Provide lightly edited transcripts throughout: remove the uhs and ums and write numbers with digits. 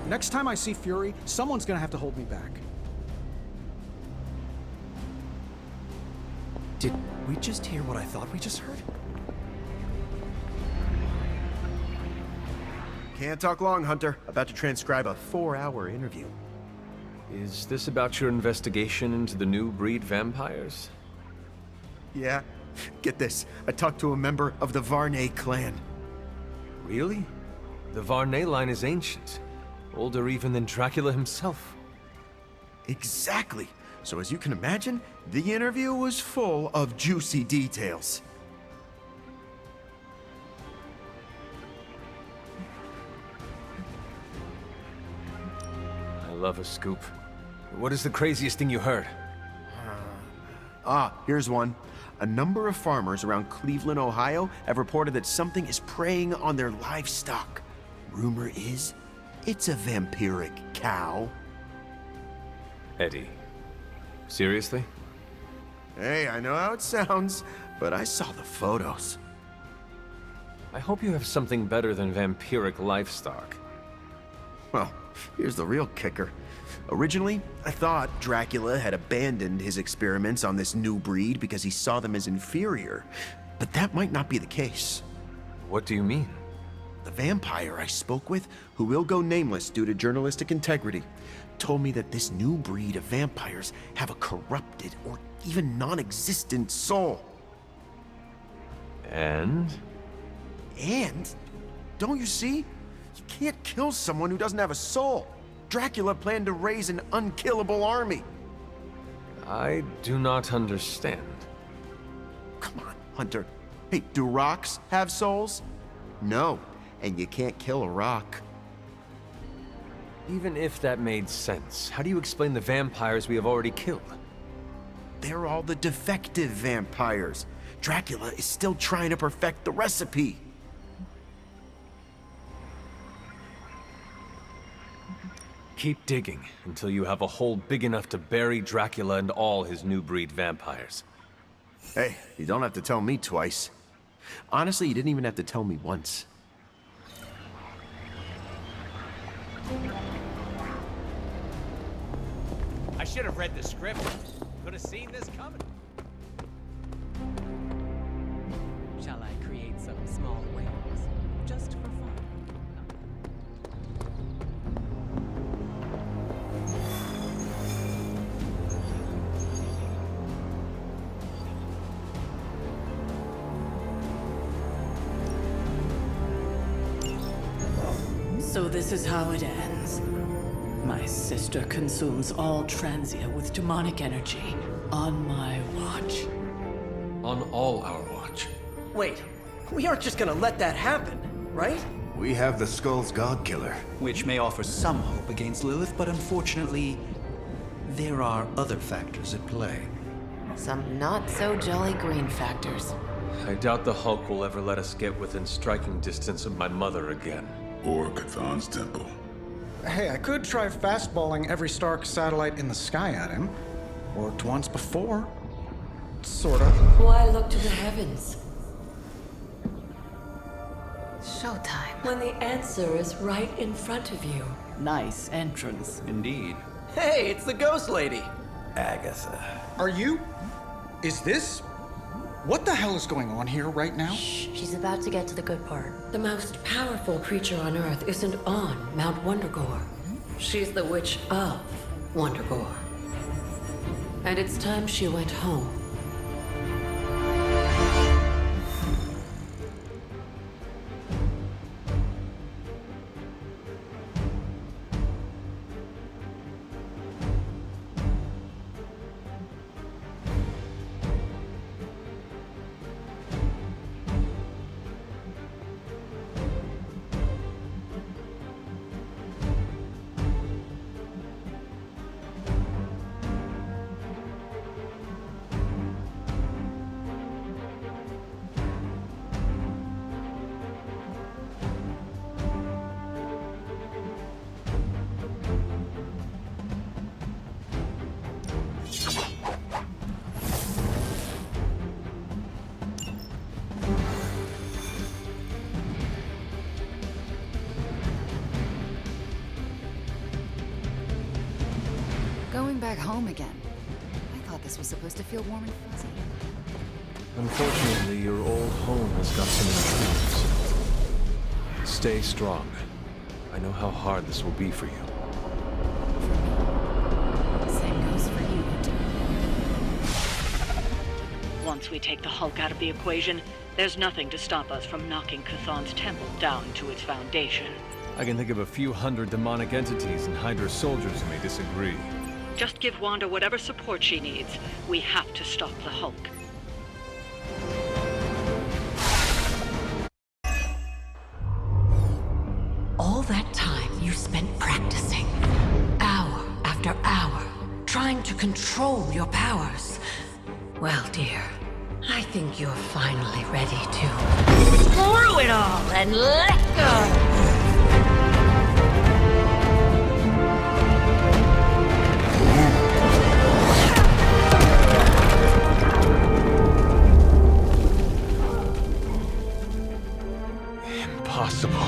Next time I see Fury, someone's gonna have to hold me back. Did we just hear what I thought we just heard? Can't talk long, Hunter. About to transcribe a 4-hour interview. Is this about your investigation into the new breed vampires? Yeah. Get this. I talked to a member of the Varney clan. Really? The Varney line is ancient. Older even than Dracula himself. Exactly. So as you can imagine, the interview was full of juicy details. I love a scoop. What is the craziest thing you heard? Here's one. A number of farmers around Cleveland, Ohio have reported that something is preying on their livestock. Rumor is, it's a vampiric cow. Eddie. Seriously? Hey, I know how it sounds, but I saw the photos. I hope you have something better than vampiric livestock. Well, here's the real kicker. Originally, I thought Dracula had abandoned his experiments on this new breed because he saw them as inferior. But that might not be the case. What do you mean? The vampire I spoke with, who will go nameless due to journalistic integrity, told me that this new breed of vampires have a corrupted or even non-existent soul. And? And, don't you see? You can't kill someone who doesn't have a soul. Dracula planned to raise an unkillable army. I do not understand. Come on, Hunter. Hey, do rocks have souls? No, and you can't kill a rock. Even if that made sense, how do you explain the vampires we have already killed? They're all the defective vampires. Dracula is still trying to perfect the recipe. Keep digging until you have a hole big enough to bury Dracula and all his new breed vampires. Hey, you don't have to tell me twice. Honestly, you didn't even have to tell me once. I should have read the script. Could have seen this coming. Shall I create some small whales? Just for fun. So this is how it ends. My sister consumes all Transia with demonic energy on my watch. On all our watch. Wait, we aren't just gonna let that happen, right? We have the Skull's God-Killer. Which may offer some hope against Lilith, but unfortunately, there are other factors at play. Some not-so-jolly green factors. I doubt the Hulk will ever let us get within striking distance of my mother again. Or Cthulhu's temple. Hey, I could try fastballing every Stark satellite in the sky at him. Worked once before. Sorta. Why look to the heavens? Showtime. When the answer is right in front of you. Nice entrance. Indeed. Hey, it's the Ghost Lady. Agatha. Are you? Is this? What the hell is going on here right now? She's about to get to the good part. The most powerful creature on Earth isn't on Mount Wondergore. She's the witch of Wondergore. And it's time she went home. Going back home again. I thought this was supposed to feel warm and fuzzy. Unfortunately, your old home has got some intruders. Stay strong. I know how hard this will be for you. Same goes for you, Winter. Once we take the Hulk out of the equation, there's nothing to stop us from knocking Chthon's temple down to its foundation. I can think of a few hundred demonic entities and Hydra soldiers who may disagree. Just give Wanda whatever support she needs. We have to stop the Hulk. All that time you spent practicing, hour after hour, trying to control your powers. Well, dear, I think you're finally ready to screw it all and let go. Impossible.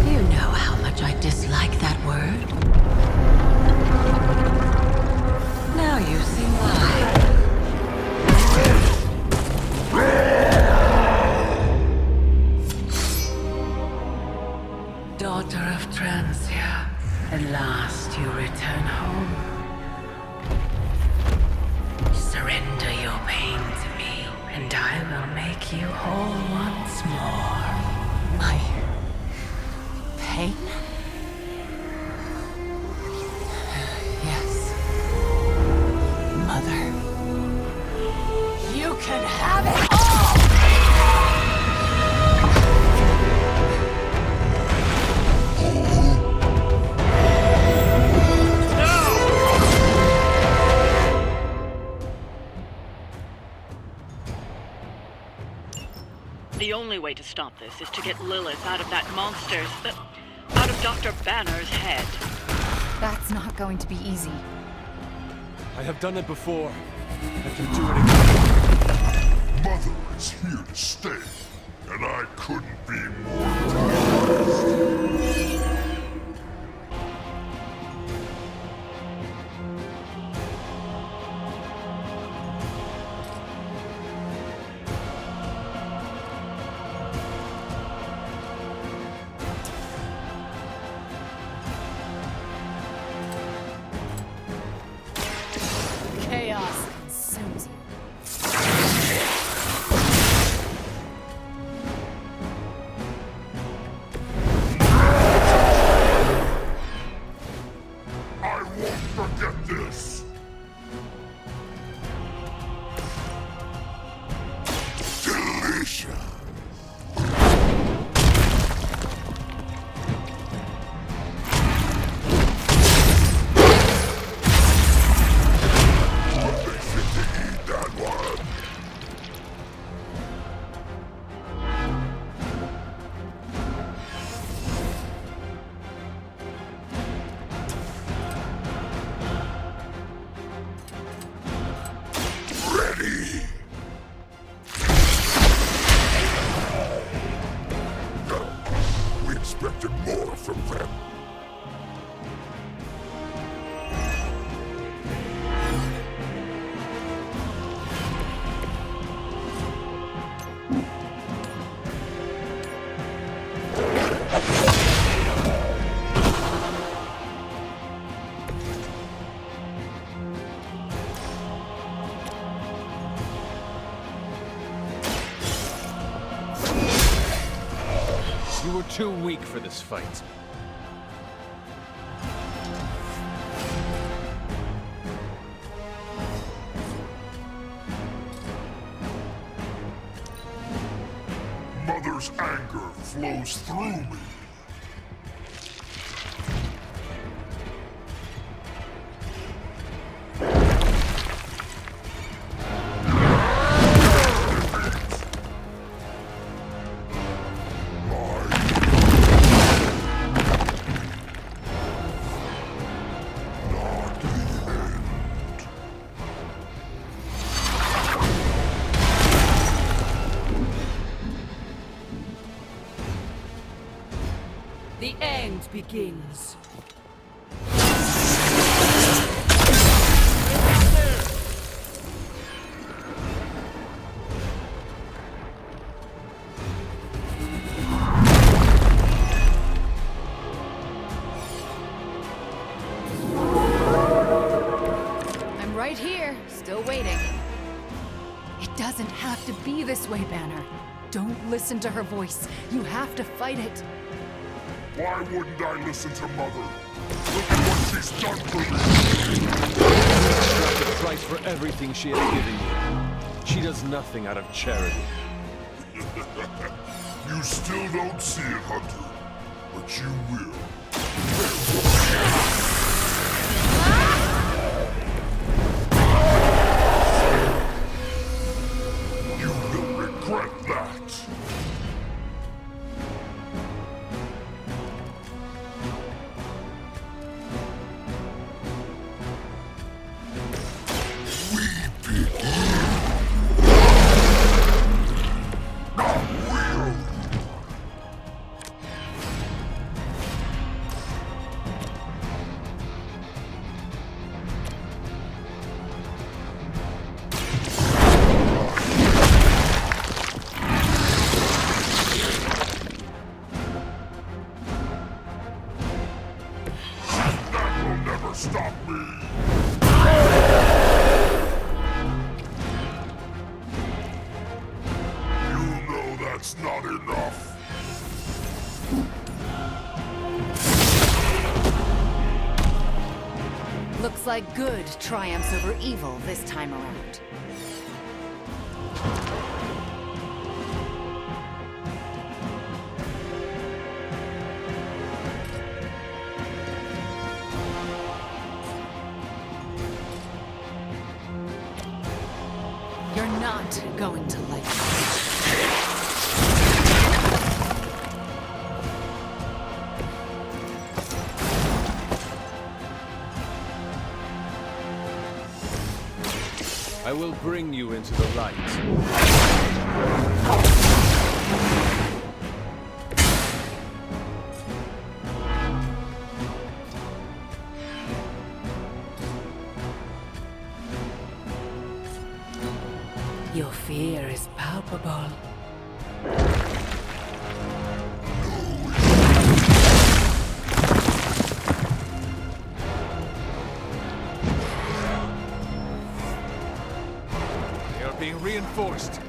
You know how much I dislike that word. Now you see why. Daughter of Transia, at last you return home. Surrender your pain to me, and I will make you whole once more. My... pain? Yes. Mother. You can have it all! The only way to stop this is to get Lilith out of that out of Dr. Banner's head. That's not going to be easy. I have done it before. I can do it again. Mother is here to stay, and I couldn't be more pleased. Chaos consumes you. I won't forget this. Delicious. We expected more from them. You were too weak for this fight. Mother's anger flows through me. The end begins. I'm right here, still waiting. It doesn't have to be this way, Banner. Don't listen to her voice. You have to fight it. Why wouldn't I listen to Mother? Look at what she's done for me! Extract the price for everything she has given you. She does nothing out of charity. You still don't see it, Hunter. But you will. You will regret that. Stop me! You know that's not enough. Looks like good triumphs over evil this time around. You're not going to like it. I will bring you into the light. Your fear is palpable. They are being reinforced.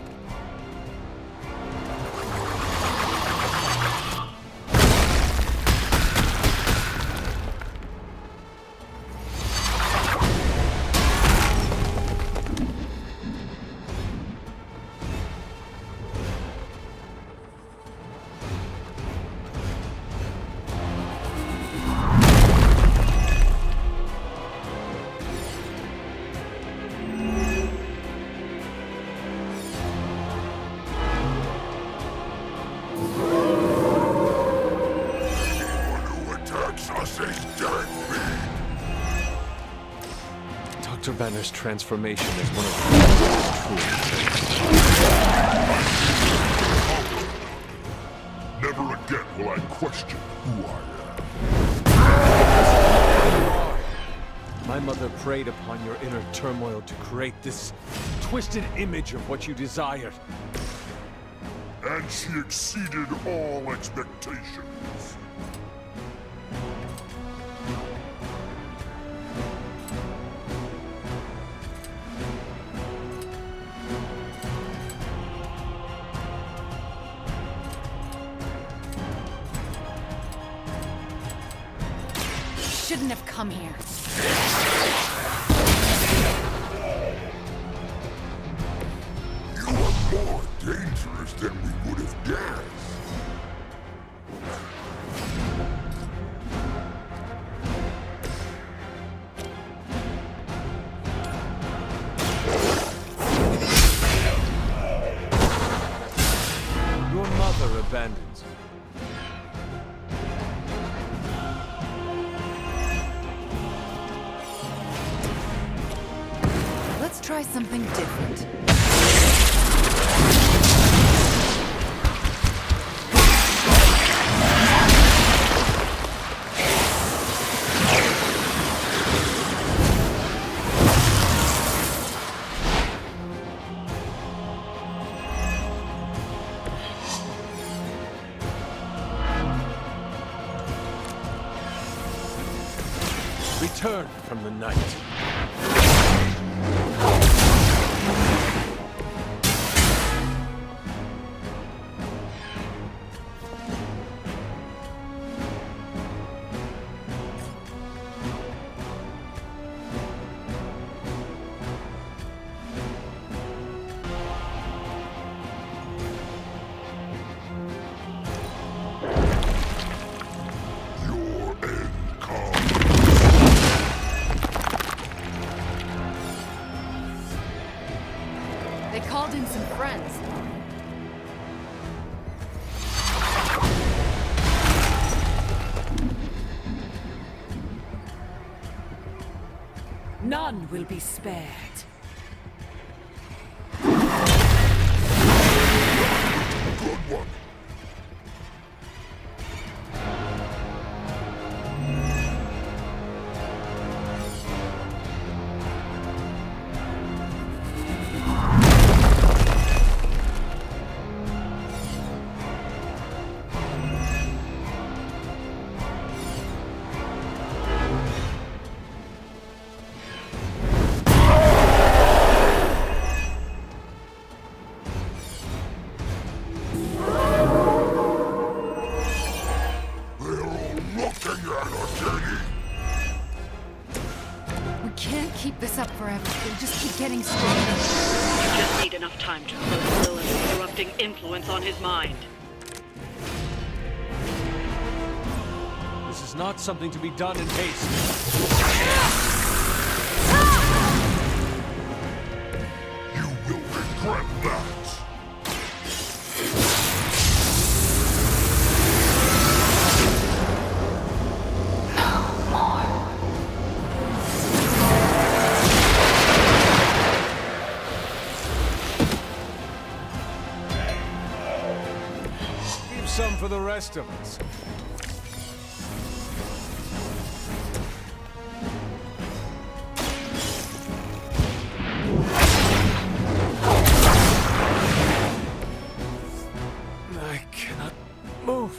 Dr. Banner's transformation is one of the truest. Never again will I question who I am. My mother preyed upon your inner turmoil to create this twisted image of what you desired. And she exceeded all expectations. Shouldn't have come here. You are more dangerous than we would have guessed. Your mother abandons you. Let's try something different. Return from the night. Your end comes. They called in some friends. None will be spared. Good one. They're all looking at us, Eddie. We can't keep this up forever. They just keep getting stronger. You just need enough time to close Lilith's corrupting influence on his mind. This is not something to be done in haste. You will regret that. Leave some for the rest of us. I cannot move.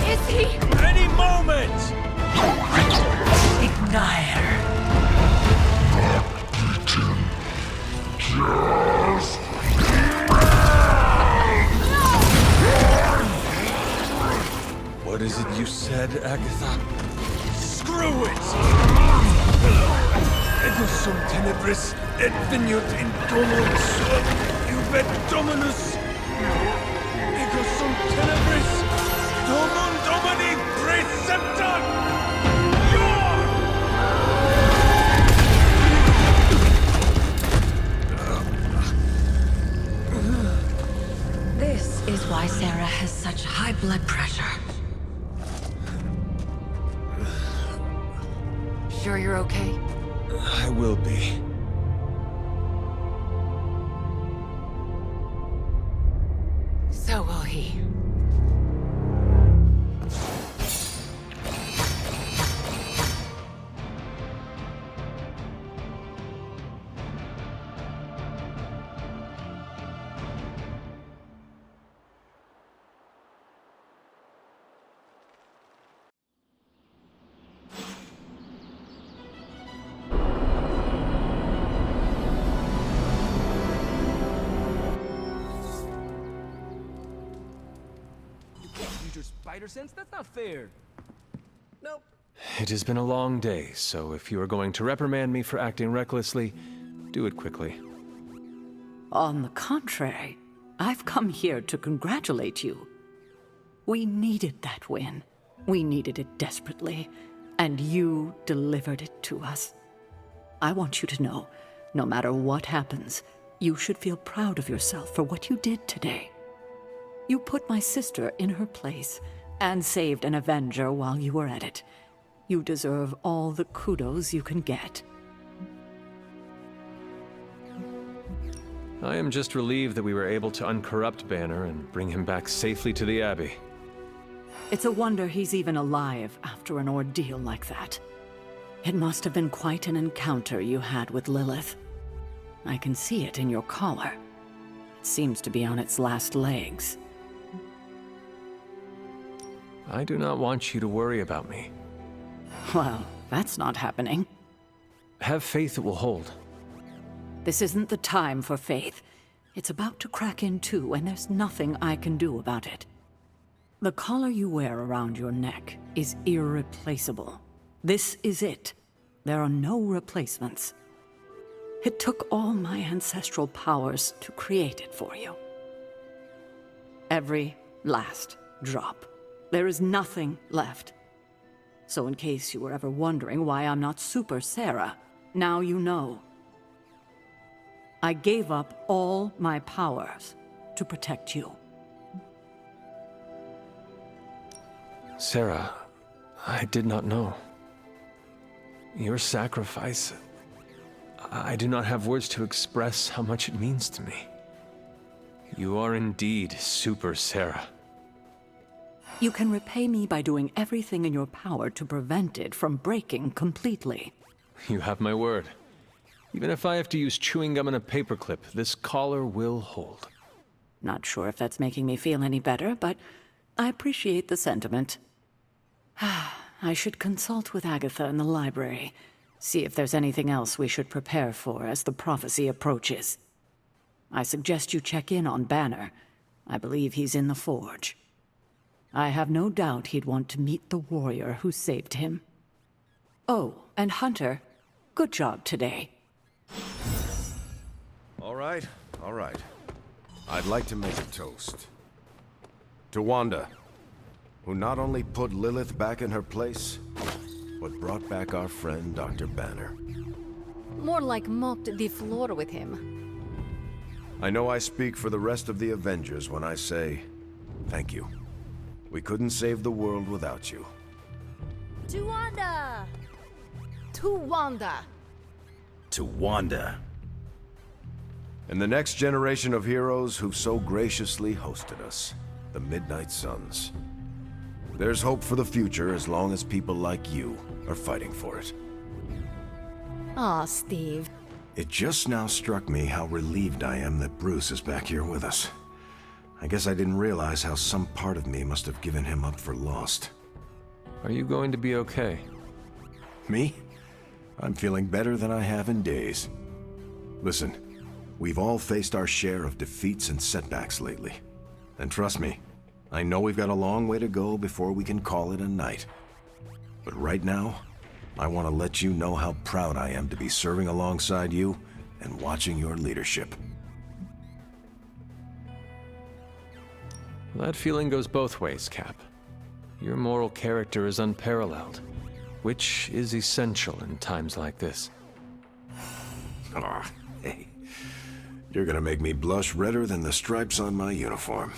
Is he? Any moment! Ignire. Just What is it you said, Agatha? Screw it! Ego sum tenebris et veniut in dominum suum, iubet dominus. Ego sum tenebris, domum domini preceptor! This is why Sarah has such high blood pressure. Sure you're okay? I will be. So will he. Spider sense? That's not fair. Nope. It has been a long day, so if you are going to reprimand me for acting recklessly, do it quickly. On the contrary, I've come here to congratulate you. We needed that win. We needed it desperately, and you delivered it to us. I want you to know, no matter what happens, you should feel proud of yourself for what you did today. You put my sister in her place and saved an Avenger while you were at it. You deserve all the kudos you can get. I am just relieved that we were able to uncorrupt Banner and bring him back safely to the Abbey. It's a wonder he's even alive after an ordeal like that. It must have been quite an encounter you had with Lilith. I can see it in your collar. seems to be on its last legs. I do not want you to worry about me. Well, that's not happening. Have faith it will hold. This isn't the time for faith. It's about to crack in two, and there's nothing I can do about it. The collar you wear around your neck is irreplaceable. This is it. There are no replacements. It took all my ancestral powers to create it for you. Every last drop. There is nothing left. So in case you were ever wondering why I'm not Super Sarah, now you know. I gave up all my powers to protect you. Sarah, I did not know. Your sacrifice... I do not have words to express how much it means to me. You are indeed Super Sarah. You can repay me by doing everything in your power to prevent it from breaking completely. You have my word. Even if I have to use chewing gum and a paperclip, this collar will hold. Not sure if that's making me feel any better, but I appreciate the sentiment. I should consult with Agatha in the library, see if there's anything else we should prepare for as the prophecy approaches. I suggest you check in on Banner. I believe he's in the forge. I have no doubt he'd want to meet the warrior who saved him. Oh, and Hunter, good job today. All right. I'd like to make a toast. To Wanda, who not only put Lilith back in her place, but brought back our friend Dr. Banner. More like mopped the floor with him. I know I speak for the rest of the Avengers when I say, thank you. We couldn't save the world without you. To Wanda! To Wanda! To Wanda. And the next generation of heroes who've so graciously hosted us, the Midnight Suns. There's hope for the future as long as people like you are fighting for it. Aw, Steve. It just now struck me how relieved I am that Bruce is back here with us. I guess I didn't realize how some part of me must have given him up for lost. Are you going to be okay? Me? I'm feeling better than I have in days. Listen, we've all faced our share of defeats and setbacks lately. And trust me, I know we've got a long way to go before we can call it a night. But right now, I want to let you know how proud I am to be serving alongside you and watching your leadership. That feeling goes both ways, Cap. Your moral character is unparalleled, which is essential in times like this. Ah, hey. You're gonna make me blush redder than the stripes on my uniform.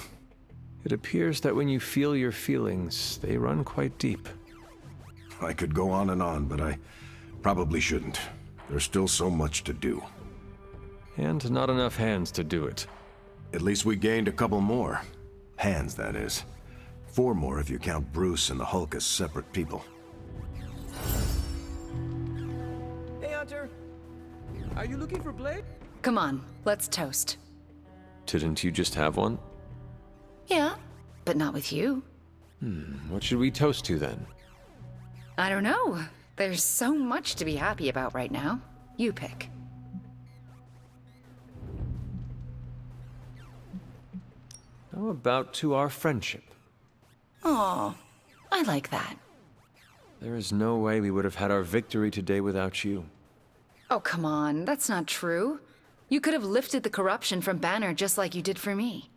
It appears that when you feel your feelings, they run quite deep. I could go on, but I probably shouldn't. There's still so much to do. And not enough hands to do it. At least we gained a couple more. Hands, that is. 4 more if you count Bruce and the Hulk as separate people. Hey, Hunter. Are you looking for Blade? Come on, let's toast. Didn't you just have one? Yeah, but not with you. What should we toast to then? I don't know. There's so much to be happy about right now. You pick. How about to our friendship? Aw, I like that. There is no way we would have had our victory today without you. Oh, come on, that's not true. You could have lifted the corruption from Banner just like you did for me.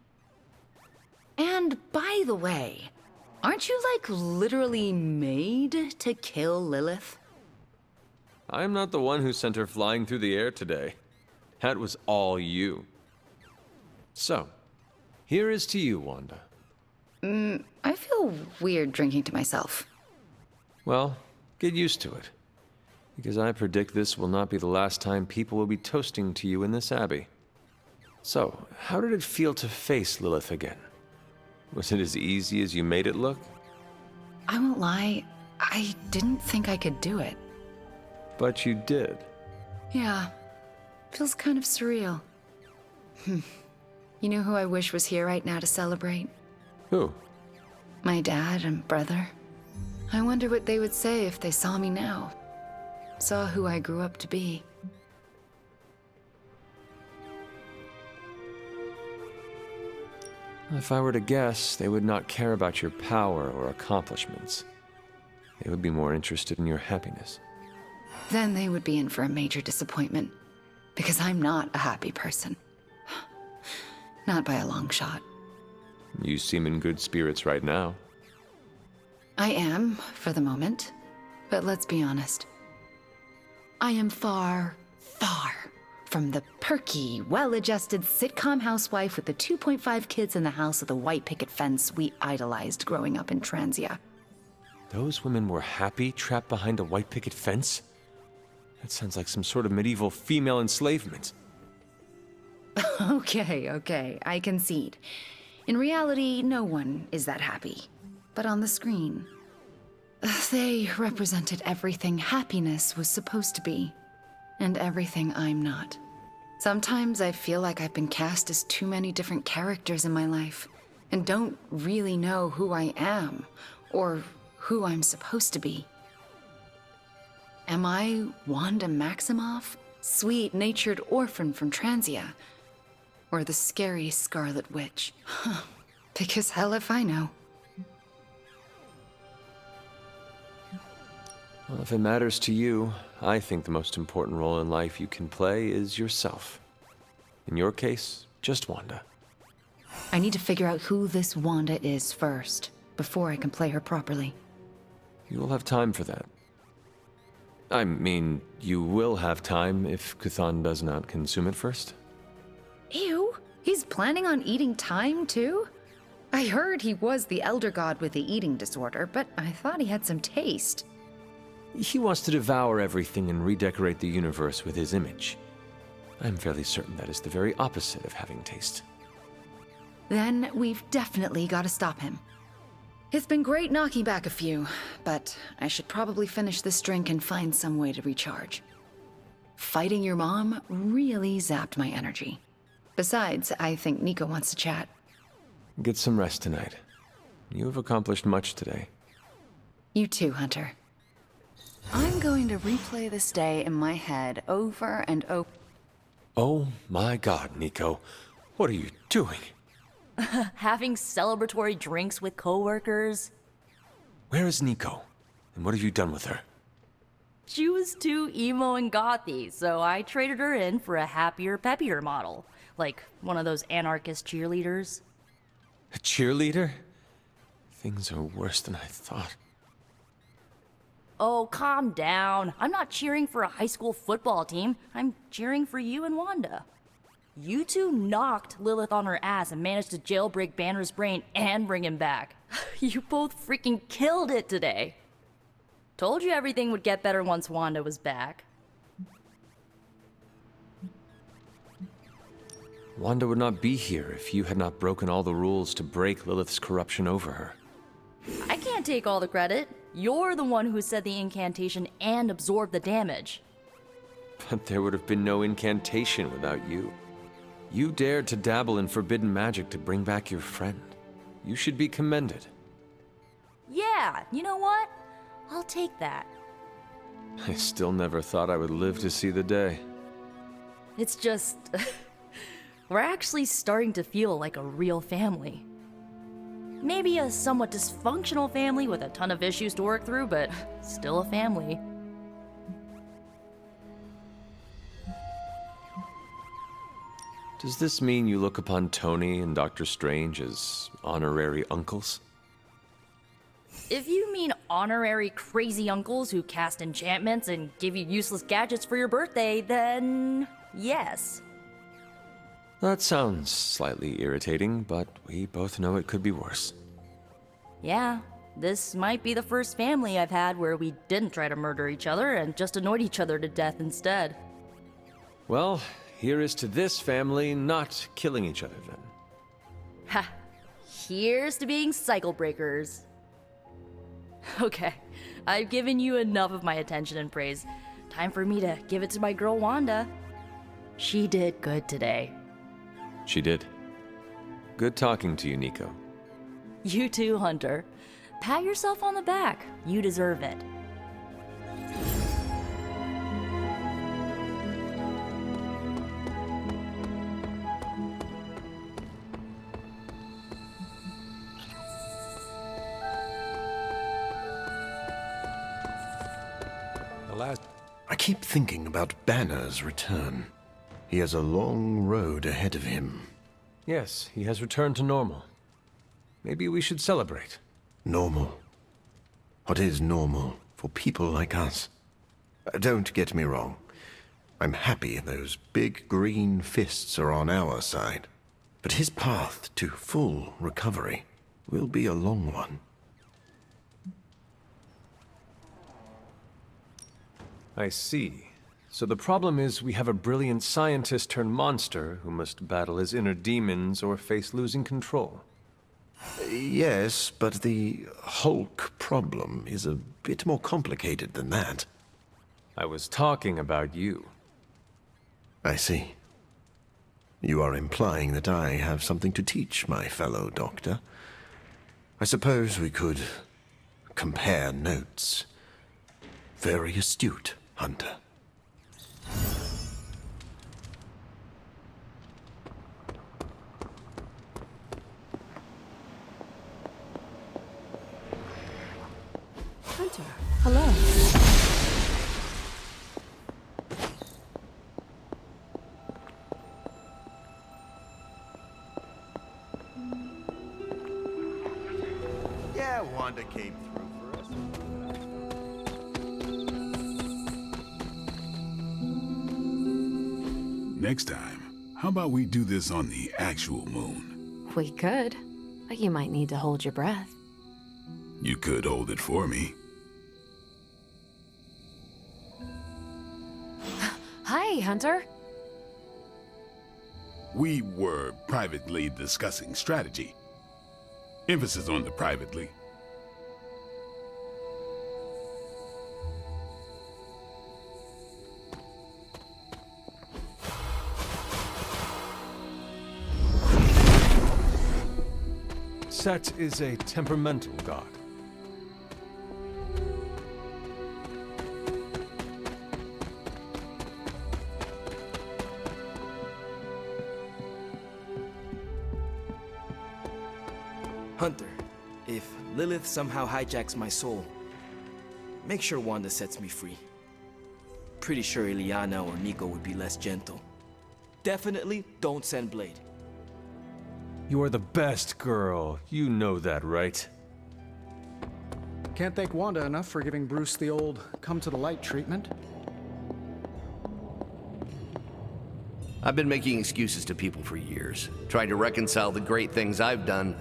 And by the way, aren't you like literally made to kill Lilith? I'm not the one who sent her flying through the air today. That was all you. So, here is to you, Wanda. I feel weird drinking to myself. Well, get used to it. Because I predict this will not be the last time people will be toasting to you in this abbey. So, how did it feel to face Lilith again? Was it as easy as you made it look? I won't lie, I didn't think I could do it. But you did. Yeah, feels kind of surreal. You know who I wish was here right now to celebrate? Who? My dad and brother. I wonder what they would say if they saw me now. Saw who I grew up to be. If I were to guess, they would not care about your power or accomplishments. They would be more interested in your happiness. Then they would be in for a major disappointment. Because I'm not a happy person. Not by a long shot. You seem in good spirits right now. I am, for the moment. But let's be honest. I am far, far from the perky, well-adjusted sitcom housewife with the 2.5 kids in the house with the white picket fence we idolized growing up in Transia. Those women were happy trapped behind a white picket fence? That sounds like some sort of medieval female enslavement. Okay, I concede. In reality, no one is that happy. But on the screen, they represented everything happiness was supposed to be, and everything I'm not. Sometimes I feel like I've been cast as too many different characters in my life, and don't really know who I am, or who I'm supposed to be. Am I Wanda Maximoff, sweet-natured orphan from Transia? Or the scary Scarlet Witch? Because hell if I know. Well, if it matters to you, I think the most important role in life you can play is yourself. In your case, just Wanda. I need to figure out who this Wanda is first, before I can play her properly. You will have time for that. I mean, you will have time if Kuthan does not consume it first. Ew, he's planning on eating time too? I heard he was the Elder God with the eating disorder, but I thought he had some taste. He wants to devour everything and redecorate the universe with his image. I'm fairly certain that is the very opposite of having taste. Then we've definitely got to stop him. It's been great knocking back a few, but I should probably finish this drink and find some way to recharge. Fighting your mom really zapped my energy. Besides, I think Nico wants to chat. Get some rest tonight. You have accomplished much today. You too, Hunter. I'm going to replay this day in my head over and over. Oh my God, Nico. What are you doing? Having celebratory drinks with coworkers. Where is Nico? And what have you done with her? She was too emo and gothy, so I traded her in for a happier, peppier model. Like one of those anarchist cheerleaders. A cheerleader? Things are worse than I thought. Oh, calm down. I'm not cheering for a high school football team. I'm cheering for you and Wanda. You two knocked Lilith on her ass and managed to jailbreak Banner's brain and bring him back. You both freaking killed it today. Told you everything would get better once Wanda was back. Wanda would not be here if you had not broken all the rules to break Lilith's corruption over her. I can't take all the credit. You're the one who said the incantation and absorbed the damage. But there would have been no incantation without you. You dared to dabble in forbidden magic to bring back your friend. You should be commended. Yeah, you know what? I'll take that. I still never thought I would live to see the day. It's just... we're actually starting to feel like a real family. Maybe a somewhat dysfunctional family with a ton of issues to work through, but still a family. Does this mean you look upon Tony and Dr. Strange as honorary uncles? If you mean honorary crazy uncles who cast enchantments and give you useless gadgets for your birthday, then yes. That sounds slightly irritating, but we both know it could be worse. Yeah, this might be the first family I've had where we didn't try to murder each other and just annoyed each other to death instead. Well, here is to this family not killing each other then. Ha! Here's to being cycle breakers. Okay, I've given you enough of my attention and praise. Time for me to give it to my girl Wanda. She did good today. She did. Good talking to you, Nico. You too, Hunter. Pat yourself on the back. You deserve it. I keep thinking about Banner's return. He has a long road ahead of him. Yes, he has returned to normal. Maybe we should celebrate. Normal? What is normal for people like us? Don't get me wrong. I'm happy those big green fists are on our side. But his path to full recovery will be a long one. I see. So the problem is we have a brilliant scientist turned monster who must battle his inner demons or face losing control. Yes, but the Hulk problem is a bit more complicated than that. I was talking about you. I see. You are implying that I have something to teach my fellow doctor. I suppose we could compare notes. Very astute, Hunter. Hunter, hello. Yeah, Wanda came through for us. Next time, how about we do this on the actual moon? We could, but you might need to hold your breath. You could hold it for me. Hi, Hunter. We were privately discussing strategy. Emphasis on the privately. Set is a temperamental god. Hunter, if Lilith somehow hijacks my soul, make sure Wanda sets me free. Pretty sure Illyana or Nico would be less gentle. Definitely don't send Blade. You are the best girl. You know that, right? Can't thank Wanda enough for giving Bruce the old come-to-the-light treatment. I've been making excuses to people for years, trying to reconcile the great things I've done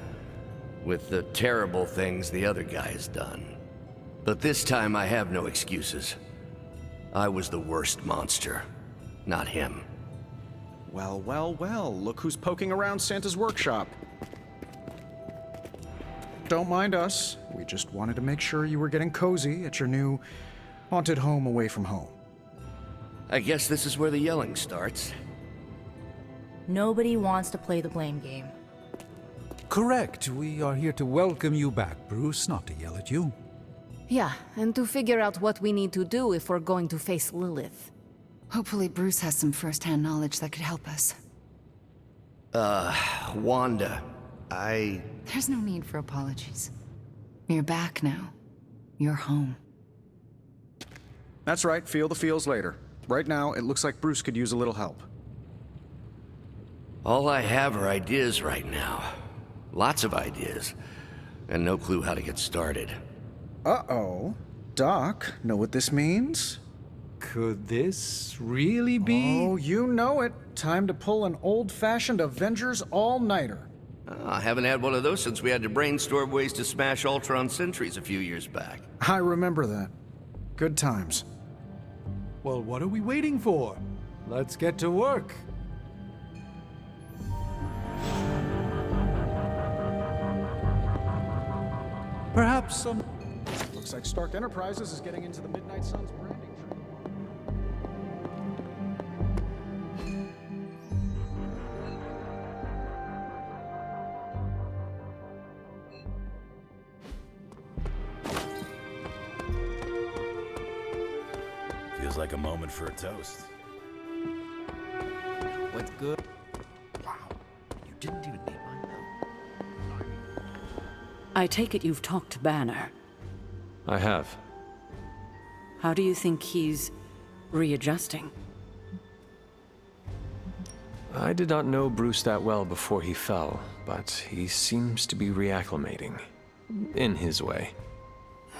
with the terrible things the other guy has done. But this time I have no excuses. I was the worst monster, not him. Well, well, well, look who's poking around Santa's workshop. Don't mind us. We just wanted to make sure you were getting cozy at your new haunted home away from home. I guess this is where the yelling starts. Nobody wants to play the blame game. Correct. We are here to welcome you back, Bruce, not to yell at you. Yeah, and to figure out what we need to do if we're going to face Lilith. Hopefully Bruce has some first-hand knowledge that could help us. Wanda, There's no need for apologies. You're back now. You're home. That's right, feel the feels later. Right now, it looks like Bruce could use a little help. All I have are ideas right now. Lots of ideas. And no clue how to get started. Uh-oh. Doc, know what this means? Could this really be? Oh, you know it. Time to pull an old-fashioned Avengers all-nighter. I haven't had one of those since we had to brainstorm ways to smash Ultron sentries a few years back. I remember that. Good times. Well, what are we waiting for? Let's get to work. Perhaps some... Looks like Stark Enterprises is getting into the Midnight Suns branding trade. Feels like a moment for a toast. What's good? Wow, you didn't even need my note. I take it you've talked to Banner. I have. How do you think he's readjusting? I did not know Bruce that well before he fell, but he seems to be reacclimating. In his way.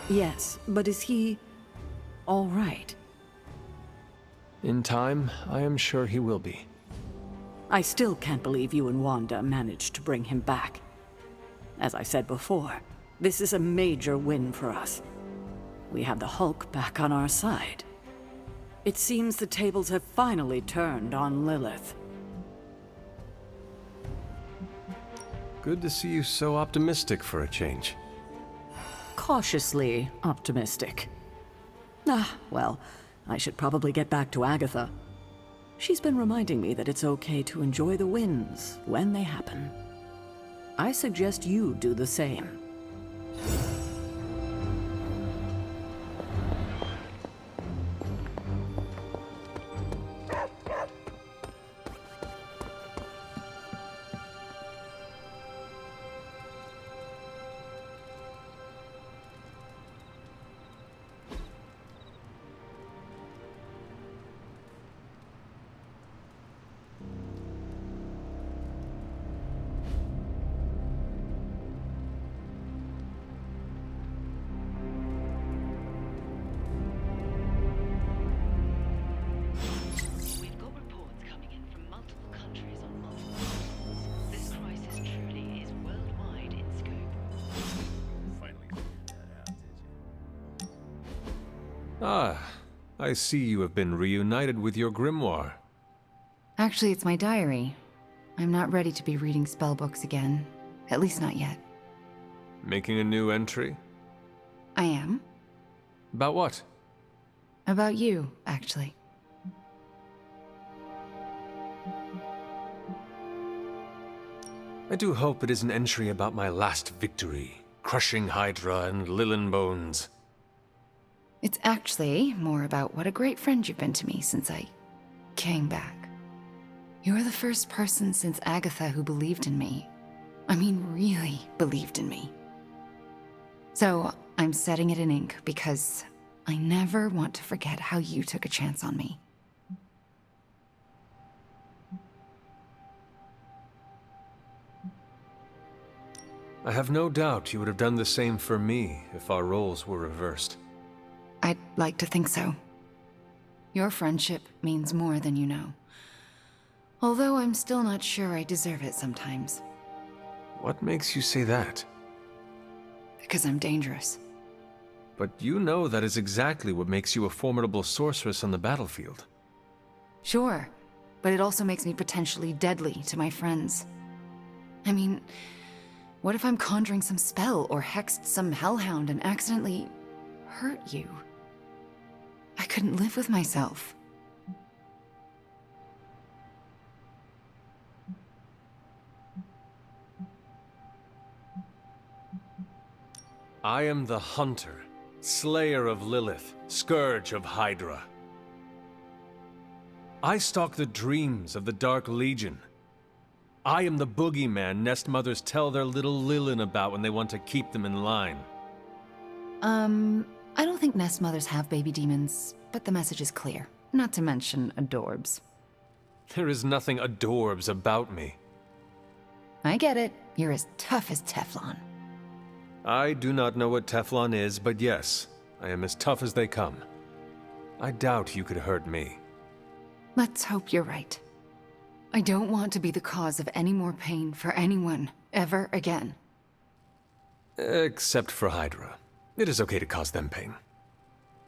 Yes, but is he all right? In time, I am sure he will be. I still can't believe you and Wanda managed to bring him back. As I said before, this is a major win for us. We have the Hulk back on our side. It seems the tables have finally turned on Lilith. Good to see you so optimistic for a change. Cautiously optimistic. Ah, well, I should probably get back to Agatha. She's been reminding me that it's okay to enjoy the wins when they happen. I suggest you do the same. Ah, I see you have been reunited with your grimoire. Actually, it's my diary. I'm not ready to be reading spellbooks again. At least not yet. Making a new entry? I am. About what? About you, actually. I do hope it is an entry about my last victory, crushing Hydra and Lilin Bones. It's actually more about what a great friend you've been to me since I came back. You're the first person since Agatha who believed in me. I mean, really believed in me. So, I'm setting it in ink because I never want to forget how you took a chance on me. I have no doubt you would have done the same for me if our roles were reversed. I'd like to think so. Your friendship means more than you know. Although I'm still not sure I deserve it sometimes. What makes you say that? Because I'm dangerous. But you know that is exactly what makes you a formidable sorceress on the battlefield. Sure, but it also makes me potentially deadly to my friends. I mean, what if I'm conjuring some spell or hexed some hellhound and accidentally hurt you? I couldn't live with myself. I am the Hunter, Slayer of Lilith, Scourge of Hydra. I stalk the dreams of the Dark Legion. I am the boogeyman nest mothers tell their little Lilin about when they want to keep them in line. I don't think nest mothers have baby demons, but the message is clear. Not to mention adorbs. There is nothing adorbs about me. I get it. You're as tough as Teflon. I do not know what Teflon is, but yes, I am as tough as they come. I doubt you could hurt me. Let's hope you're right. I don't want to be the cause of any more pain for anyone, ever again. Except for Hydra. It is okay to cause them pain.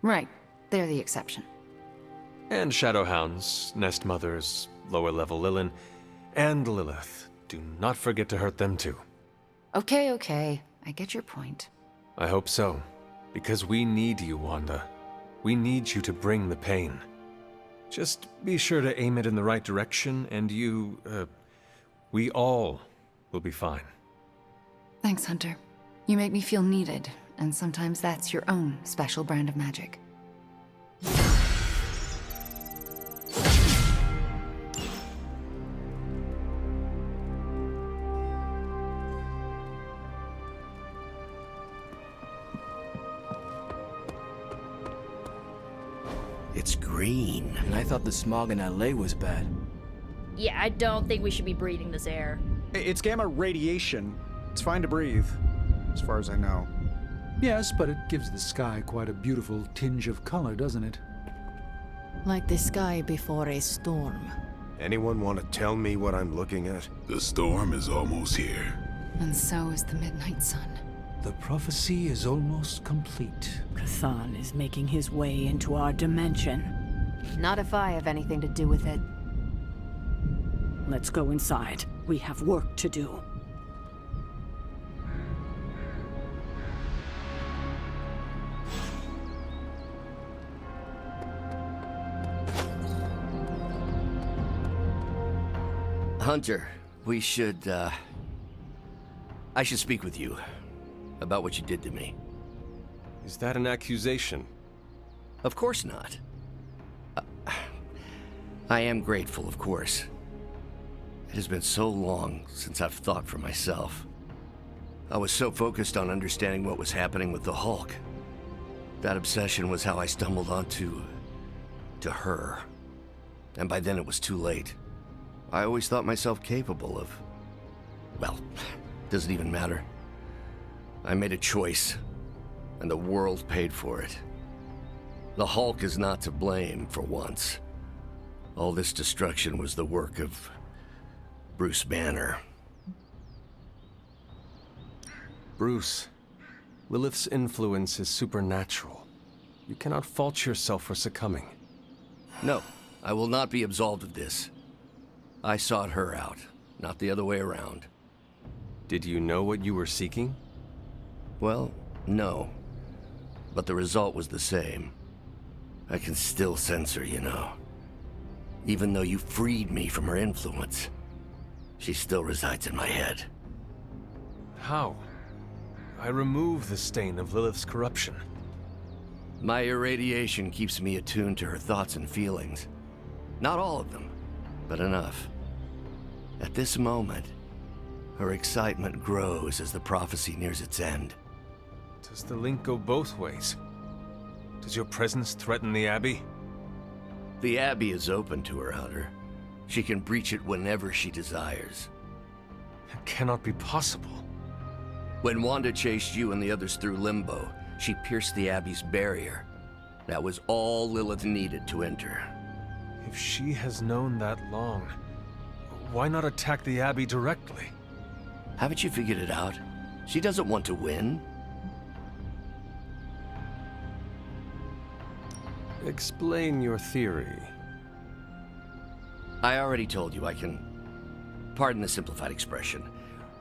Right. They're the exception. And Shadowhounds, Nest Mothers, lower level Lilin, and Lilith. Do not forget to hurt them too. Okay. I get your point. I hope so. Because we need you, Wanda. We need you to bring the pain. Just be sure to aim it in the right direction, and we all will be fine. Thanks, Hunter. You make me feel needed, and sometimes that's your own special brand of magic. It's green. And I thought the smog in LA was bad. Yeah, I don't think we should be breathing this air. It's gamma radiation. It's fine to breathe, as far as I know. Yes, but it gives the sky quite a beautiful tinge of color, doesn't it? Like the sky before a storm. Anyone want to tell me what I'm looking at? The storm is almost here. And so is the midnight sun. The prophecy is almost complete. Kathan is making his way into our dimension. Not if I have anything to do with it. Let's go inside. We have work to do. Hunter, we should, I should speak with you about what you did to me. Is that an accusation? Of course not. I am grateful, of course. It has been so long since I've thought for myself. I was so focused on understanding what was happening with the Hulk. That obsession was how I stumbled onto her. And by then it was too late. I always thought myself capable of... well, doesn't even matter. I made a choice, and the world paid for it. The Hulk is not to blame, for once. All this destruction was the work of Bruce Banner. Bruce, Lilith's influence is supernatural. You cannot fault yourself for succumbing. No, I will not be absolved of this. I sought her out, not the other way around. Did you know what you were seeking? Well, no. But the result was the same. I can still sense her, you know. Even though you freed me from her influence, she still resides in my head. How? I remove the stain of Lilith's corruption. My irradiation keeps me attuned to her thoughts and feelings. Not all of them, but enough. At this moment, her excitement grows as the prophecy nears its end. Does the link go both ways? Does your presence threaten the Abbey? The Abbey is open to her, Hunter. She can breach it whenever she desires. It cannot be possible. When Wanda chased you and the others through Limbo, she pierced the Abbey's barrier. That was all Lilith needed to enter. If she has known that long, why not attack the Abbey directly? Haven't you figured it out? She doesn't want to win. Explain your theory. I already told you I can, pardon the simplified expression,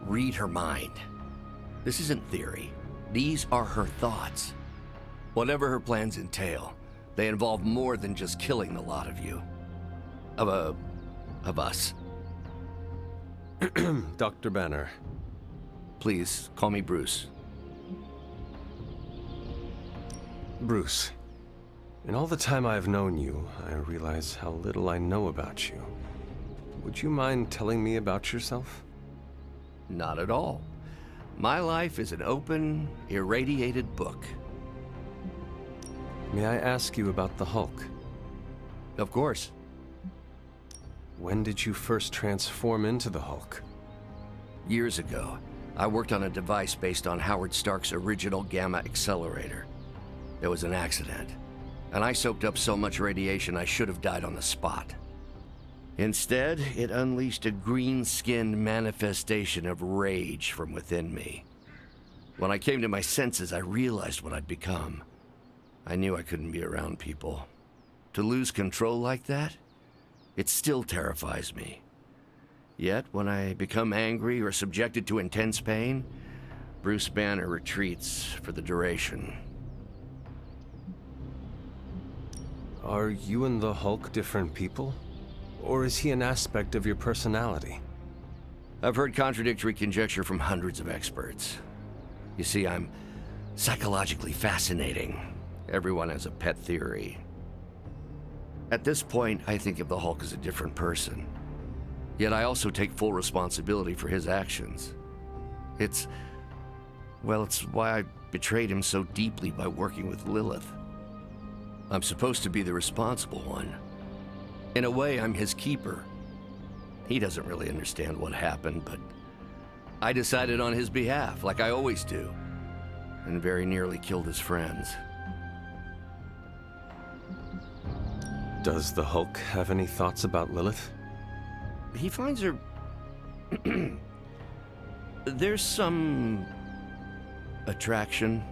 read her mind. This isn't theory. These are her thoughts. Whatever her plans entail, they involve more than just killing the lot of you. Of us. Dr. Banner. Please, call me Bruce. Bruce. In all the time I've known you, I realize how little I know about you. Would you mind telling me about yourself? Not at all. My life is an open, irradiated book. May I ask you about the Hulk? Of course. When did you first transform into the Hulk? Years ago, I worked on a device based on Howard Stark's original Gamma Accelerator. There was an accident, and I soaked up so much radiation I should have died on the spot. Instead, it unleashed a green-skinned manifestation of rage from within me. When I came to my senses, I realized what I'd become. I knew I couldn't be around people. To lose control like that, it still terrifies me. Yet, when I become angry or subjected to intense pain, Bruce Banner retreats for the duration. Are you and the Hulk different people? Or is he an aspect of your personality? I've heard contradictory conjecture from hundreds of experts. You see, I'm psychologically fascinating. Everyone has a pet theory. At this point, I think of the Hulk as a different person. Yet I also take full responsibility for his actions. It's why I betrayed him so deeply by working with Lilith. I'm supposed to be the responsible one. In a way, I'm his keeper. He doesn't really understand what happened, but I decided on his behalf, like I always do, and very nearly killed his friends. Does the Hulk have any thoughts about Lilith? He finds her... There's some... attraction.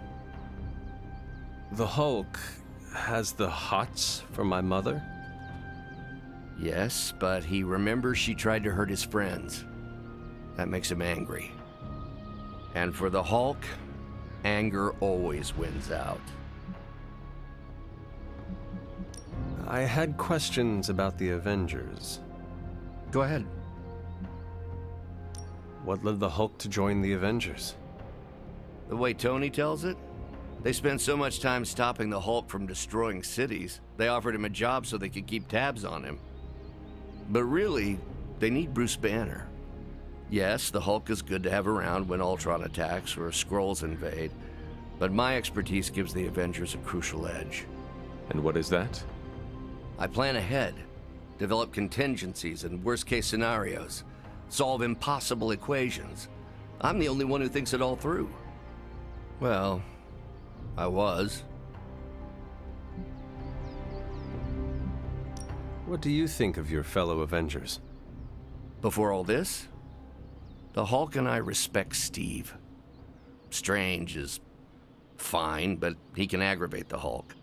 The Hulk has the hots for my mother? Yes, but he remembers she tried to hurt his friends. That makes him angry. And for the Hulk, anger always wins out. I had questions about the Avengers. Go ahead. What led the Hulk to join the Avengers? The way Tony tells it, they spent so much time stopping the Hulk from destroying cities, they offered him a job so they could keep tabs on him. But really, they need Bruce Banner. Yes, the Hulk is good to have around when Ultron attacks or Skrulls invade, but my expertise gives the Avengers a crucial edge. And what is that? I plan ahead, develop contingencies and worst-case scenarios, solve impossible equations. I'm the only one who thinks it all through. Well, I was. What do you think of your fellow Avengers? Before all this, the Hulk and I respect Steve. Strange is fine, but he can aggravate the Hulk.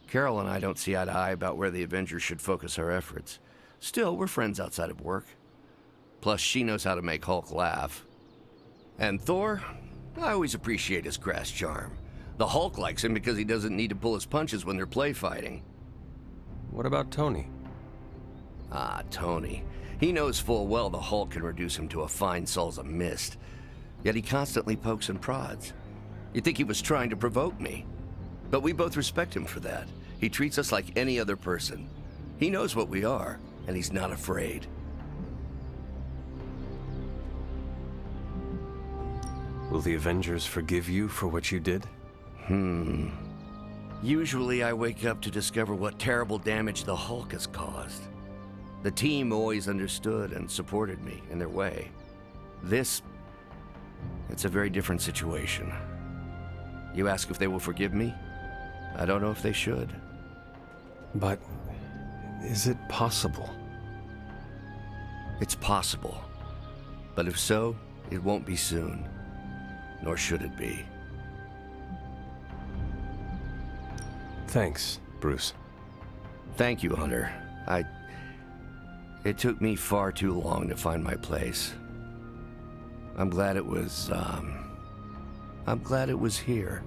Carol and I don't see eye to eye about where the Avengers should focus our efforts. Still, we're friends outside of work. Plus, she knows how to make Hulk laugh. And Thor, I always appreciate his crass charm. The Hulk likes him because he doesn't need to pull his punches when they're play fighting. What about Tony? Ah, Tony. He knows full well the Hulk can reduce him to a fine Salsa mist. Yet he constantly pokes and prods. You'd think he was trying to provoke me. But we both respect him for that. He treats us like any other person. He knows what we are, and he's not afraid. Will the Avengers forgive you for what you did? Usually I wake up to discover what terrible damage the Hulk has caused. The team always understood and supported me in their way. It's a very different situation. You ask if they will forgive me? I don't know if they should. But is it possible? It's possible. But if so, it won't be soon. Nor should it be. Thanks, Bruce. Thank you, Hunter. It took me far too long to find my place. I'm glad it was here.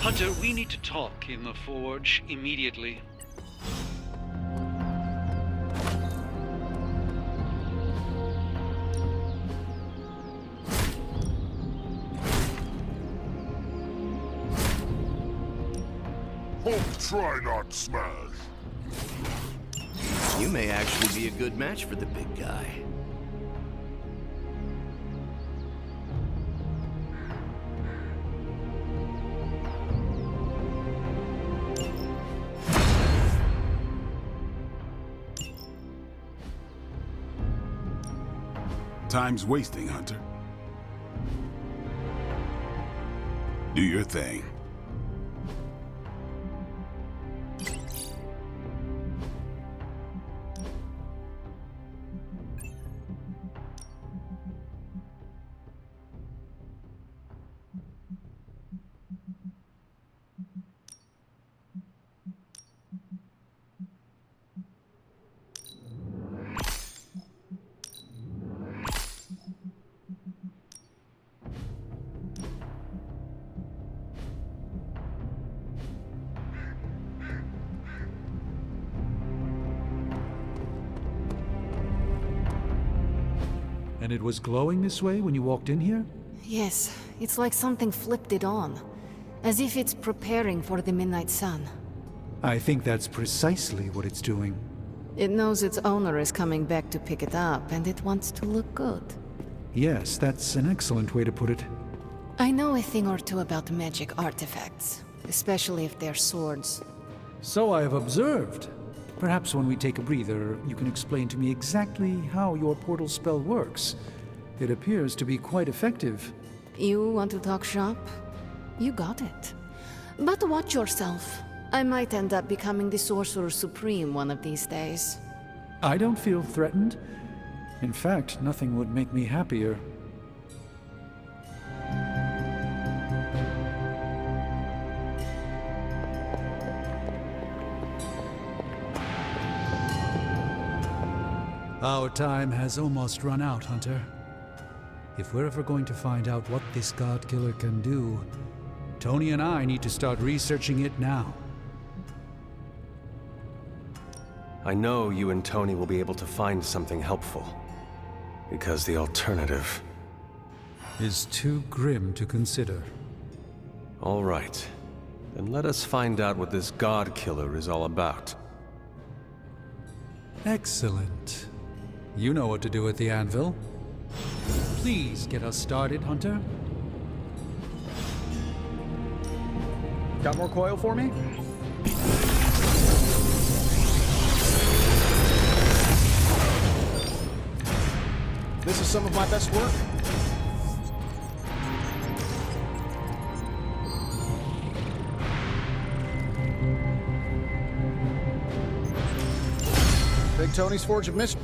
Hunter, we need to talk in the Forge immediately. Hulk, try not smash. You may actually be a good match for the big guy. Time's wasting, Hunter. Do your thing. And it was glowing this way when you walked in here? Yes, it's like something flipped it on. As if it's preparing for the midnight sun. I think that's precisely what it's doing. It knows its owner is coming back to pick it up, and it wants to look good. Yes, that's an excellent way to put it. I know a thing or two about magic artifacts, especially if they're swords. So I have observed. Perhaps when we take a breather, you can explain to me exactly how your portal spell works. It appears to be quite effective. You want to talk shop? You got it. But watch yourself. I might end up becoming the Sorcerer Supreme one of these days. I don't feel threatened. In fact, nothing would make me happier. Our time has almost run out, Hunter. If we're ever going to find out what this God Killer can do, Tony and I need to start researching it now. I know you and Tony will be able to find something helpful. Because the alternative is too grim to consider. All right. Then let us find out what this God Killer is all about. Excellent. You know what to do at the anvil. Please get us started, Hunter. Got more coil for me? This is some of my best work. Big Tony's Forge of Mystery.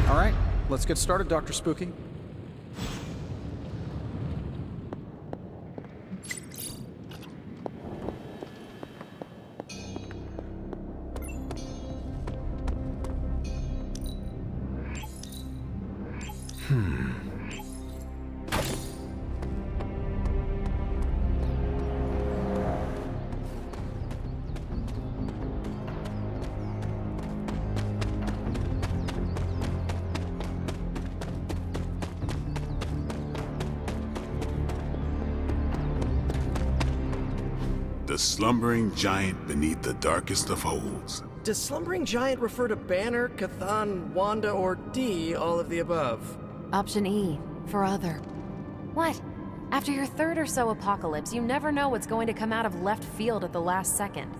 All right, let's get started, Dr. Spooky. The slumbering giant beneath the darkest of holes. Does Slumbering Giant refer to Banner, Cathan, Wanda, or D, all of the above? Option E, for other. What? After your third or so apocalypse, you never know what's going to come out of left field at the last second.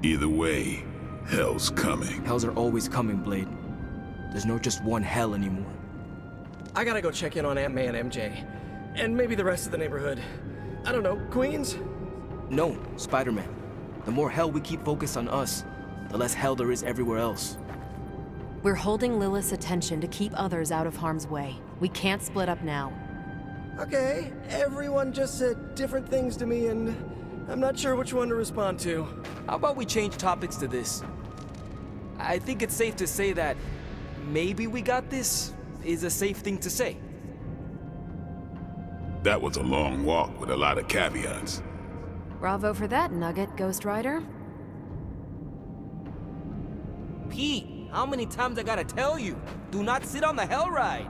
Either way, hell's coming. Hells are always coming, Blade. There's no just one hell anymore. I gotta go check in on Aunt May and MJ. And maybe the rest of the neighborhood. I don't know, Queens? No, Spider-Man. The more hell we keep focused on us, the less hell there is everywhere else. We're holding Lilith's attention to keep others out of harm's way. We can't split up now. Okay, everyone just said different things to me, and I'm not sure which one to respond to. How about we change topics to this? I think it's safe to say that maybe we got this is a safe thing to say. That was a long walk with a lot of caveats. Bravo for that nugget, Ghost Rider. Pete, how many times I gotta tell you? Do not sit on the hell ride!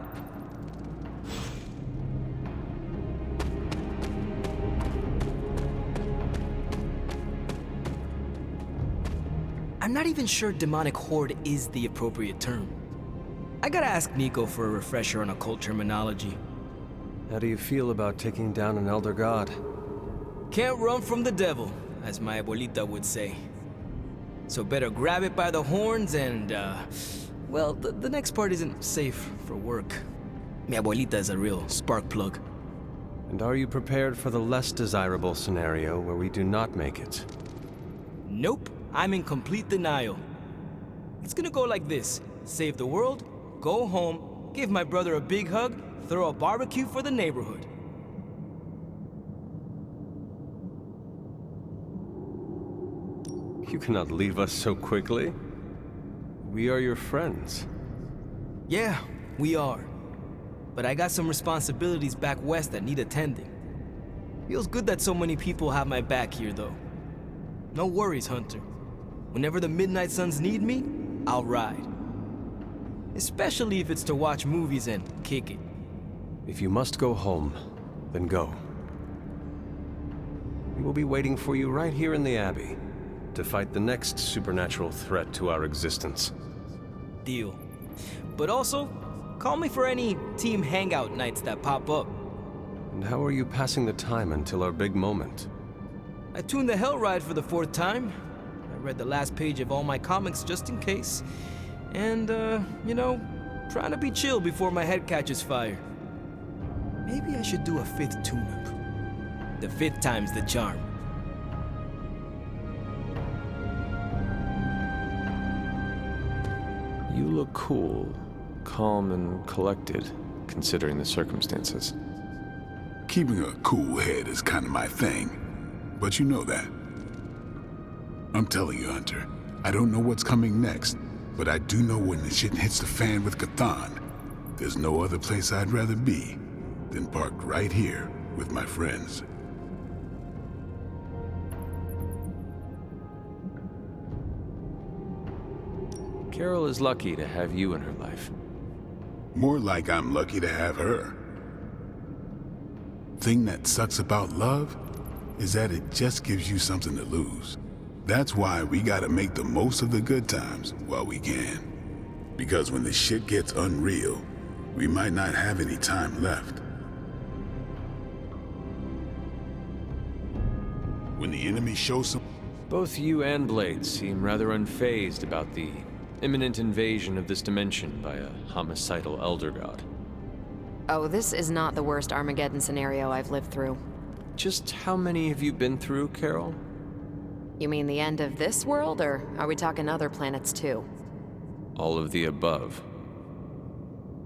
I'm not even sure demonic horde is the appropriate term. I gotta ask Nico for a refresher on occult terminology. How do you feel about taking down an Elder God? Can't run from the devil, as my abuelita would say. So better grab it by the horns and, well, the next part isn't safe for work. Mi abuelita is a real spark plug. And are you prepared for the less desirable scenario where we do not make it? Nope, I'm in complete denial. It's gonna go like this. Save the world, go home, give my brother a big hug, throw a barbecue for the neighborhood. You cannot leave us so quickly. We are your friends. Yeah, we are. But I got some responsibilities back west that need attending. Feels good that so many people have my back here, though. No worries, Hunter. Whenever the Midnight Suns need me, I'll ride. Especially if it's to watch movies and kick it. If you must go home, then go. We will be waiting for you right here in the Abbey to fight the next supernatural threat to our existence. Deal. But also, call me for any team hangout nights that pop up. And how are you passing the time until our big moment? I tuned the Hell Ride for the 4th time. I read the last page of all my comics just in case. And, you know, trying to be chill before my head catches fire. Maybe I should do a 5th tune-up. The 5th time's the charm. You look cool, calm and collected, considering the circumstances. Keeping a cool head is kind of my thing, but you know that. I'm telling you, Hunter, I don't know what's coming next, but I do know when the shit hits the fan with Cthon, there's no other place I'd rather be than parked right here with my friends. Carol is lucky to have you in her life. More like I'm lucky to have her. Thing that sucks about love is that it just gives you something to lose. That's why we gotta make the most of the good times while we can. Because when the shit gets unreal, we might not have any time left. When the enemy shows some... Both you and Blade seem rather unfazed about the imminent invasion of this dimension by a homicidal elder god. Oh, this is not the worst Armageddon scenario I've lived through. Just how many have you been through, Carol? You mean the end of this world, or are we talking other planets too? All of the above.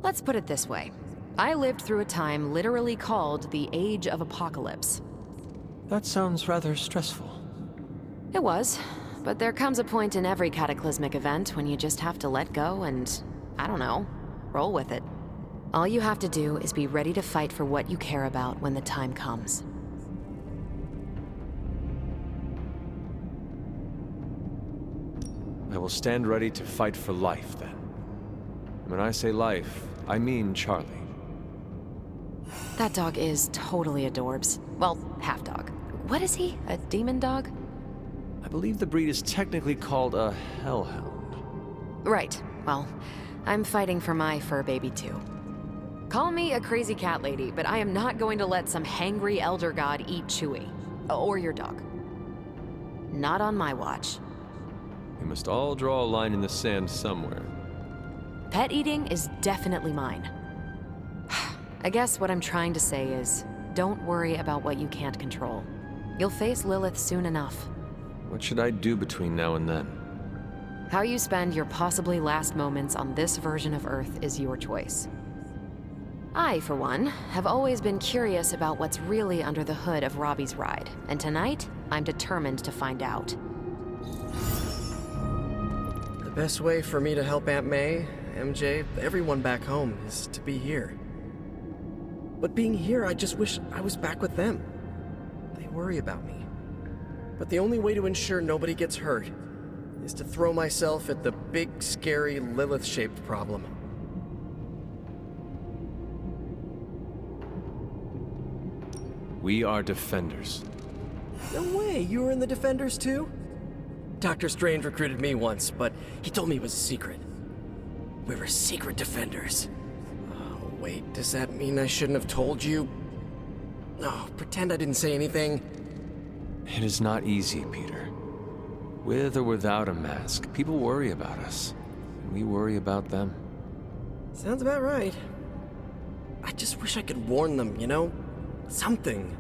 Let's put it this way. I lived through a time literally called the Age of Apocalypse. That sounds rather stressful. It was, but there comes a point in every cataclysmic event when you just have to let go and, I don't know, roll with it. All you have to do is be ready to fight for what you care about when the time comes. I will stand ready to fight for life, then. When I say life, I mean Charlie. That dog is totally adorbs. Well, half dog. What is he? A demon dog? I believe the breed is technically called a hellhound. Right. Well, I'm fighting for my fur baby too. Call me a crazy cat lady, but I am not going to let some hangry elder god eat Chewie. Or your dog. Not on my watch. We must all draw a line in the sand somewhere. Pet eating is definitely mine. I guess what I'm trying to say is, don't worry about what you can't control. You'll face Lilith soon enough. What should I do between now and then? How you spend your possibly last moments on this version of Earth is your choice. I, for one, have always been curious about what's really under the hood of Robbie's ride, and tonight, I'm determined to find out. The best way for me to help Aunt May, MJ, everyone back home, is to be here. But being here, I just wish I was back with them. They worry about me. But the only way to ensure nobody gets hurt is to throw myself at the big, scary, Lilith-shaped problem. We are Defenders. No way, you were in the Defenders too? Dr. Strange recruited me once, but he told me it was a secret. We were secret Defenders. Oh, wait, does that mean I shouldn't have told you? No, pretend I didn't say anything. It is not easy, Peter. With or without a mask, people worry about us. And we worry about them. Sounds about right. I just wish I could warn them, you know? Something.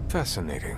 Fascinating.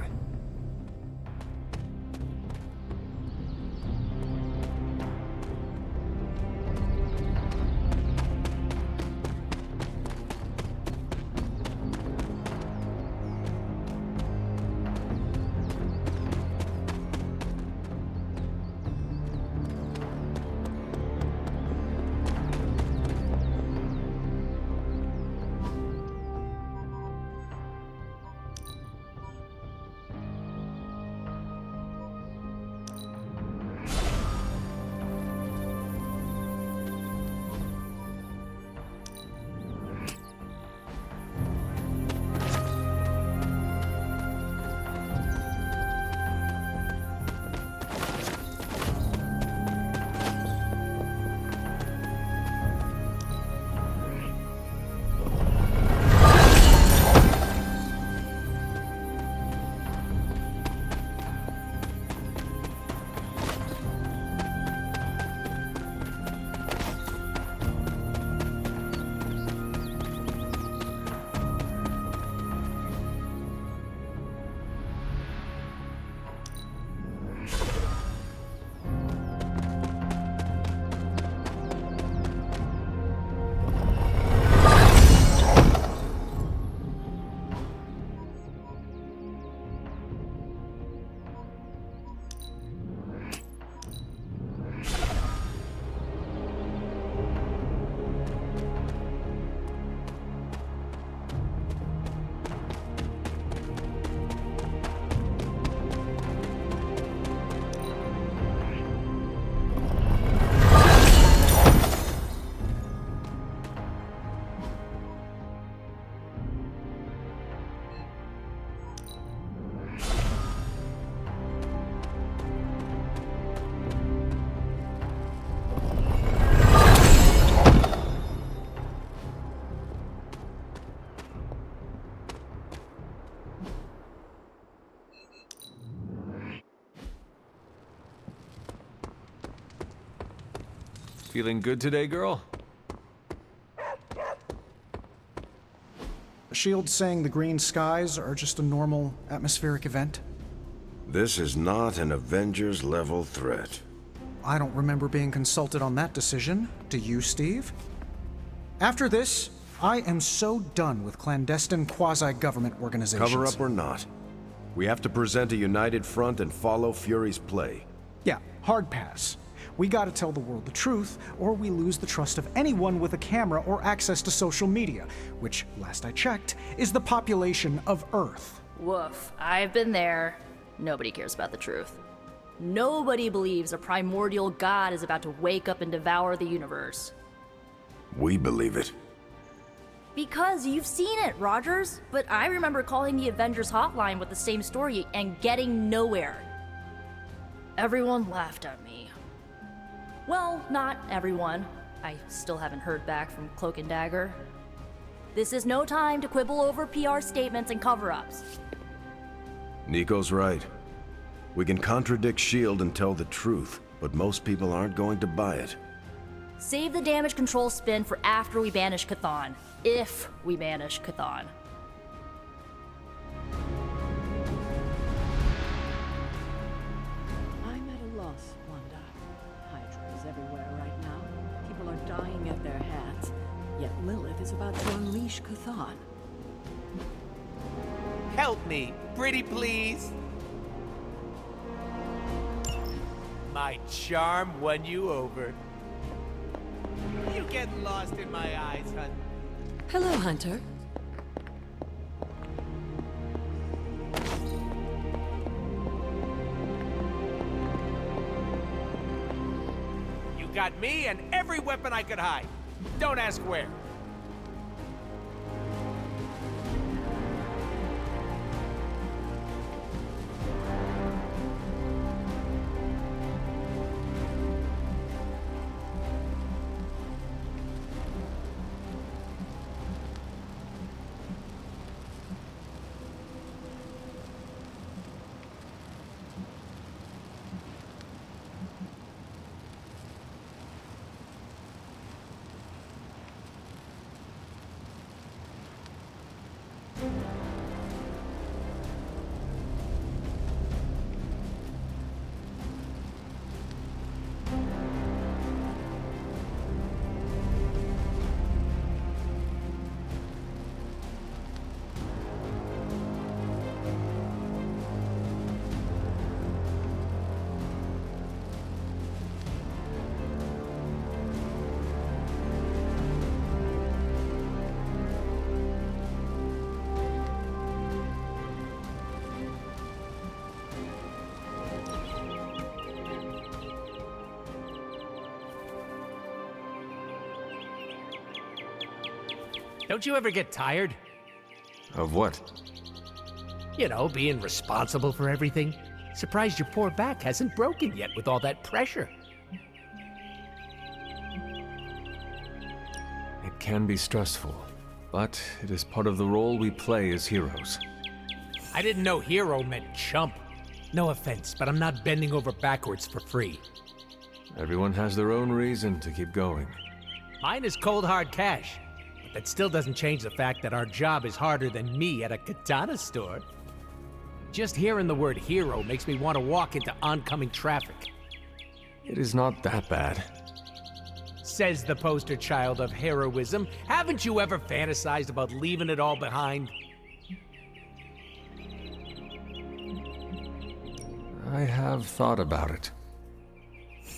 Feeling good today, girl? Shield's saying the green skies are just a normal atmospheric event? This is not an Avengers-level threat. I don't remember being consulted on that decision. Do you, Steve? After this, I am so done with clandestine quasi-government organizations. Cover up or not, we have to present a united front and follow Fury's play. Yeah, hard pass. We gotta tell the world the truth, or we lose the trust of anyone with a camera or access to social media, which, last I checked, is the population of Earth. Woof. I've been there. Nobody cares about the truth. Nobody believes a primordial god is about to wake up and devour the universe. We believe it. Because you've seen it, Rogers. But I remember calling the Avengers hotline with the same story and getting nowhere. Everyone laughed at me. Well, not everyone. I still haven't heard back from Cloak and Dagger. This is no time to quibble over PR statements and cover-ups. Nico's right. We can contradict S.H.I.E.L.D. and tell the truth, but most people aren't going to buy it. Save the damage control spin for after we banish Chthon. If we banish Chthon. I'm at a loss, Wanda. Hydra is everywhere right now. People are dying at their hands. Yet Lilith is about to unleash Chthon. Help me, pretty please. My charm won you over. You get lost in my eyes, hun. Hello, Hunter. You got me and every weapon I could hide. Don't ask where. Don't you ever get tired? Of what? You know, being responsible for everything. Surprised your poor back hasn't broken yet with all that pressure. It can be stressful, but it is part of the role we play as heroes. I didn't know hero meant chump. No offense, but I'm not bending over backwards for free. Everyone has their own reason to keep going. Mine is cold hard cash. But that still doesn't change the fact that our job is harder than me at a katana store. Just hearing the word hero makes me want to walk into oncoming traffic. It is not that bad. Says the poster child of heroism. Haven't you ever fantasized about leaving it all behind? I have thought about it.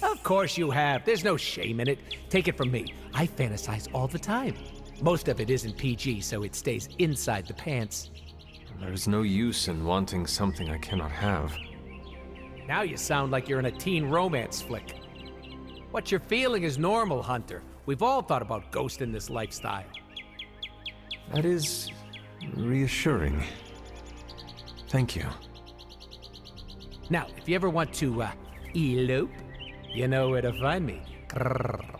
Of course you have. There's no shame in it. Take it from me. I fantasize all the time. Most of it isn't PG, so it stays inside the pants. There's no use in wanting something I cannot have. Now you sound like you're in a teen romance flick. What you're feeling is normal, Hunter. We've all thought about ghosting this lifestyle. That is reassuring. Thank you. Now, if you ever want to, elope, you know where to find me. Grrr.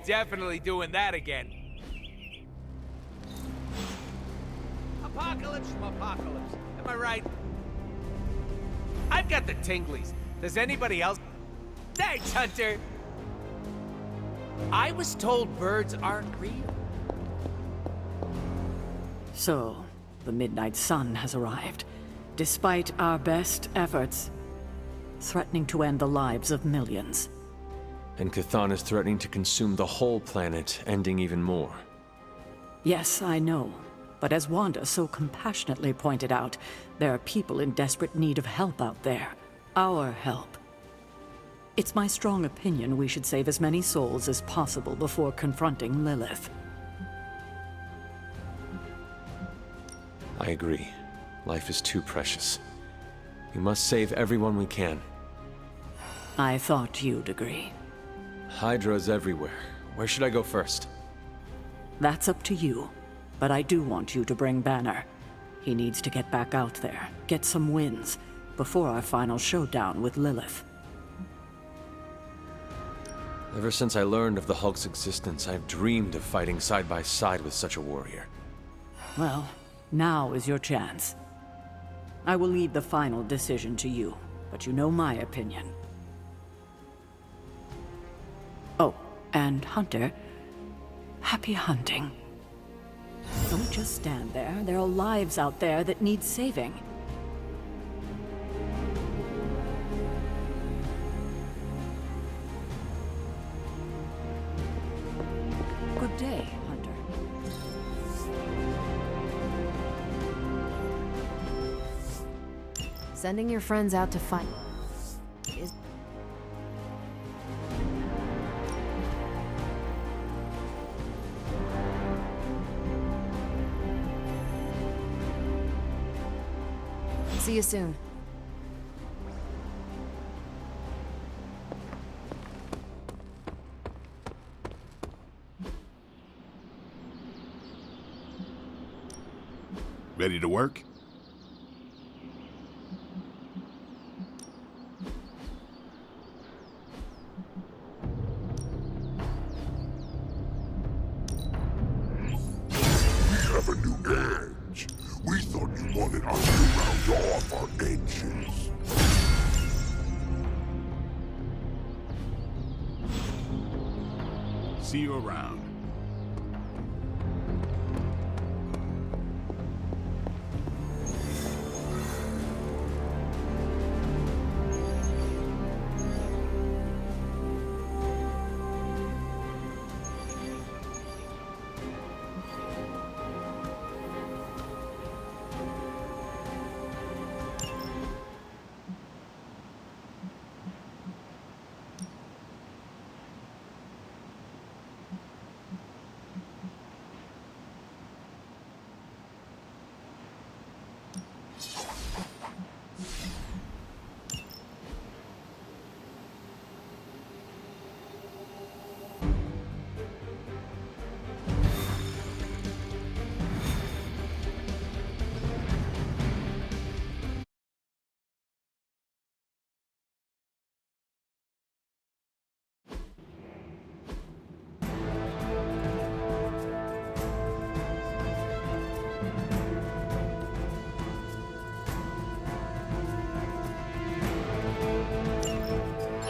definitely doing that again. Apocalypse from Apocalypse. Am I right? I've got the tinglies. Does anybody else? Thanks, Hunter! I was told birds aren't real. So, the Midnight Sun has arrived, despite our best efforts, threatening to end the lives of millions. And Chthon is threatening to consume the whole planet, ending even more. Yes, I know. But as Wanda so compassionately pointed out, there are people in desperate need of help out there. Our help. It's my strong opinion we should save as many souls as possible before confronting Lilith. I agree. Life is too precious. We must save everyone we can. I thought you'd agree. Hydra's everywhere. Where should I go first? That's up to you. But I do want you to bring Banner. He needs to get back out there, get some wins, before our final showdown with Lilith. Ever since I learned of the Hulk's existence, I've dreamed of fighting side by side with such a warrior. Well, now is your chance. I will leave the final decision to you, but you know my opinion. Oh, and Hunter, happy hunting. Don't just stand there. There are lives out there that need saving. Good day, Hunter. Sending your friends out to fight is... See you soon. Ready to work? We have a new edge. We thought you wanted us to round off our edges. See you around.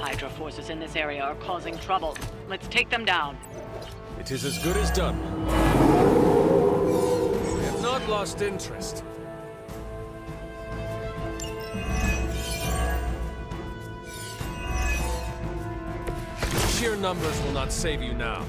Hydra forces in this area are causing trouble. Let's take them down. It is as good as done. We have not lost interest. Sheer numbers will not save you now.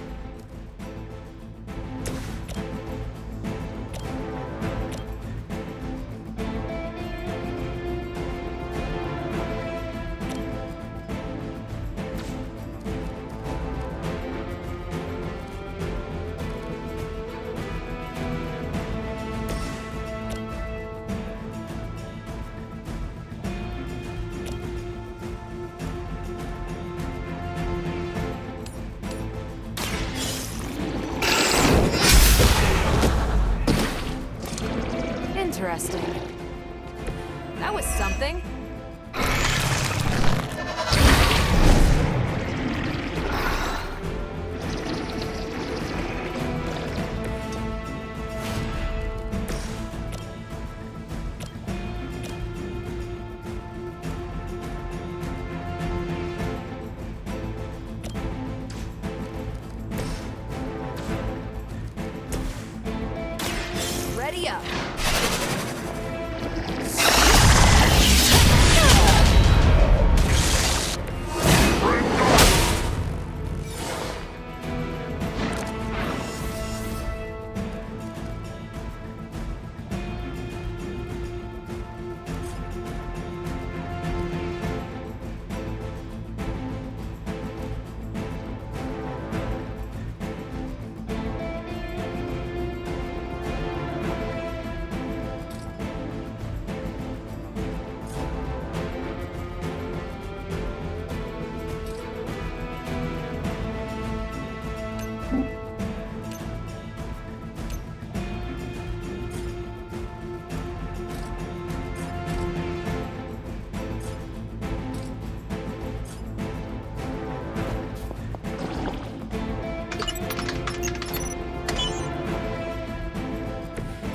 Interesting. That was something. ya!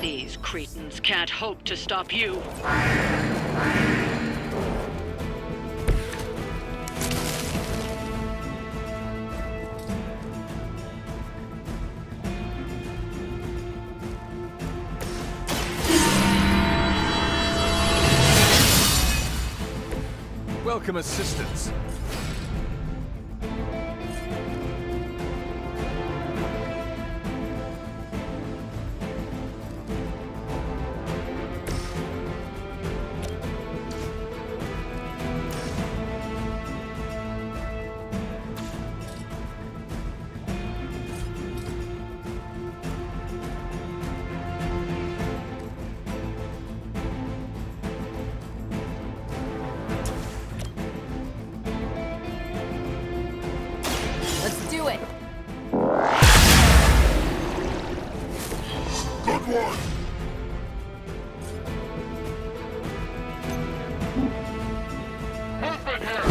These cretins can't hope to stop you. Welcome assistance. Let's do it! Good one! Movement here!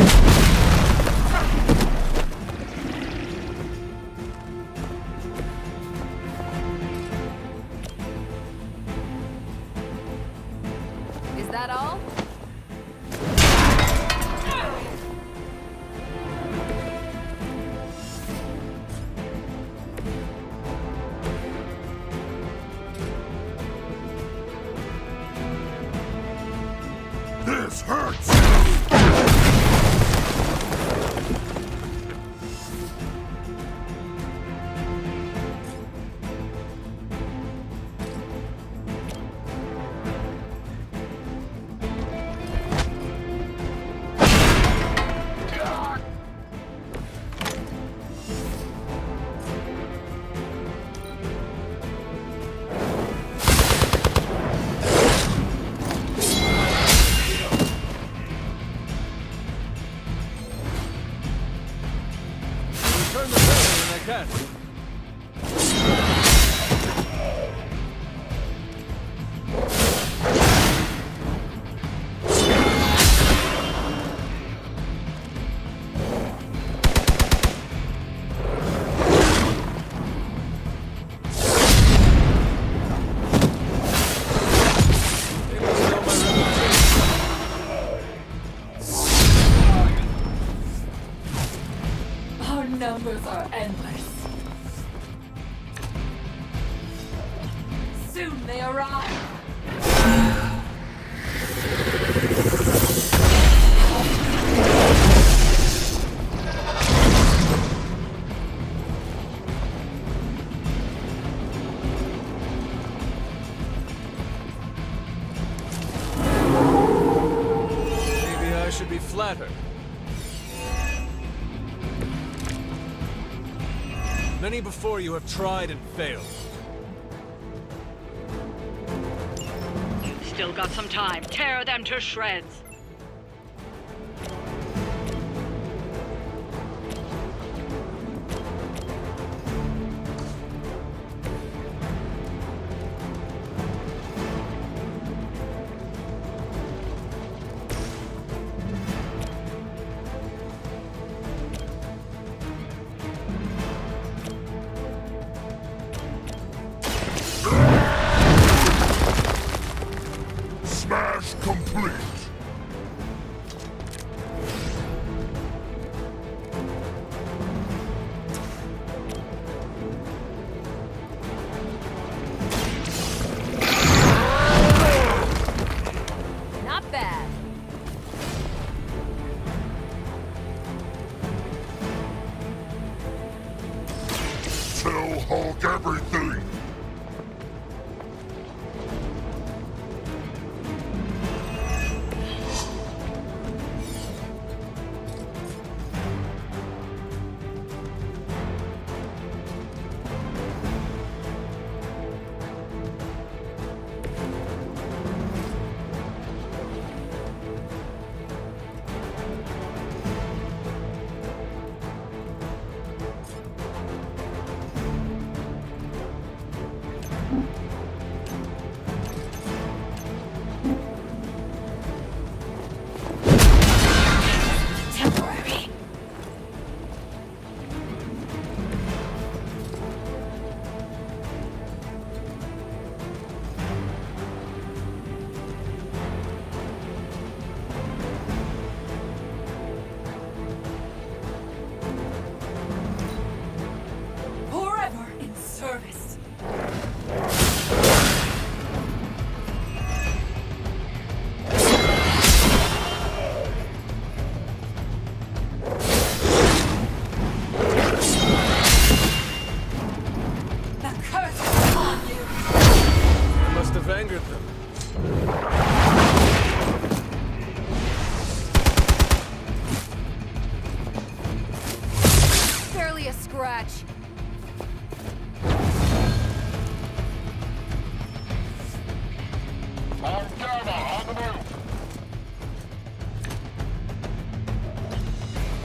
Is that all? This hurts! Turn the barrel when I can. Our numbers are endless. Soon they arrive. Maybe I should be flattered. Many before you have tried and failed. You've still got some time. Tear them to shreds. Smash complete! Barely a scratch.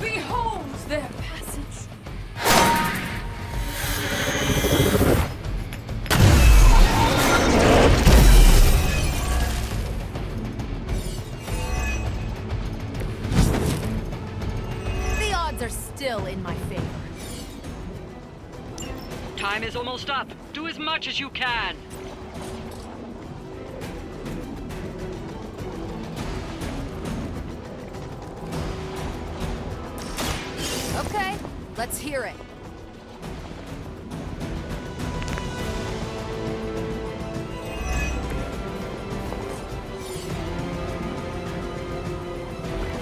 Behold their passage. The odds are still in my favor. Time is almost up. Do as much as you can. Okay, let's hear it.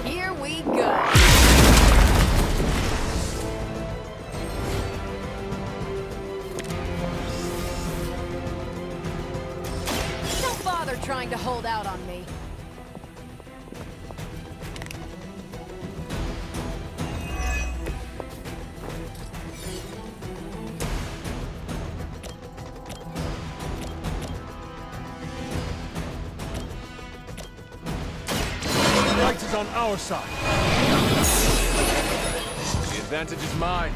Here we go. Don't bother trying to hold out on me. Right is on our side. The advantage is mine.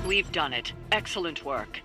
We've done it. Excellent work.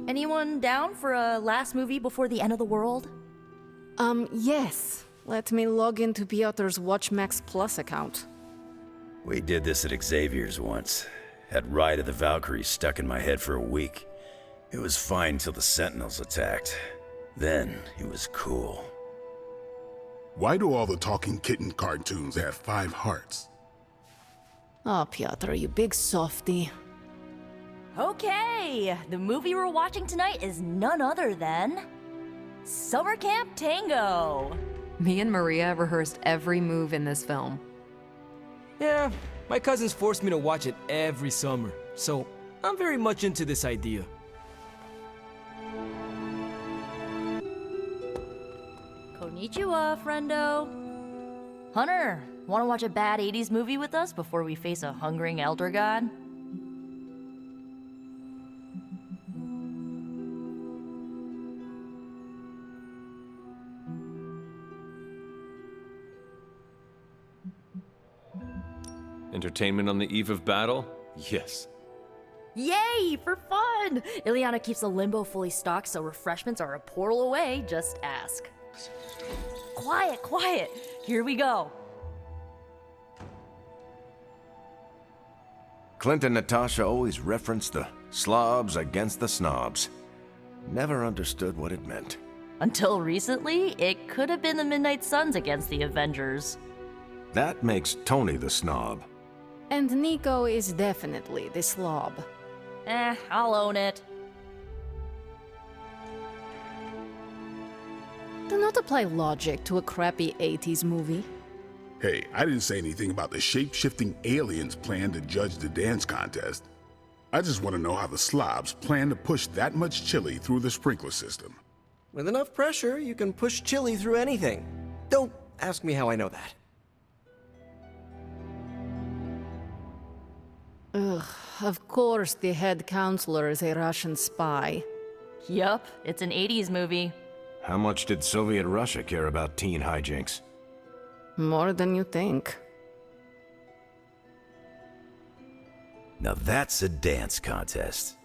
Anyone down for a last movie before the end of the world? Yes. Let me log into Piotr's WatchMax Plus account. We did this at Xavier's once. Had Ride of the Valkyries stuck in my head for a week. It was fine till the Sentinels attacked. Then it was cool. Why do all the talking kitten cartoons have 5 hearts? Oh, Piotr, you big softy. Okay, the movie we're watching tonight is none other than Summer Camp Tango. Me and Maria rehearsed every move in this film. Yeah, my cousins forced me to watch it every summer, so I'm very much into this idea. Konnichiwa, friendo. Hunter, wanna watch a bad 80s movie with us before we face a hungering elder god? Entertainment on the eve of battle? Yes. Yay, for fun! Ileana keeps the limbo fully stocked, so refreshments are a portal away, just ask. Quiet, quiet, here we go. Clint and Natasha always referenced the slobs against the snobs. Never understood what it meant. Until recently, it could have been the Midnight Suns against the Avengers. That makes Tony the snob. And Nico is definitely the slob. I'll own it. Do not apply logic to a crappy 80s movie. Hey, I didn't say anything about the shape-shifting aliens' plan to judge the dance contest. I just want to know how the slobs plan to push that much chili through the sprinkler system. With enough pressure, you can push chili through anything. Don't ask me how I know that. Ugh, of course the head counselor is a Russian spy. Yup, it's an 80s movie. How much did Soviet Russia care about teen hijinks? More than you think. Now that's a dance contest.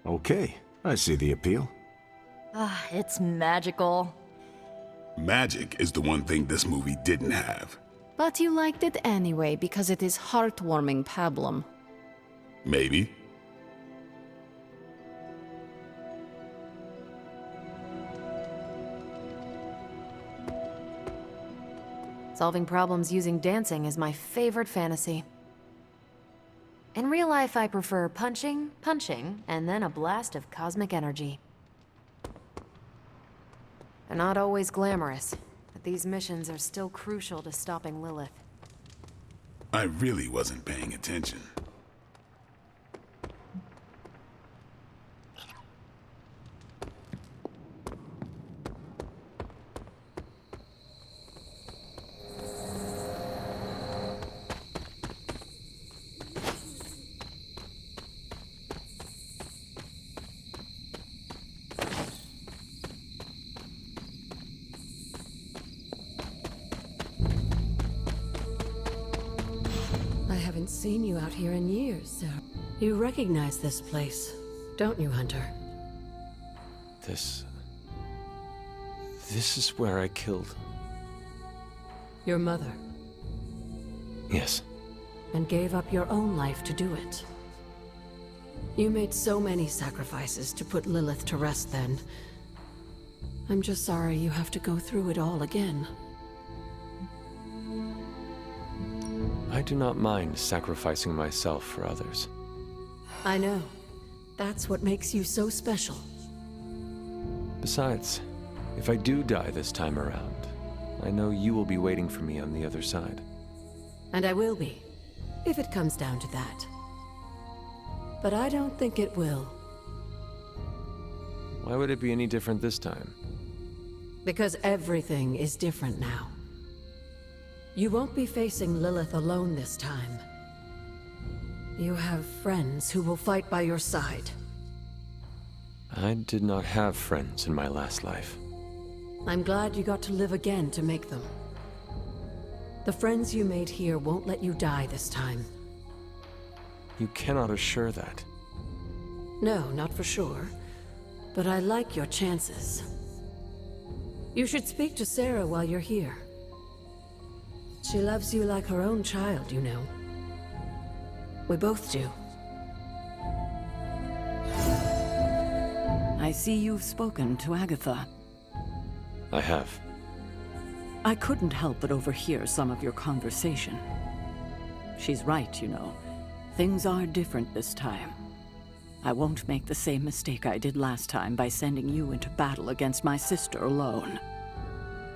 Okay, I see the appeal. Ah, it's magical. Magic is the one thing this movie didn't have. But you liked it anyway because it is heartwarming pablum. Maybe. Solving problems using dancing is my favorite fantasy. In real life, I prefer punching, and then a blast of cosmic energy. They're not always glamorous, but these missions are still crucial to stopping Lilith. I really wasn't paying attention. I haven't seen you out here in years, Sarah. You recognize this place, don't you, Hunter? This is where I killed. Your mother. Yes. And gave up your own life to do it. You made so many sacrifices to put Lilith to rest then. I'm just sorry you have to go through it all again. I do not mind sacrificing myself for others. I know. That's what makes you so special. Besides, if I do die this time around, I know you will be waiting for me on the other side. And I will be, if it comes down to that. But I don't think it will. Why would it be any different this time? Because everything is different now. You won't be facing Lilith alone this time. You have friends who will fight by your side. I did not have friends in my last life. I'm glad you got to live again to make them. The friends you made here won't let you die this time. You cannot assure that. No, not for sure. But I like your chances. You should speak to Sarah while you're here. She loves you like her own child, you know. We both do. I see you've spoken to Agatha. I have. I couldn't help but overhear some of your conversation. She's right, you know. Things are different this time. I won't make the same mistake I did last time by sending you into battle against my sister alone.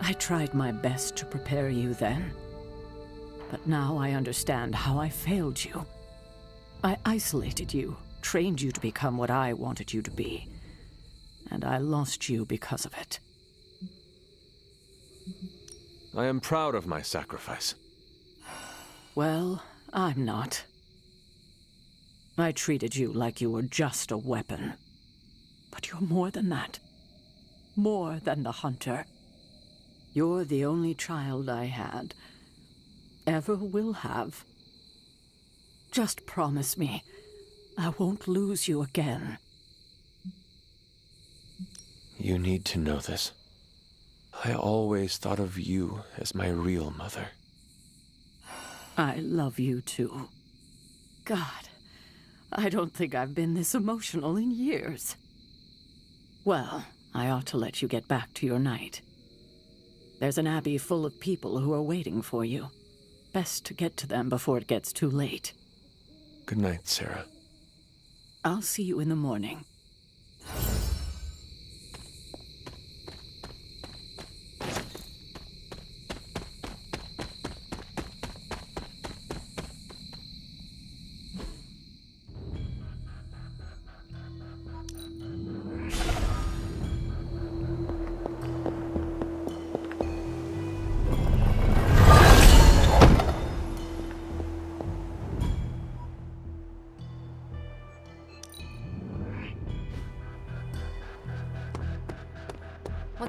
I tried my best to prepare you then. But now I understand how I failed you. I isolated you, trained you to become what I wanted you to be. And I lost you because of it. I am proud of my sacrifice. Well, I'm not. I treated you like you were just a weapon. But you're more than that. More than the hunter. You're the only child I had. Ever will have. Just promise me, I won't lose you again. You need to know this. I always thought of you as my real mother. I love you too. God, I don't think I've been this emotional in years. Well, I ought to let you get back to your night. There's an abbey full of people who are waiting for you. Best to get to them before it gets too late. Good night, Sarah. I'll see you in the morning.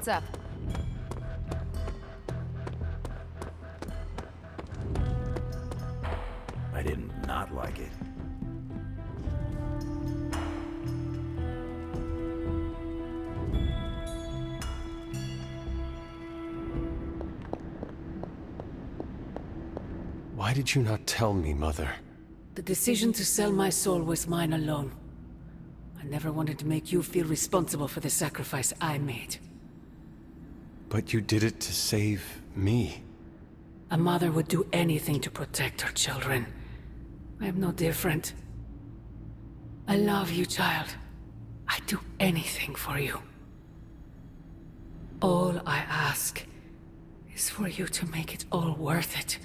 What's up? I didn't not like it. Why did you not tell me, Mother? The decision to sell my soul was mine alone. I never wanted to make you feel responsible for the sacrifice I made. But you did it to save me. A mother would do anything to protect her children. I am no different. I love you, child. I'd do anything for you. All I ask is for you to make it all worth it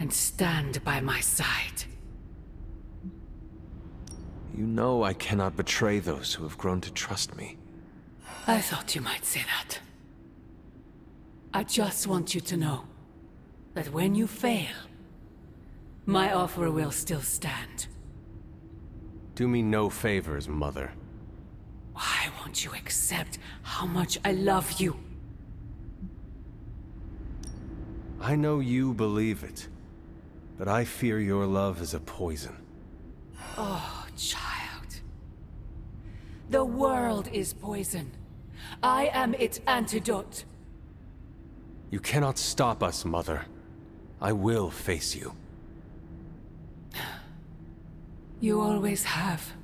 and stand by my side. You know I cannot betray those who have grown to trust me. I thought you might say that. I just want you to know that when you fail, my offer will still stand. Do me no favors, Mother. Why won't you accept how much I love you? I know you believe it, but I fear your love is a poison. Oh, child. The world is poison. I am its antidote. You cannot stop us, Mother. I will face you. You always have.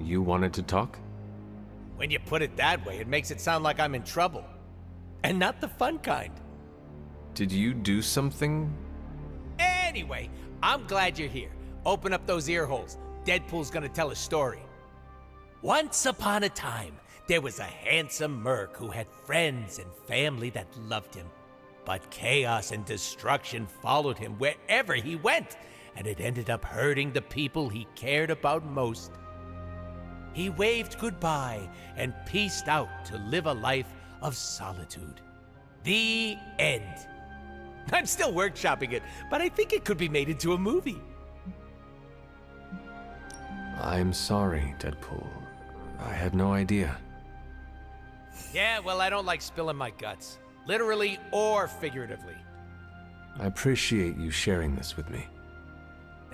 You wanted to talk? When you put it that way, it makes it sound like I'm in trouble. And not the fun kind. Did you do something? Anyway, I'm glad you're here. Open up those ear holes. Deadpool's gonna tell a story. Once upon a time, there was a handsome merc who had friends and family that loved him. But chaos and destruction followed him wherever he went, and it ended up hurting the people he cared about most. He waved goodbye and peaced out to live a life of solitude. The end. I'm still workshopping it, but I think it could be made into a movie. I'm sorry, Deadpool. I had no idea. Yeah, well, I don't like spilling my guts. Literally or figuratively. I appreciate you sharing this with me.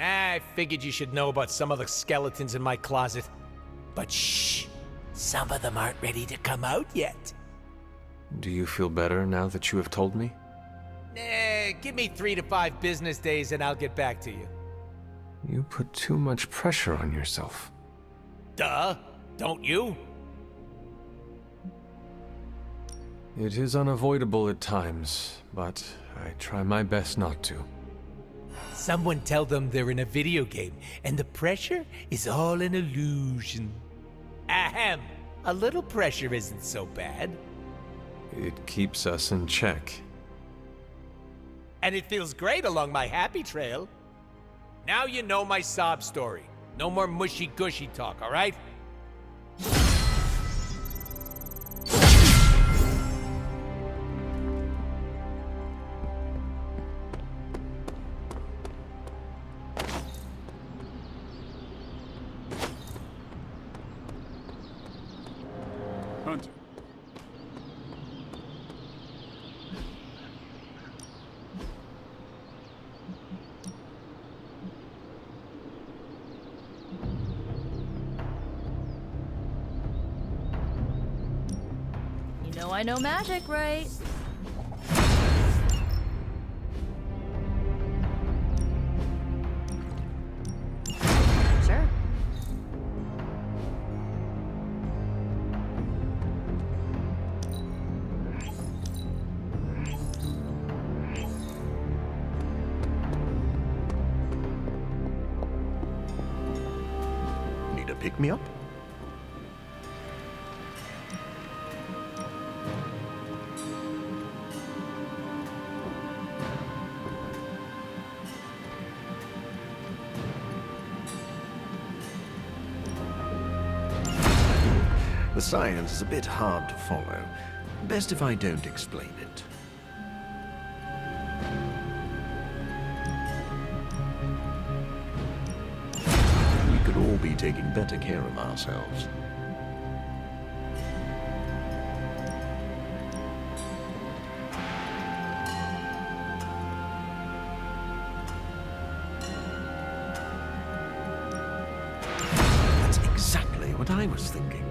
I figured you should know about some of the skeletons in my closet. But shh, some of them aren't ready to come out yet. Do you feel better now that you have told me? Give me 3 to 5 business days and I'll get back to you. You put too much pressure on yourself. Duh, don't you? It is unavoidable at times, but I try my best not to. Someone tell them they're in a video game and the pressure is all an illusion. Ahem, a little pressure isn't so bad. It keeps us in check. And it feels great along my happy trail. Now you know my sob story. No more mushy-gushy talk, all right? Hunter. You know I know magic, right? Sure. Need a pick-me-up? The science is a bit hard to follow. Best if I don't explain it. We could all be taking better care of ourselves. That's exactly what I was thinking.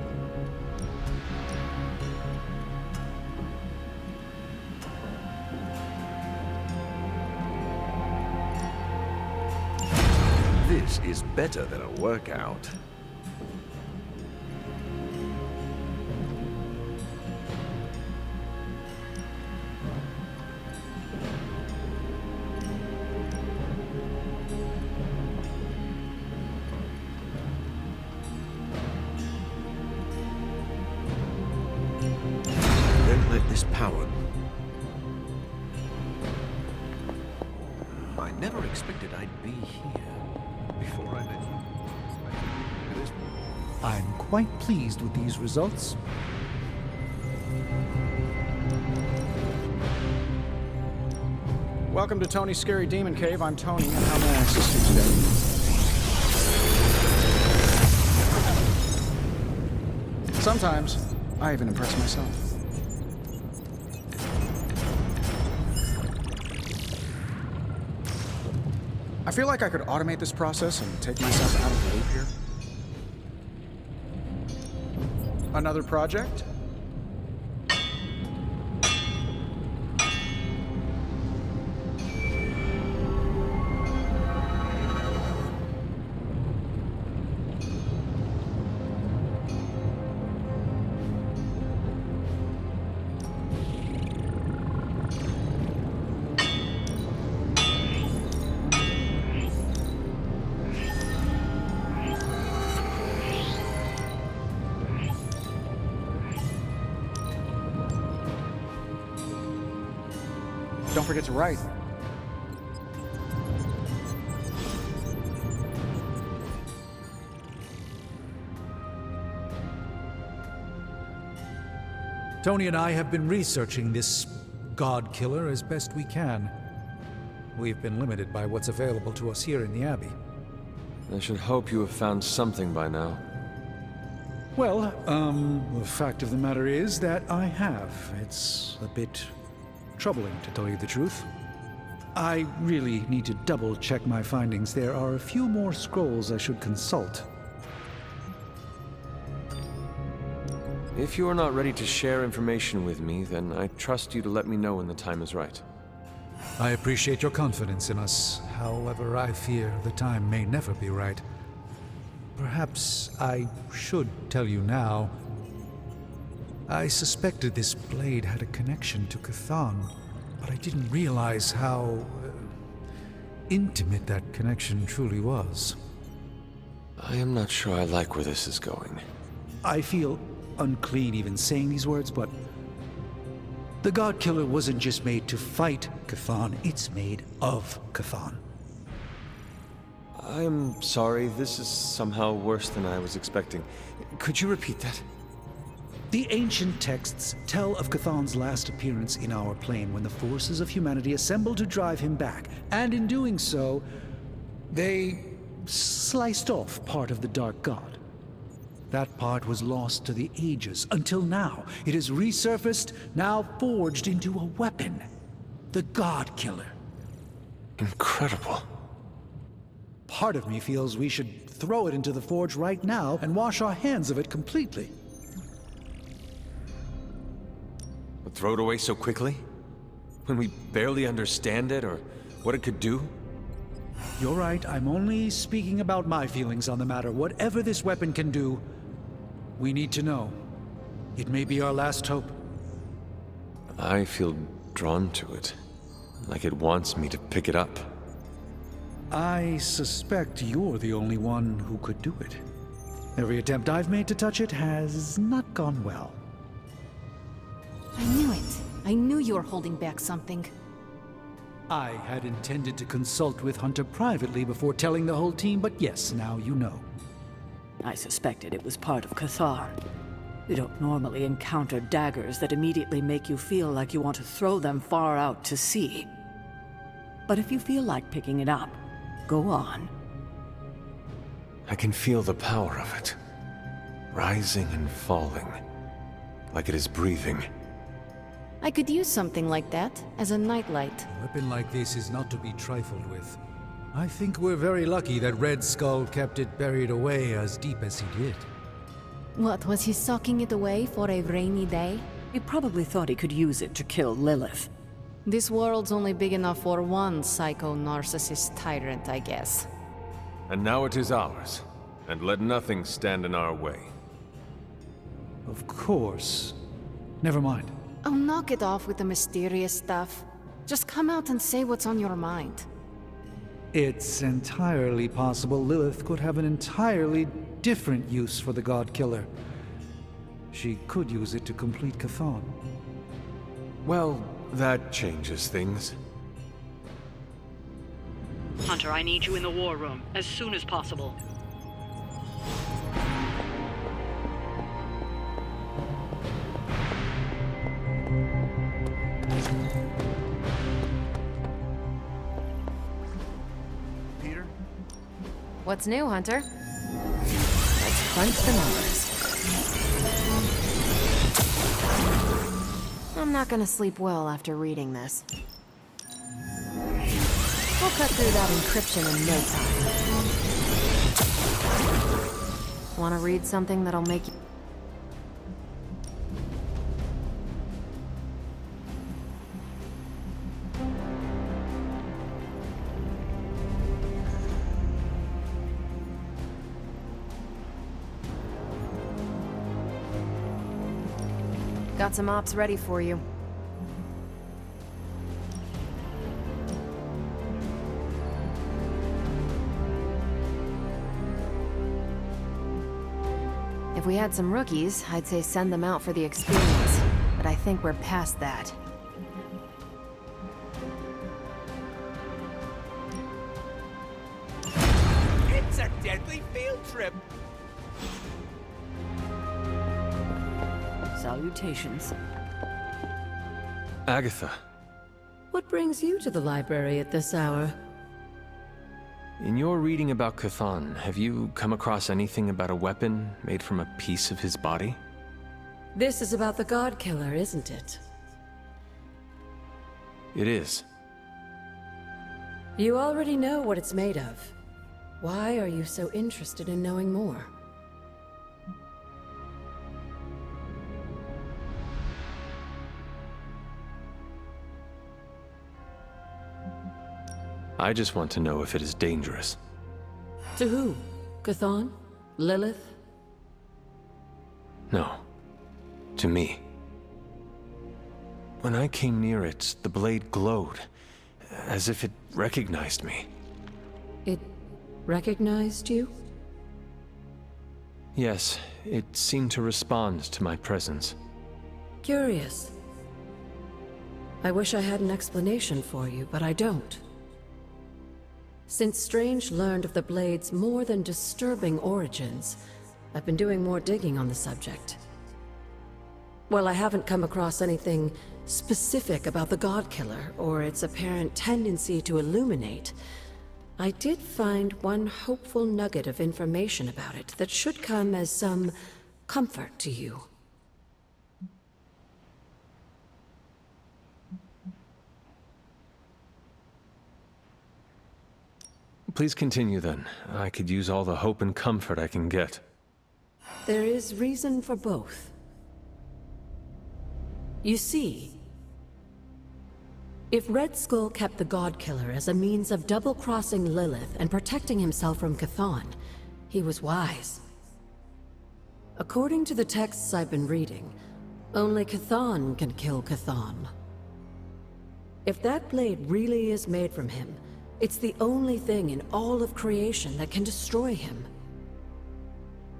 This is better than a workout. Don't let this power. I never expected I'd be here. Before I met you. I'm quite pleased with these results. Welcome to Tony's Scary Demon Cave. I'm Tony, and how may I assist you today? Sometimes, I even impress myself. I feel like I could automate this process and take myself out of the loop here. Another project? Don't forget to write. Tony and I have been researching this God Killer as best we can. We've been limited by what's available to us here in the Abbey. I should hope you have found something by now. Well, the fact of the matter is that I have. It's a bit troubling, to tell you the truth. I really need to double-check my findings. There are a few more scrolls I should consult. If you are not ready to share information with me, then I trust you to let me know when the time is right. I appreciate your confidence in us. However, I fear the time may never be right. Perhaps I should tell you now. I suspected this blade had a connection to Chthon, but I didn't realize how intimate that connection truly was. I am not sure I like where this is going. I feel unclean even saying these words, but the God Killer wasn't just made to fight Chthon, it's made of Chthon. I am sorry, this is somehow worse than I was expecting. Could you repeat that? The ancient texts tell of Chthon's last appearance in our plane when the forces of humanity assembled to drive him back, and in doing so, they sliced off part of the Dark God. That part was lost to the ages, until now. It has resurfaced, now forged into a weapon. The God Killer. Incredible. Part of me feels we should throw it into the forge right now and wash our hands of it completely. But throw it away so quickly? When we barely understand it or what it could do? You're right, I'm only speaking about my feelings on the matter. Whatever this weapon can do, we need to know. It may be our last hope. I feel drawn to it. Like it wants me to pick it up. I suspect you're the only one who could do it. Every attempt I've made to touch it has not gone well. I knew it. I knew you were holding back something. I had intended to consult with Hunter privately before telling the whole team, but yes, now you know. I suspected it was part of Cathar. You don't normally encounter daggers that immediately make you feel like you want to throw them far out to sea. But if you feel like picking it up, go on. I can feel the power of it, rising and falling, like it is breathing. I could use something like that as a nightlight. A weapon like this is not to be trifled with. I think we're very lucky that Red Skull kept it buried away as deep as he did. What, was he socking it away for a rainy day? He probably thought he could use it to kill Lilith. This world's only big enough for one psycho-narcissist tyrant, I guess. And now it is ours, and let nothing stand in our way. Of course. Never mind. Oh, knock it off with the mysterious stuff. Just come out and say what's on your mind. It's entirely possible Lilith could have an entirely different use for the God Killer. She could use it to complete Chthon. Well, that changes things. Hunter, I need you in the war room as soon as possible. Peter? What's new, Hunter? Let's crunch the numbers. I'm not gonna sleep well after reading this. We'll cut through that encryption in no time. Want to read something that'll make you... Got some ops ready for you. If we had some rookies, I'd say send them out for the experience. But I think we're past that. It's a deadly field trip! Salutations. Agatha, What brings you to the library at this hour? in your reading about Chthon, have you come across anything about a weapon made from a piece of his body? This is about the God Killer, isn't it? It is. You already know what it's made of. Why are you so interested in knowing more? I just want to know if it is dangerous. To who? Chthon? Lilith? No. To me. When I came near it, the blade glowed, as if it recognized me. It recognized you? Yes, it seemed to respond to my presence. Curious. I wish I had an explanation for you, but I don't. Since Strange learned of the Blade's more than disturbing origins, I've been doing more digging on the subject. While I haven't come across anything specific about the God Killer or its apparent tendency to illuminate, I did find one hopeful nugget of information about it that should come as some comfort to you. Please continue then. I could use all the hope and comfort I can get. There is reason for both. You see, if Red Skull kept the God Killer as a means of double-crossing Lilith and protecting himself from Chthon, he was wise. According to the texts I've been reading, only Chthon can kill Chthon. If that blade really is made from him, it's the only thing in all of creation that can destroy him.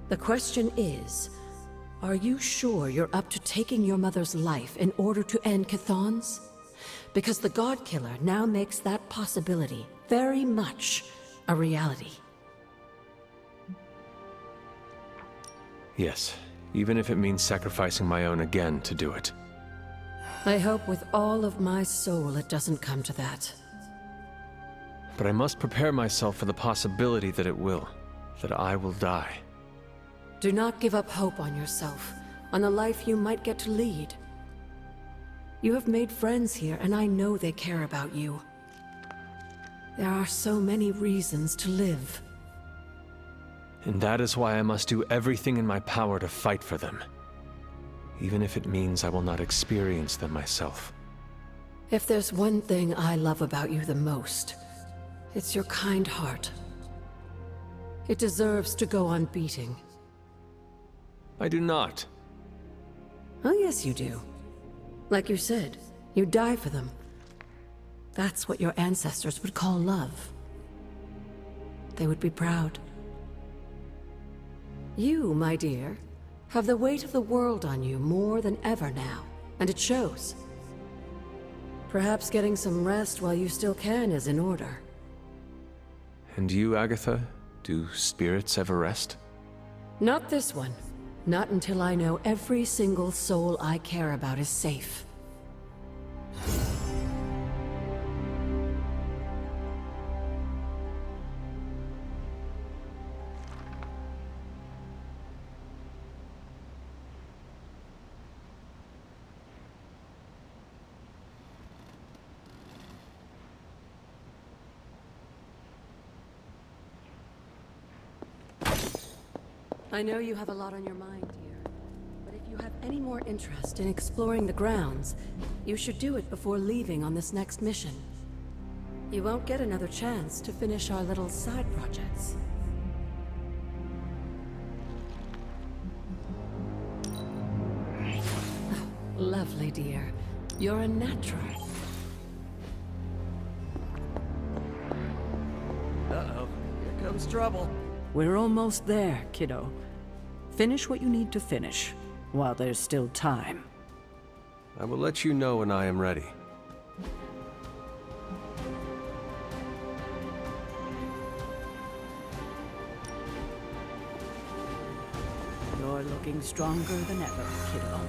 The question is, are you sure you're up to taking your mother's life in order to end Chthon's? Because the God Killer now makes that possibility very much a reality. Yes, even if it means sacrificing my own again to do it. I hope with all of my soul it doesn't come to that. But I must prepare myself for the possibility that it will, that I will die. Do not give up hope on yourself, on the life you might get to lead. You have made friends here, and I know they care about you. There are so many reasons to live. And that is why I must do everything in my power to fight for them. Even if it means I will not experience them myself. If there's one thing I love about you the most, it's your kind heart. It deserves to go on beating. I do not. Oh, yes, you do. Like you said, you die for them. That's what your ancestors would call love. They would be proud. You, my dear, have the weight of the world on you more than ever now, and it shows. Perhaps getting some rest while you still can is in order. And you, Agatha? Do spirits ever rest? Not this one. Not until I know every single soul I care about is safe. I know you have a lot on your mind, dear. But if you have any more interest in exploring the grounds, you should do it before leaving on this next mission. You won't get another chance to finish our little side projects. Oh, lovely, dear. You're a natural. Uh-oh. Here comes trouble. We're almost there, kiddo. Finish what you need to finish, while there's still time. I will let you know when I am ready. You're looking stronger than ever, kiddo.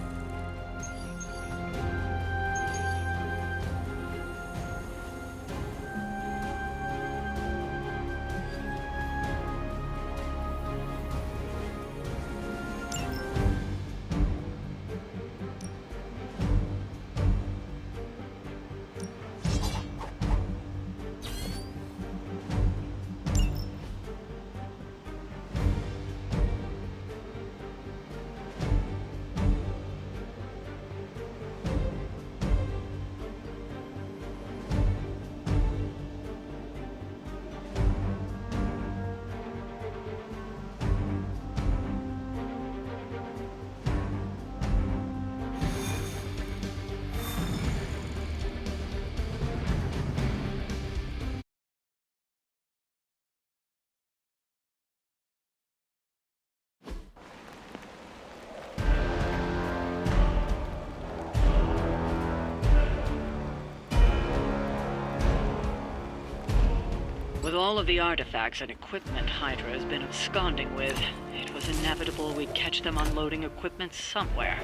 With all of the artifacts and equipment Hydra has been absconding with, it was inevitable we'd catch them unloading equipment somewhere.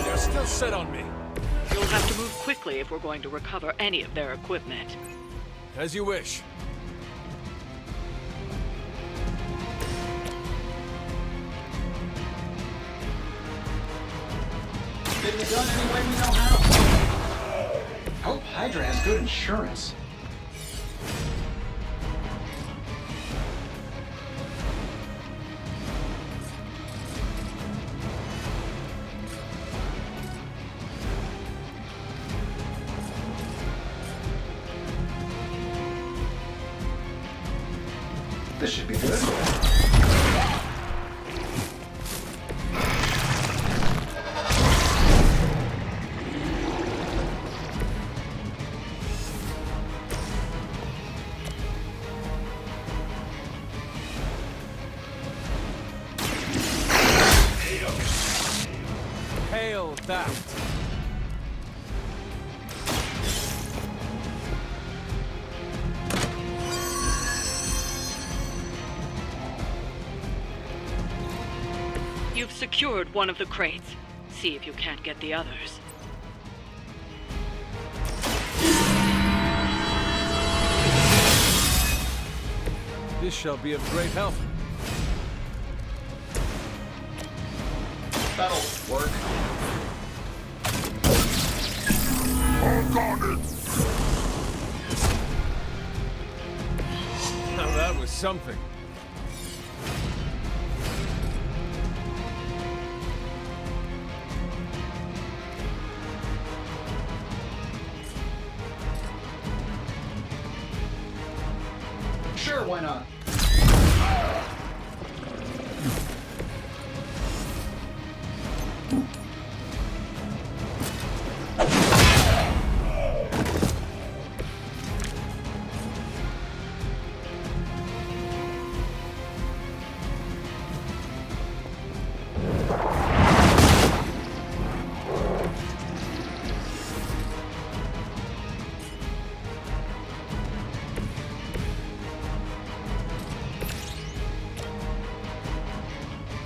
They're still set on me. You'll have to move quickly if we're going to recover any of their equipment. As you wish. Getting it done any way we know how. Hope Hydra has good insurance. This should be good. Hail that! You've secured one of the crates. See if you can't get the others. This shall be of great help. That'll work. Hug on it! Now that was something. Sure, why not?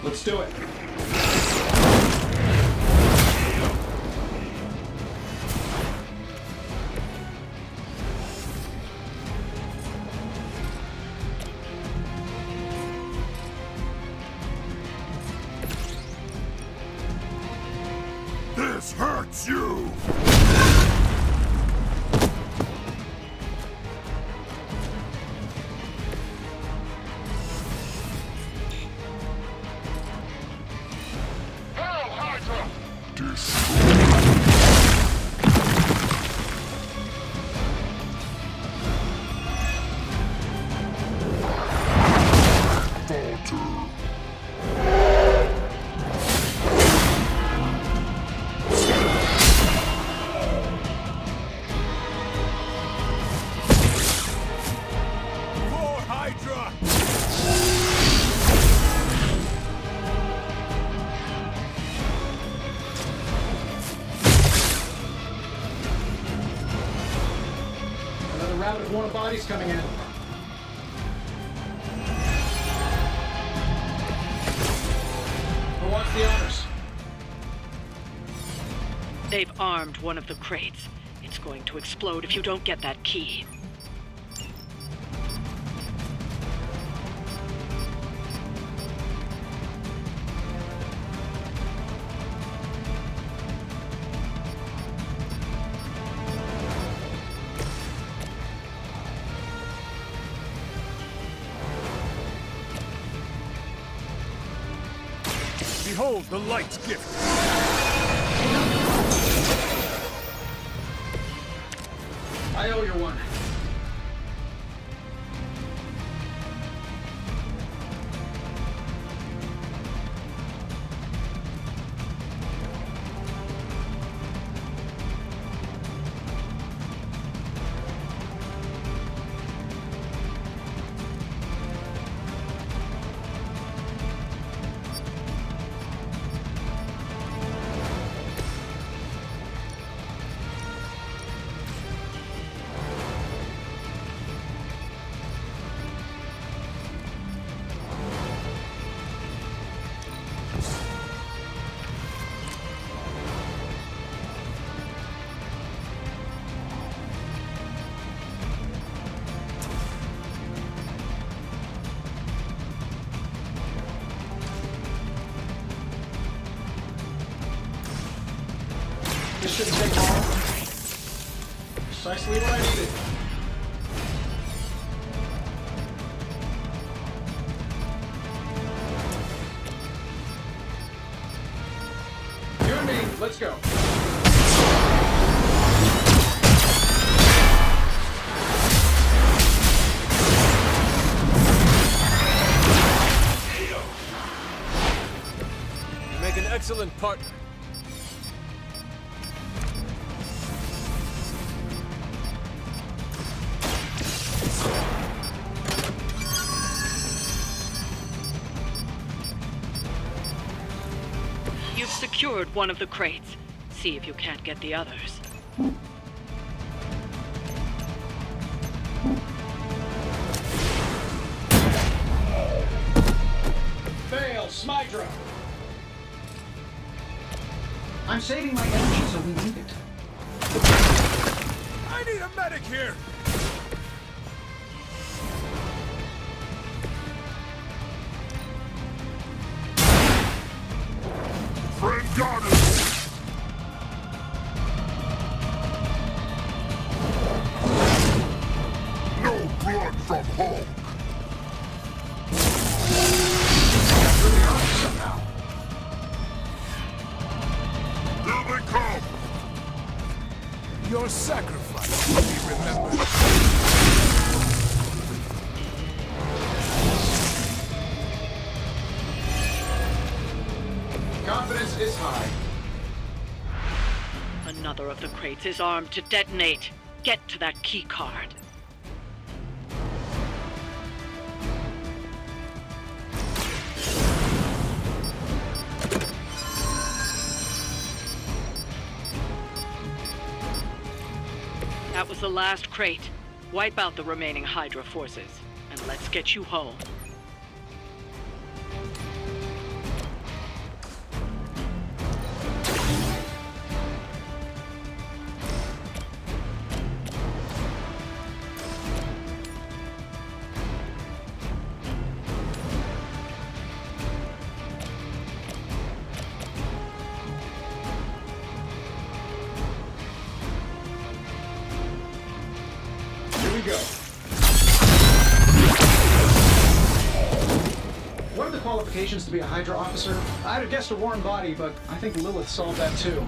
Let's do it. This hurts you! Another round of more bodies coming in. Who wants the honors? They've armed one of the crates. It's going to explode if you don't get that key. Behold the light's gift. I owe you one. This shouldn't take long. Precisely what I needed. You and me, let's go. You make an excellent partner. You've secured one of the crates. See if you can't get the others. Fail, Smydra. I'm saving my energy so we need it. I need a medic here! Friend got it! No blood from Hulk! Somehow. Here they come! Your sacrifice will be remembered. Confidence is high. Another of the crates is armed to detonate. Get to that key card. That was the last crate. Wipe out the remaining Hydra forces, and let's get you home. Here we go. What are the qualifications to be a Hydra officer? I'd have guessed a warm body, but I think Lilith solved that too.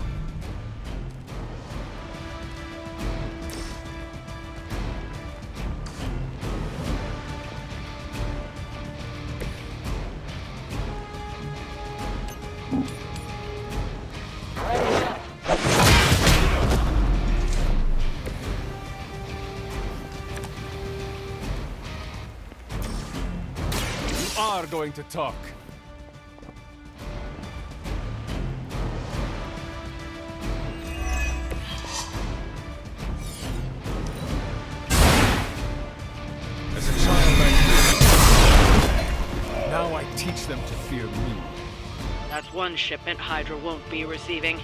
Are going to talk. As a child, I feared. Now I teach them to fear me. That's one shipment Hydra won't be receiving.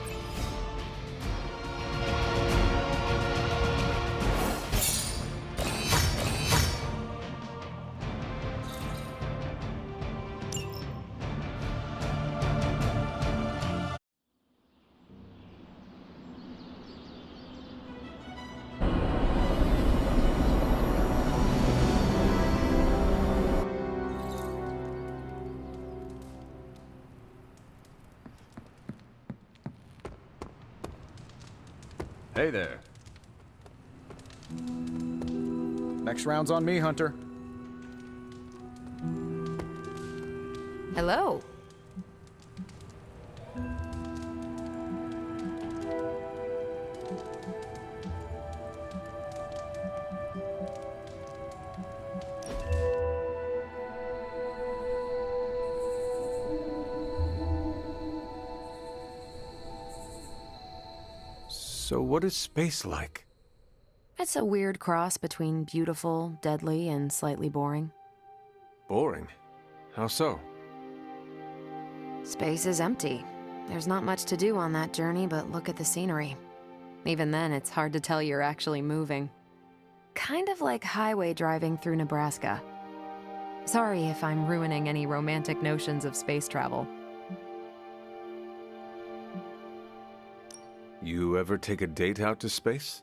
Hey there. Next round's on me, Hunter. Hello. So what is space like? It's a weird cross between beautiful, deadly, and slightly boring. Boring? How so? Space is empty. There's not much to do on that journey, but look at the scenery. Even then, it's hard to tell you're actually moving. Kind of like highway driving through Nebraska. Sorry if I'm ruining any romantic notions of space travel. You ever take a date out to space?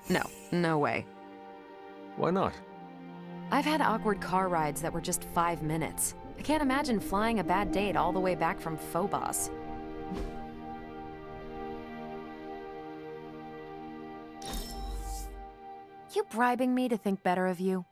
No, no way. Why not? I've had awkward car rides that were just 5 minutes. I can't imagine flying a bad date all the way back from Phobos. You bribing me to think better of you?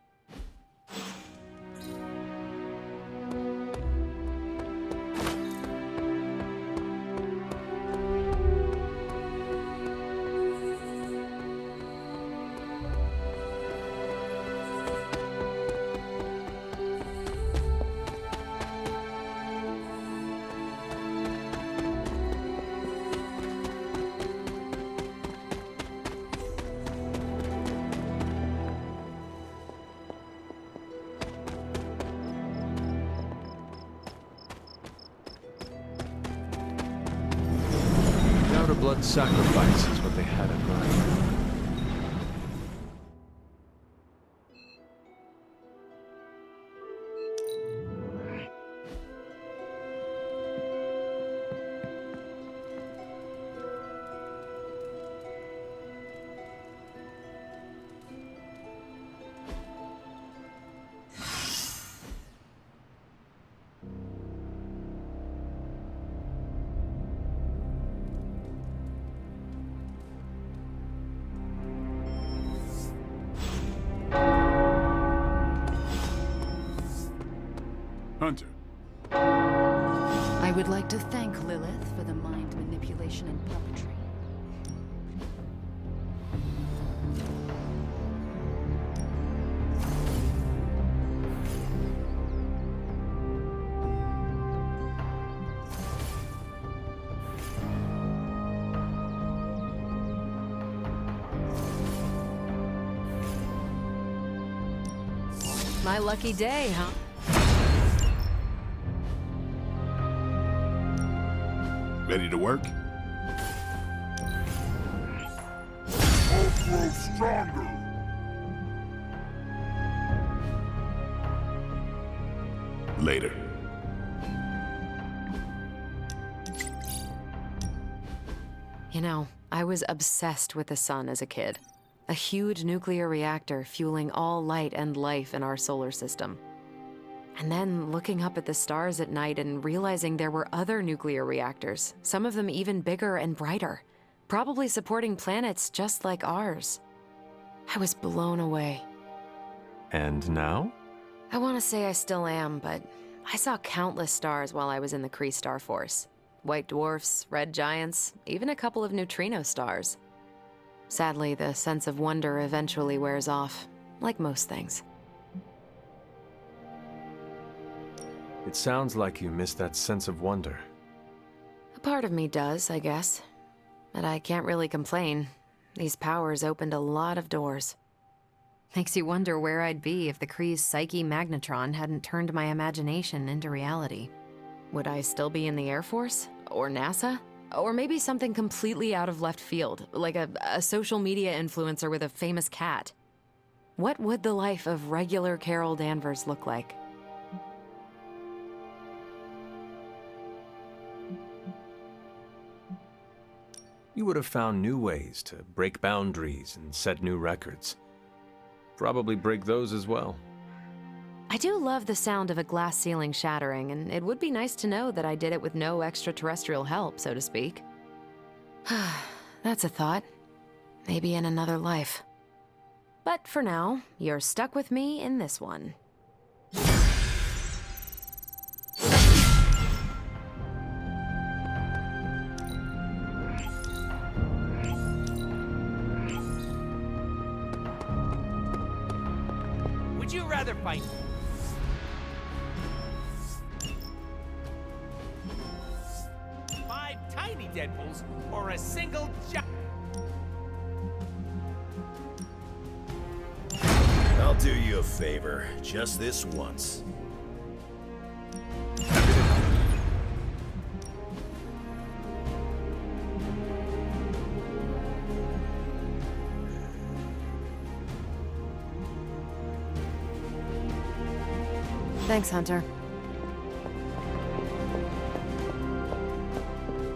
What sacrifice is what they had in mind? Hunter. I would like to thank Lilith for the mind manipulation and puppetry. My lucky day, huh? Ready to work? I'll grow stronger. Later. You know, I was obsessed with the sun as a kid. A huge nuclear reactor fueling all light and life in our solar system. And then looking up at the stars at night and realizing there were other nuclear reactors, some of them even bigger and brighter, probably supporting planets just like ours. I was blown away. And now? I want to say I still am, but I saw countless stars while I was in the Kree Star Force. White dwarfs, red giants, even a couple of neutrino stars. Sadly, the sense of wonder eventually wears off, like most things. It sounds like you miss that sense of wonder. A part of me does, I guess. But I can't really complain. These powers opened a lot of doors. Makes you wonder where I'd be if the Kree's Psyche Magnetron hadn't turned my imagination into reality. Would I still be in the Air Force? Or NASA? Or maybe something completely out of left field, like a social media influencer with a famous cat. What would the life of regular Carol Danvers look like? You would have found new ways to break boundaries and set new records. Probably break those as well. I do love the sound of a glass ceiling shattering, and it would be nice to know that I did it with no extraterrestrial help, so to speak. That's a thought. Maybe in another life. But for now, you're stuck with me in this one. Would you rather fight 5 tiny Deadpools or a single I'll do you a favor, just this once. Thanks, Hunter.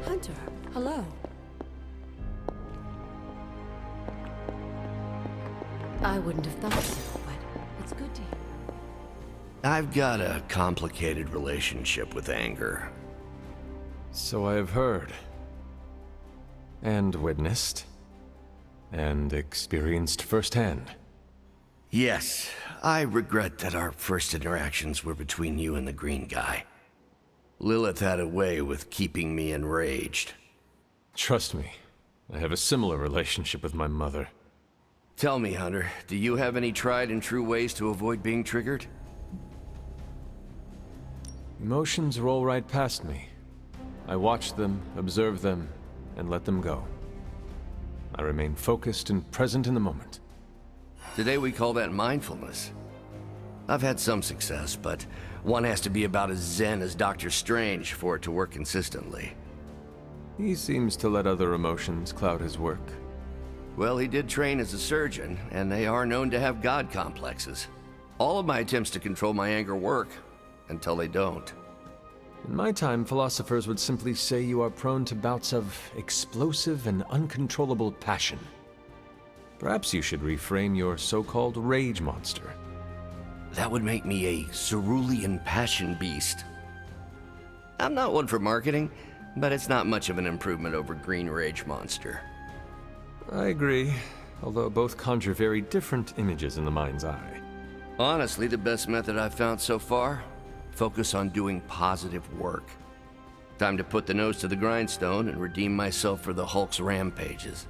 Hunter, hello. I wouldn't have thought so, but it's good to hear. I've got a complicated relationship with anger. So I have heard. And witnessed. And experienced firsthand. Yes, I regret that our first interactions were between you and the green guy. Lilith had a way with keeping me enraged. Trust me, I have a similar relationship with my mother. Tell me, Hunter, do you have any tried and true ways to avoid being triggered? Emotions roll right past me. I watch them, observe them, and let them go. I remain focused and present in the moment. Today we call that mindfulness. I've had some success, but one has to be about as zen as Doctor Strange for it to work consistently. He seems to let other emotions cloud his work. Well, he did train as a surgeon, and they are known to have god complexes. All of my attempts to control my anger work, until they don't. In my time, philosophers would simply say you are prone to bouts of explosive and uncontrollable passion. Perhaps you should reframe your so-called rage monster. That would make me a cerulean passion beast. I'm not one for marketing, but it's not much of an improvement over Green Rage Monster. I agree, although both conjure very different images in the mind's eye. Honestly, the best method I've found so far? Focus on doing positive work. Time to put the nose to the grindstone and redeem myself for the Hulk's rampages.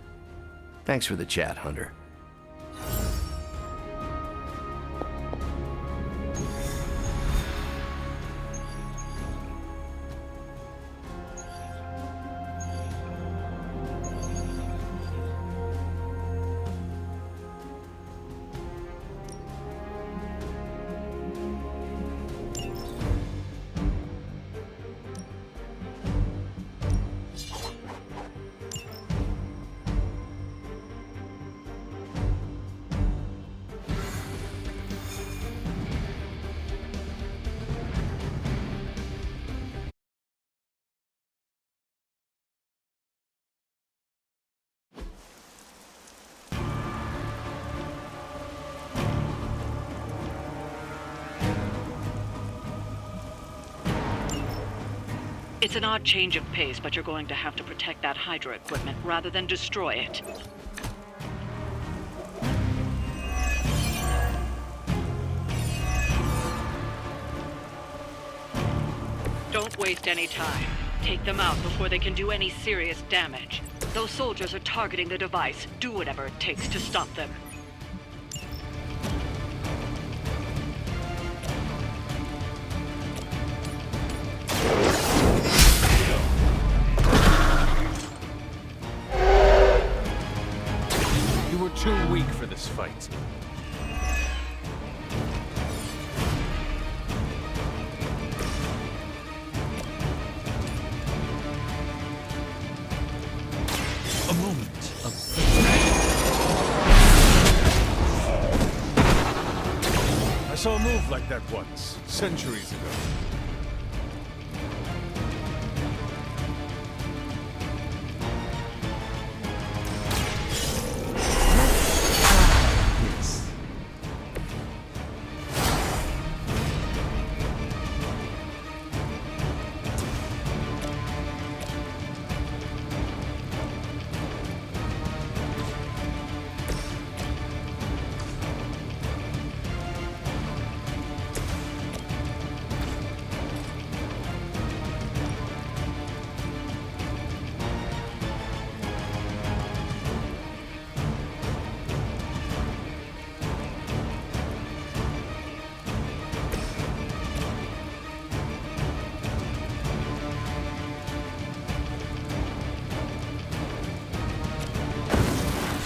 Thanks for the chat, Hunter. It's an odd change of pace, but you're going to have to protect that Hydra equipment rather than destroy it. Don't waste any time. Take them out before they can do any serious damage. Those soldiers are targeting the device. Do whatever it takes to stop them. Too weak for this fight. A moment of... I saw a move like that once, centuries ago.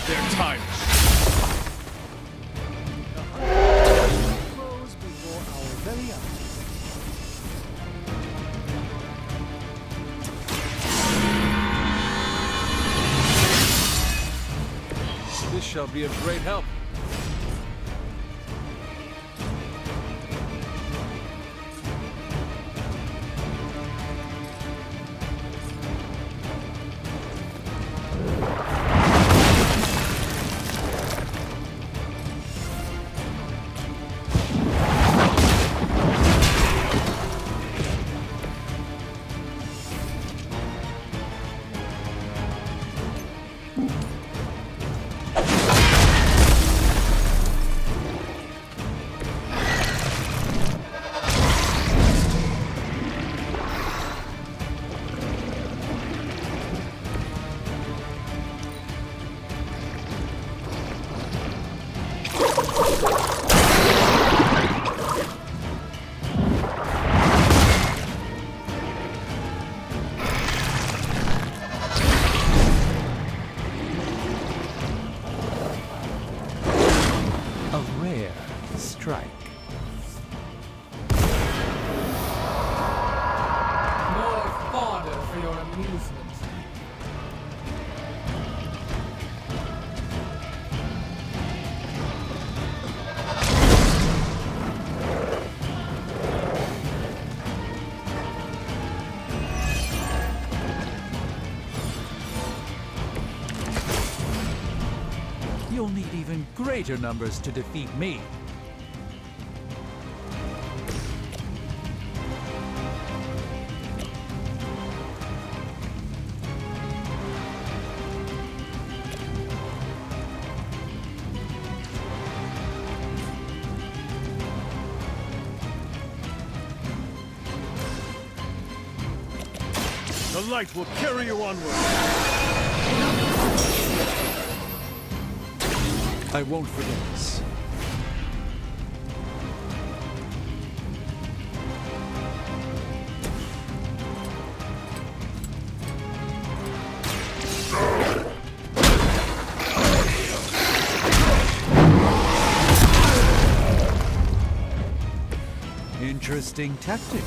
Their time. Close before our very eyes. This shall be of great help. strike. More fodder for your amusement. greater numbers to defeat me. The light will carry you onward. I won't forget this. Interesting tactic.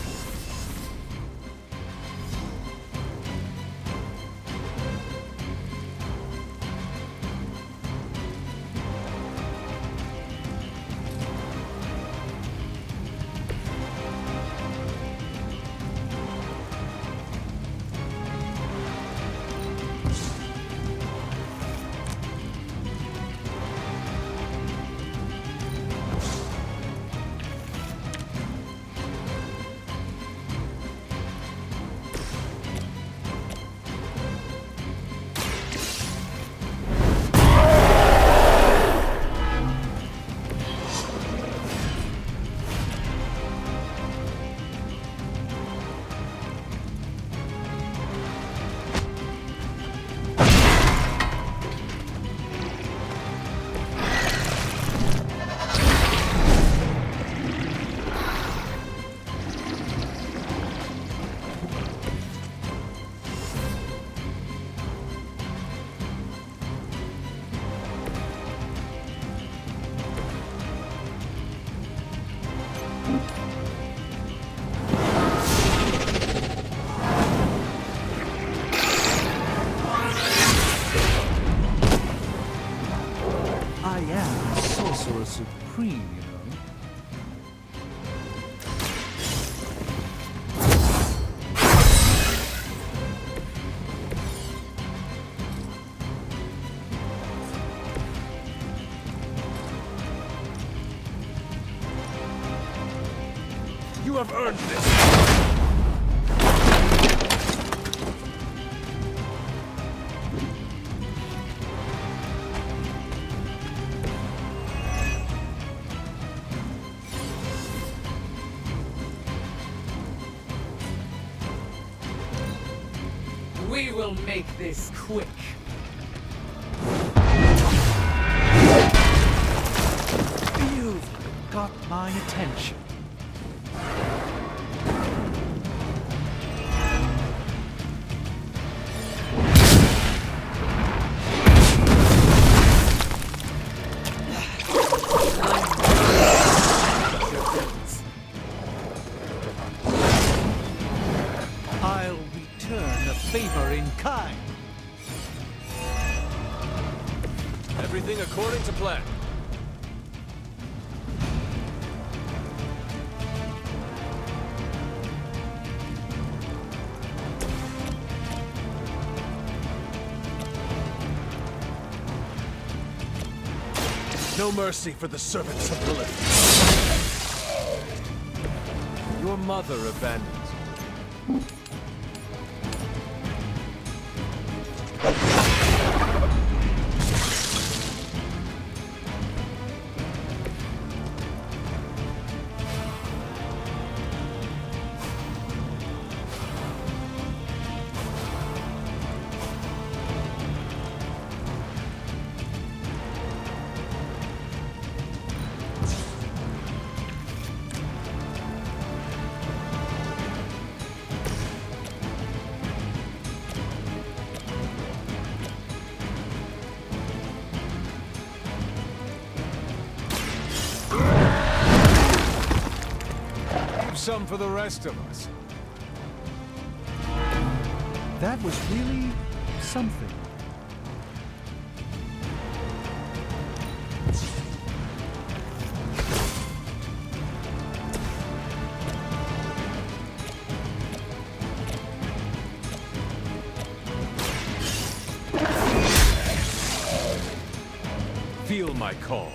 I am the Sorcerer Supreme, you know. You have earned this. We will make this quick. You've got my attention. I'll return a favor in kind. Everything according to plan. No mercy for the servants of Lilith. Your mother abandons you. Some for the rest of us. That was really something. Feel fulfill my call.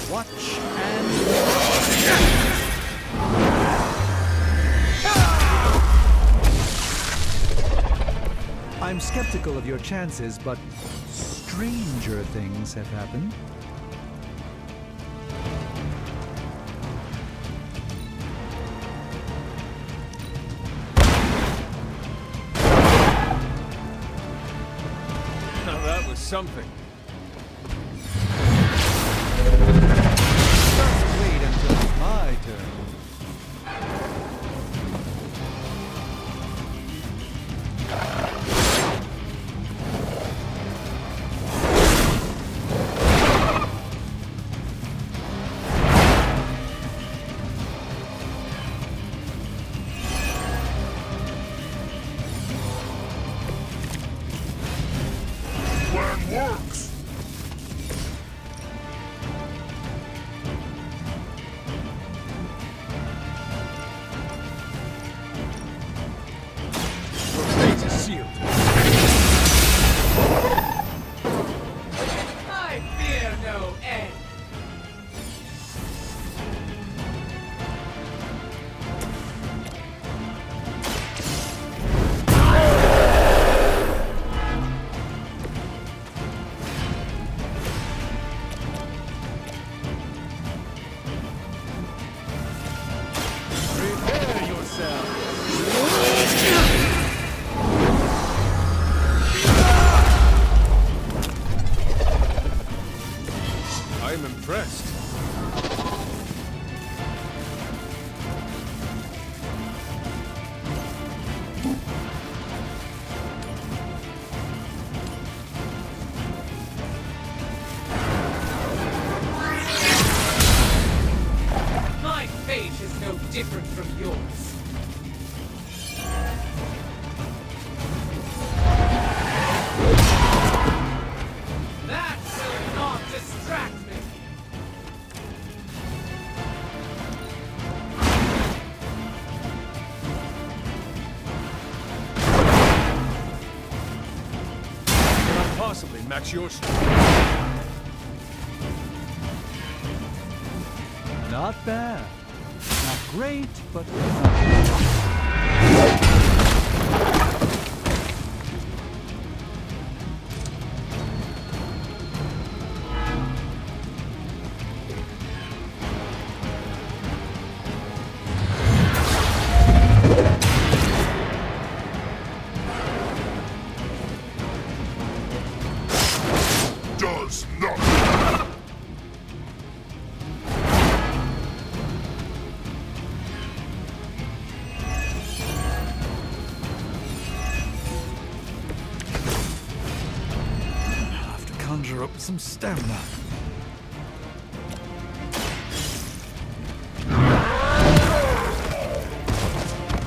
Watch and... I'm skeptical of your chances, but stranger things have happened. Now that was something. Just wait until it's my turn. Plan works! Your fate is sealed. I fear no end. Prepare yourself. I'm impressed. My fate is no different from yours. That will not distract me. Can I possibly match your strength? Not bad. Not great, but not Does nothing! I'll have to conjure up some stamina.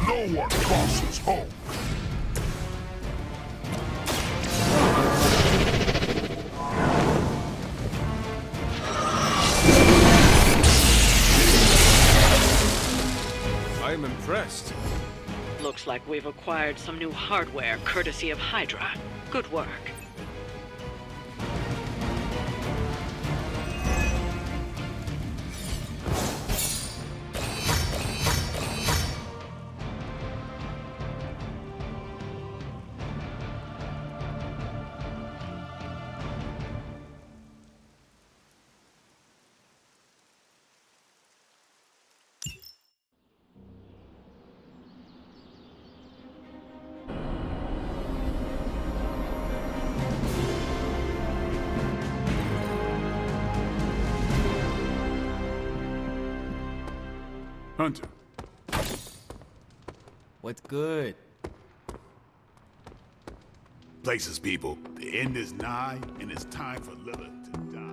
No one crosses hope! I'm impressed. Looks like we've acquired some new hardware courtesy of Hydra. Good work. Hunter. What's good? Places, people. The end is nigh, and it's time for Lilith to die.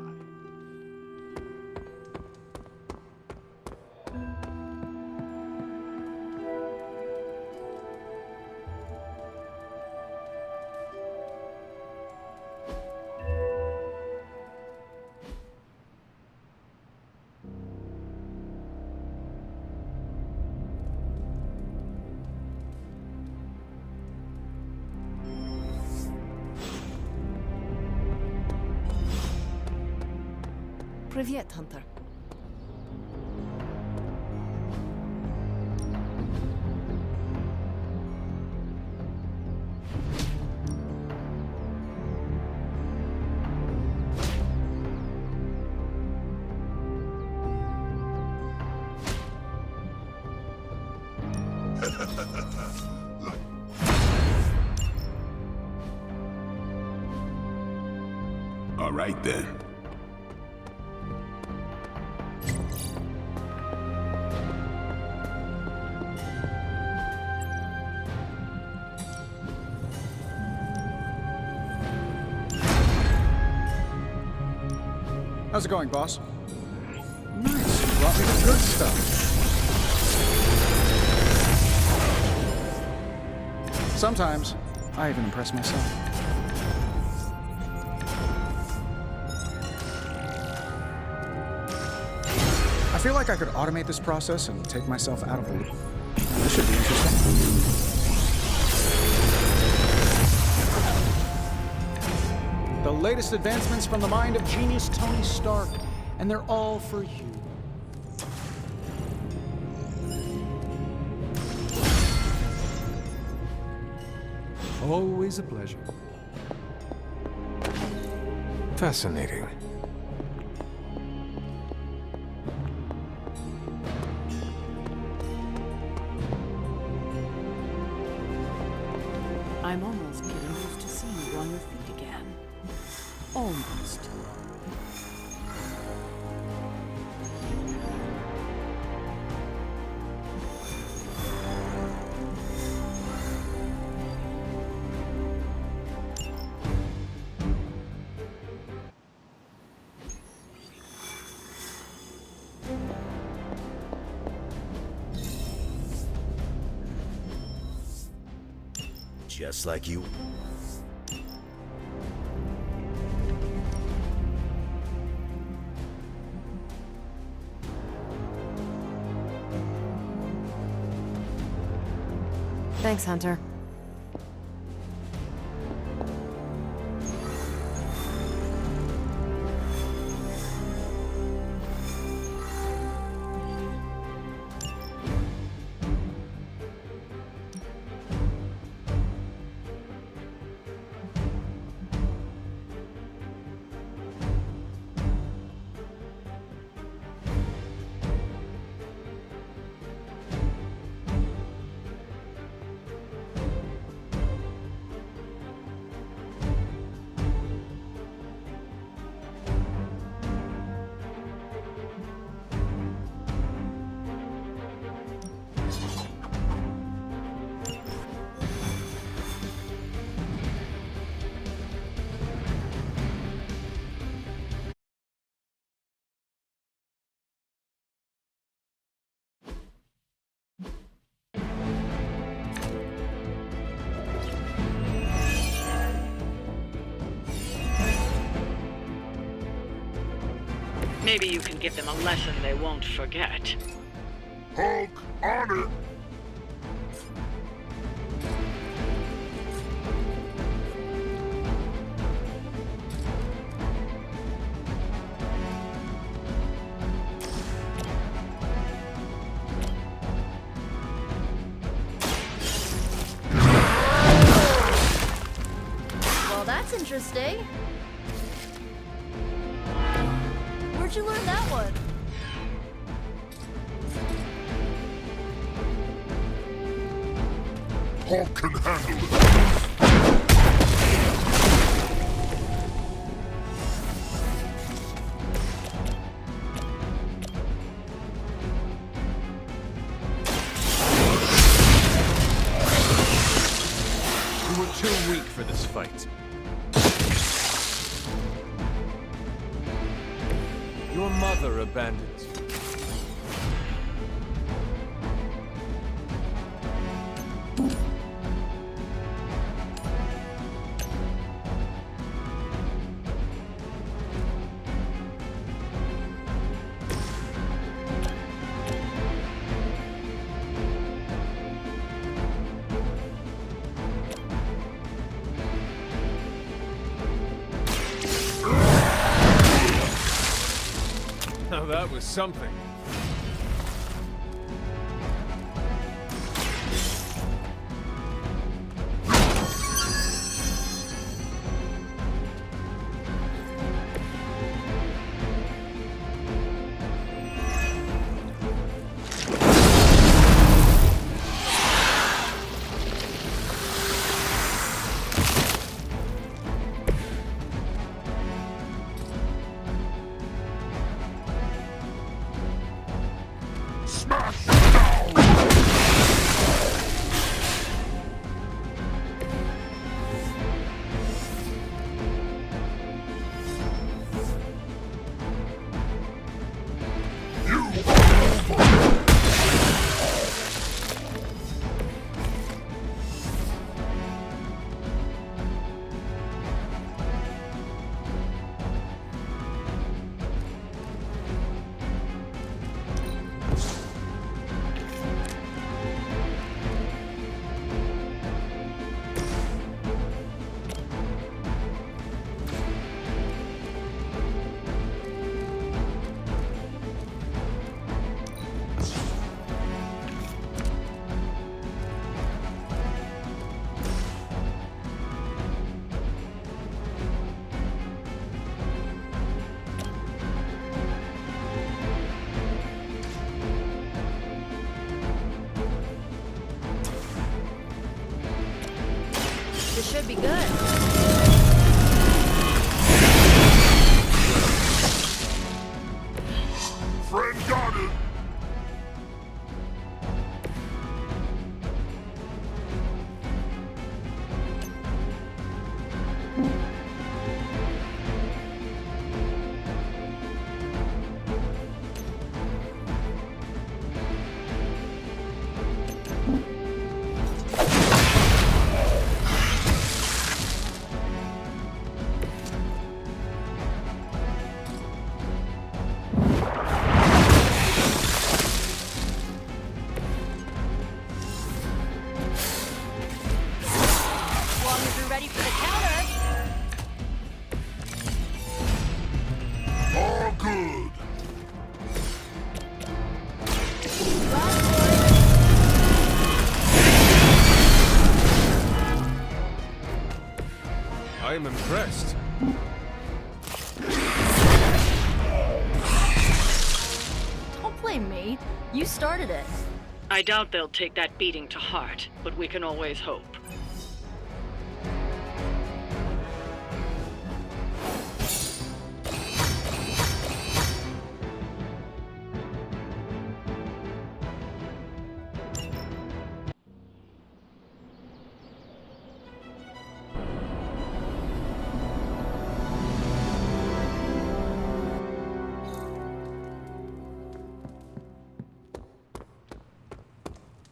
Privyet, Hunter. All right then. How's it going, boss? Nice, you brought me the good stuff. Sometimes, I even impress myself. I feel like I could automate this process and take myself out of the loop. This should be interesting. The latest advancements from the mind of genius Tony Stark, and they're all for you. Always a pleasure. Fascinating. I'm almost getting used to seeing you on your feet again. Almost. Just like you. Thanks, Hunter. Maybe you can give them a lesson they won't forget. Hulk, on it! Well, that's interesting. Where'd you learn that one? Hulk can handle it. You were too weak for this fight. Your mother abandoned you. that was something. This should be good. Friend got it! Ready for the counter. All good. I am impressed. Don't blame me. You started it. I doubt they'll take that beating to heart, but we can always hope.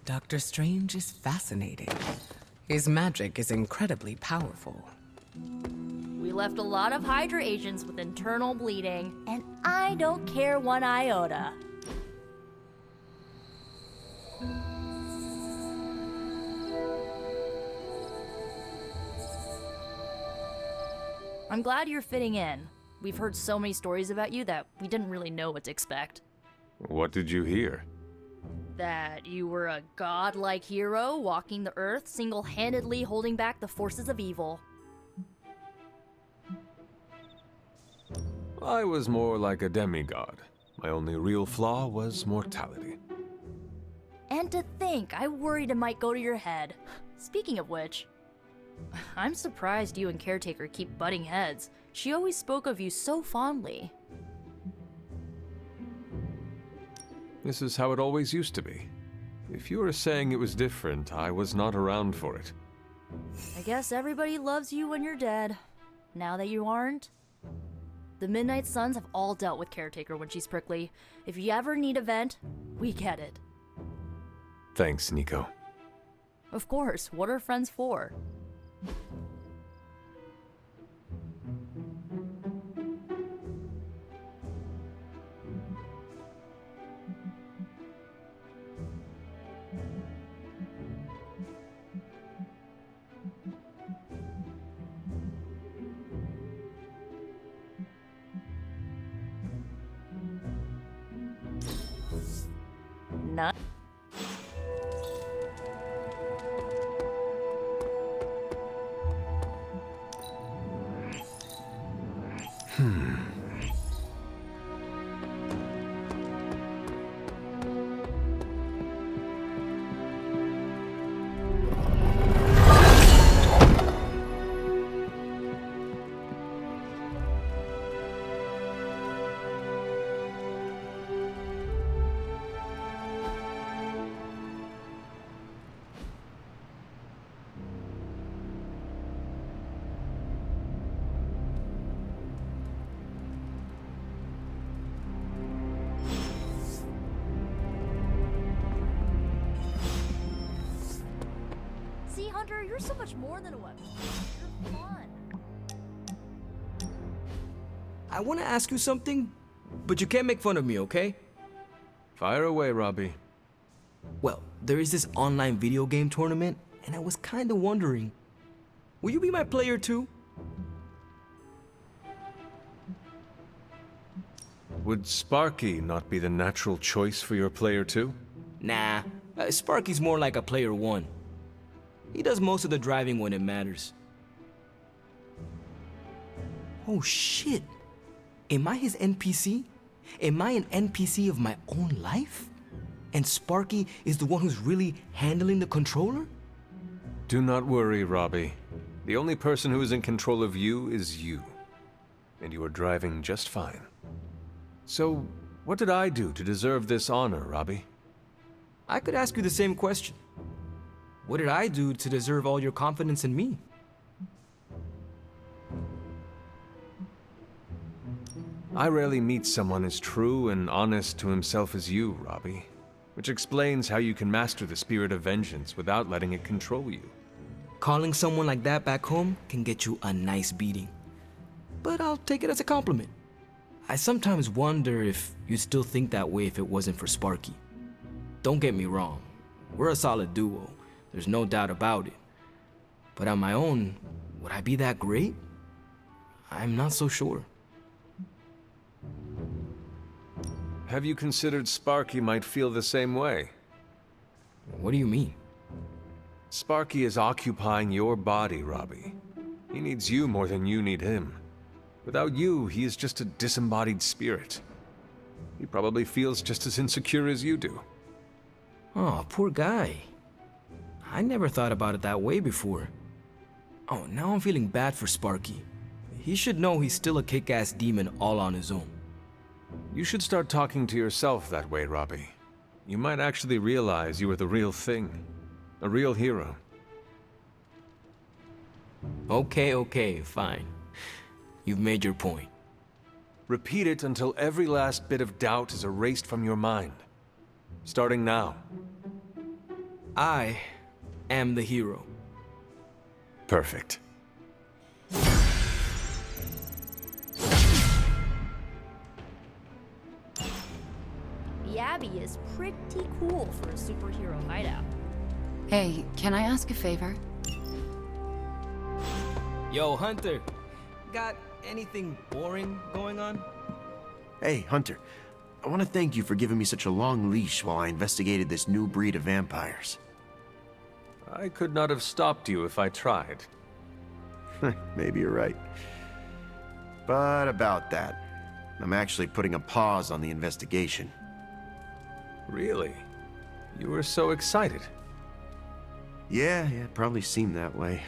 Doctor Strange is fascinating. His magic is incredibly powerful. We left a lot of Hydra agents with internal bleeding, and I don't care one iota. I'm glad you're fitting in. We've heard so many stories about you that we didn't really know what to expect. What did you hear? That you were a godlike hero walking the earth, single-handedly holding back the forces of evil. I was more like a demigod. My only real flaw was mortality. And to think, I worried it might go to your head. Speaking of which, I'm surprised you and Caretaker keep butting heads. She always spoke of you so fondly. This is how it always used to be. If you were saying it was different, I was not around for it. I guess everybody loves you when you're dead. Now that you aren't. The Midnight Suns have all dealt with Caretaker when she's prickly. If you ever need a vent, we get it. Thanks, Nico. Of course, what are friends for? Nut. See, Hunter, you're so much more than a weapon. You're fun. I want to ask you something, but you can't make fun of me, okay? Fire away, Robbie. Well, there is this online video game tournament, and I was kind of wondering, will you be my player too? Would Sparky not be the natural choice for your player too? Nah, Sparky's more like a player one. He does most of the driving when it matters. Oh shit! Am I his NPC? Am I an NPC of my own life? And Sparky is the one who's really handling the controller? Do not worry, Robbie. The only person who is in control of you is you. And you are driving just fine. So, what did I do to deserve this honor, Robbie? I could ask you the same question. What did I do to deserve all your confidence in me? I rarely meet someone as true and honest to himself as you, Robbie. Which explains how you can master the spirit of vengeance without letting it control you. Calling someone like that back home can get you a nice beating. But I'll take it as a compliment. I sometimes wonder if you'd still think that way if it wasn't for Sparky. Don't get me wrong, we're a solid duo, there's no doubt about it. But on my own, would I be that great? I'm not so sure. Have you considered Sparky might feel the same way? What do you mean? Sparky is occupying your body, Robbie. He needs you more than you need him. Without you, he is just a disembodied spirit. He probably feels just as insecure as you do. Oh, poor guy. I never thought about it that way before. Oh, now I'm feeling bad for Sparky. He should know he's still a kick-ass demon all on his own. You should start talking to yourself that way, Robbie. You might actually realize you are the real thing. A real hero. Okay, fine. You've made your point. Repeat it until every last bit of doubt is erased from your mind. Starting now. I am the hero. Perfect. The Abbey is pretty cool for a superhero hideout. Hey, can I ask a favor? Yo, Hunter. Got anything boring going on? Hey, Hunter. I want to thank you for giving me such a long leash while I investigated this new breed of vampires. I could not have stopped you if I tried. Maybe you're right. But about that, I'm actually putting a pause on the investigation. Really? You were so excited. Yeah, it probably seemed that way.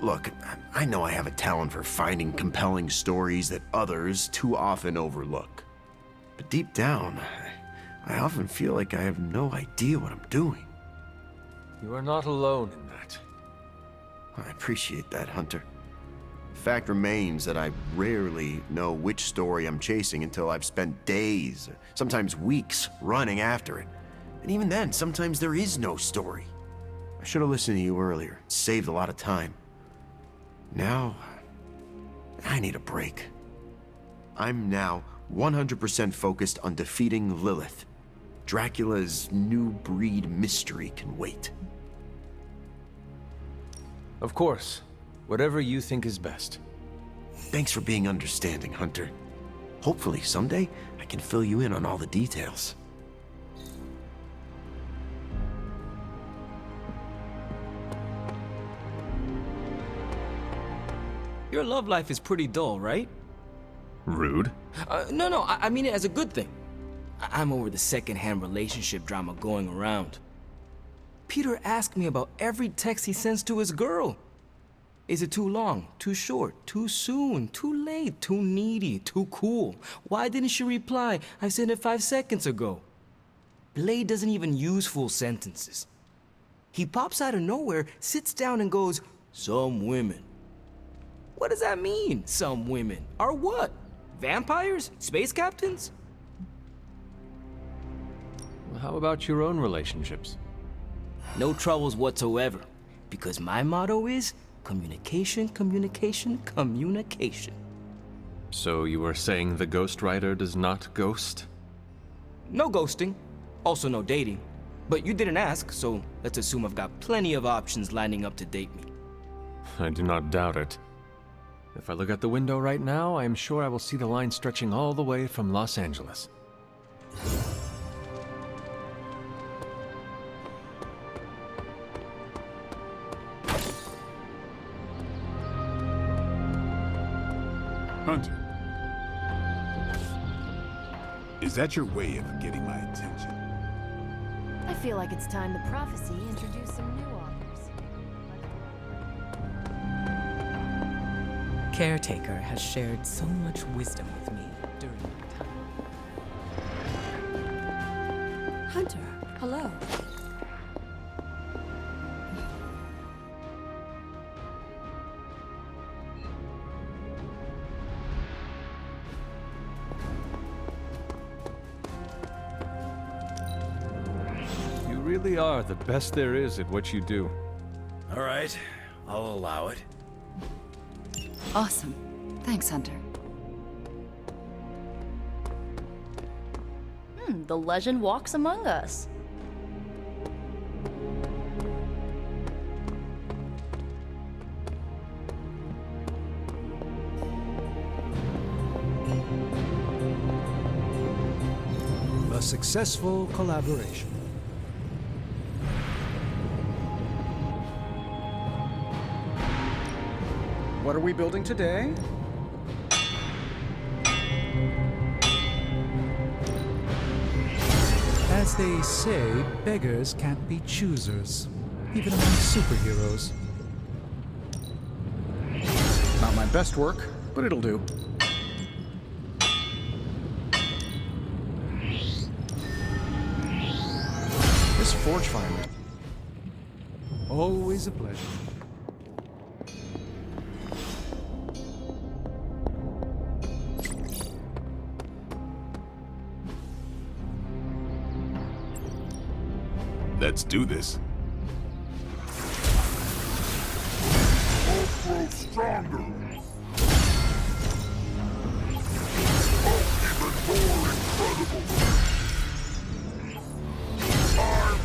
Look, I know I have a talent for finding compelling stories that others too often overlook. But deep down, I often feel like I have no idea what I'm doing. You are not alone in that. I appreciate that, Hunter. The fact remains that I rarely know which story I'm chasing until I've spent days, sometimes weeks, running after it. And even then, sometimes there is no story. I should have listened to you earlier. It saved a lot of time. Now, I need a break. I'm now 100% focused on defeating Lilith. Dracula's new breed mystery can wait. Of course. Whatever you think is best. Thanks for being understanding, Hunter. Hopefully, someday, I can fill you in on all the details. Your love life is pretty dull, right? Rude. No, I mean it as a good thing. I'm over the second-hand relationship drama going around. Peter asked me about every text he sends to his girl. Is it too long, too short, too soon, too late, too needy, too cool? Why didn't she reply? I sent it 5 seconds ago. Blade doesn't even use full sentences. He pops out of nowhere, sits down and goes, "Some women." What does that mean, some women? Are what? Vampires? Space captains? How about your own relationships? No troubles whatsoever, because my motto is communication, communication, communication. So you are saying the ghostwriter does not ghost? No ghosting, also no dating. But you didn't ask, so let's assume I've got plenty of options lining up to date me. I do not doubt it. If I look out the window right now, I am sure I will see the line stretching all the way from Los Angeles. Hunter. Is that your way of getting my attention? I feel like it's time the prophecy introduced some new authors. Caretaker has shared so much wisdom with me during my time. Hunter, hello. You really are the best there is at what you do. All right, I'll allow it. Awesome. Thanks, Hunter. The legend walks among us. A successful collaboration. What are we building today? As they say, beggars can't be choosers, even among superheroes. Not my best work, but it'll do. This forge fire. Always a pleasure. Let's do this. Both grow stronger. Even more incredible. Time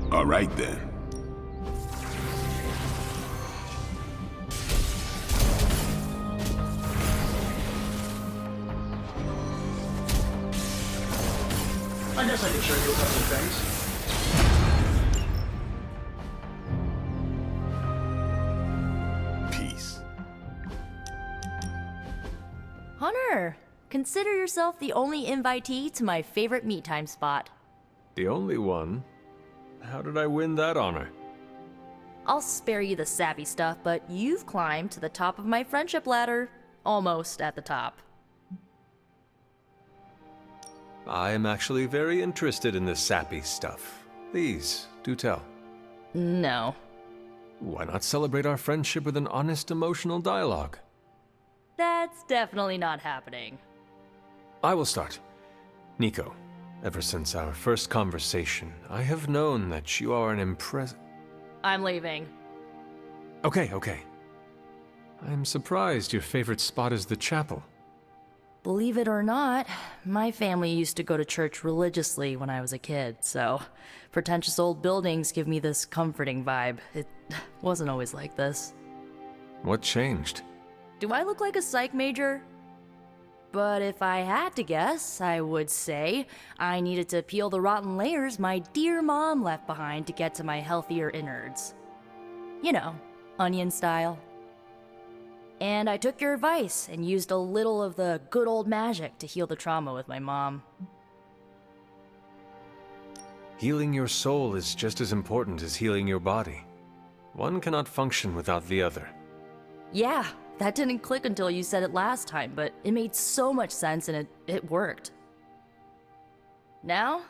to... All right then. I guess I can show you a couple of things. Peace. Hunter, consider yourself the only invitee to my favorite meet time spot. The only one? How did I win that honor? I'll spare you the savvy stuff, but you've climbed to the top of my friendship ladder. Almost at the top. I am actually very interested in this sappy stuff. Please, do tell. No. Why not celebrate our friendship with an honest emotional dialogue? That's definitely not happening. I will start. Nico, ever since our first conversation, I have known that you are an I'm leaving. Okay. I'm surprised your favorite spot is the chapel. Believe it or not, my family used to go to church religiously when I was a kid, so pretentious old buildings give me this comforting vibe. It wasn't always like this. What changed? Do I look like a psych major? But if I had to guess, I would say I needed to peel the rotten layers my dear mom left behind to get to my healthier innards. You know, onion style. And I took your advice and used a little of the good old magic to heal the trauma with my mom. Healing your soul is just as important as healing your body. One cannot function without the other. Yeah, that didn't click until you said it last time, but it made so much sense and it worked. Now,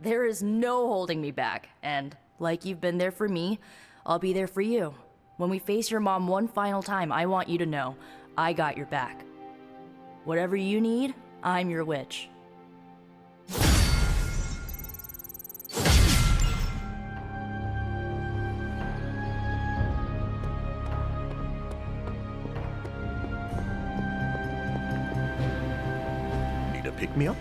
there is no holding me back, and like you've been there for me, I'll be there for you. When we face your mom one final time, I want you to know, I got your back. Whatever you need, I'm your witch. Need a pick-me-up?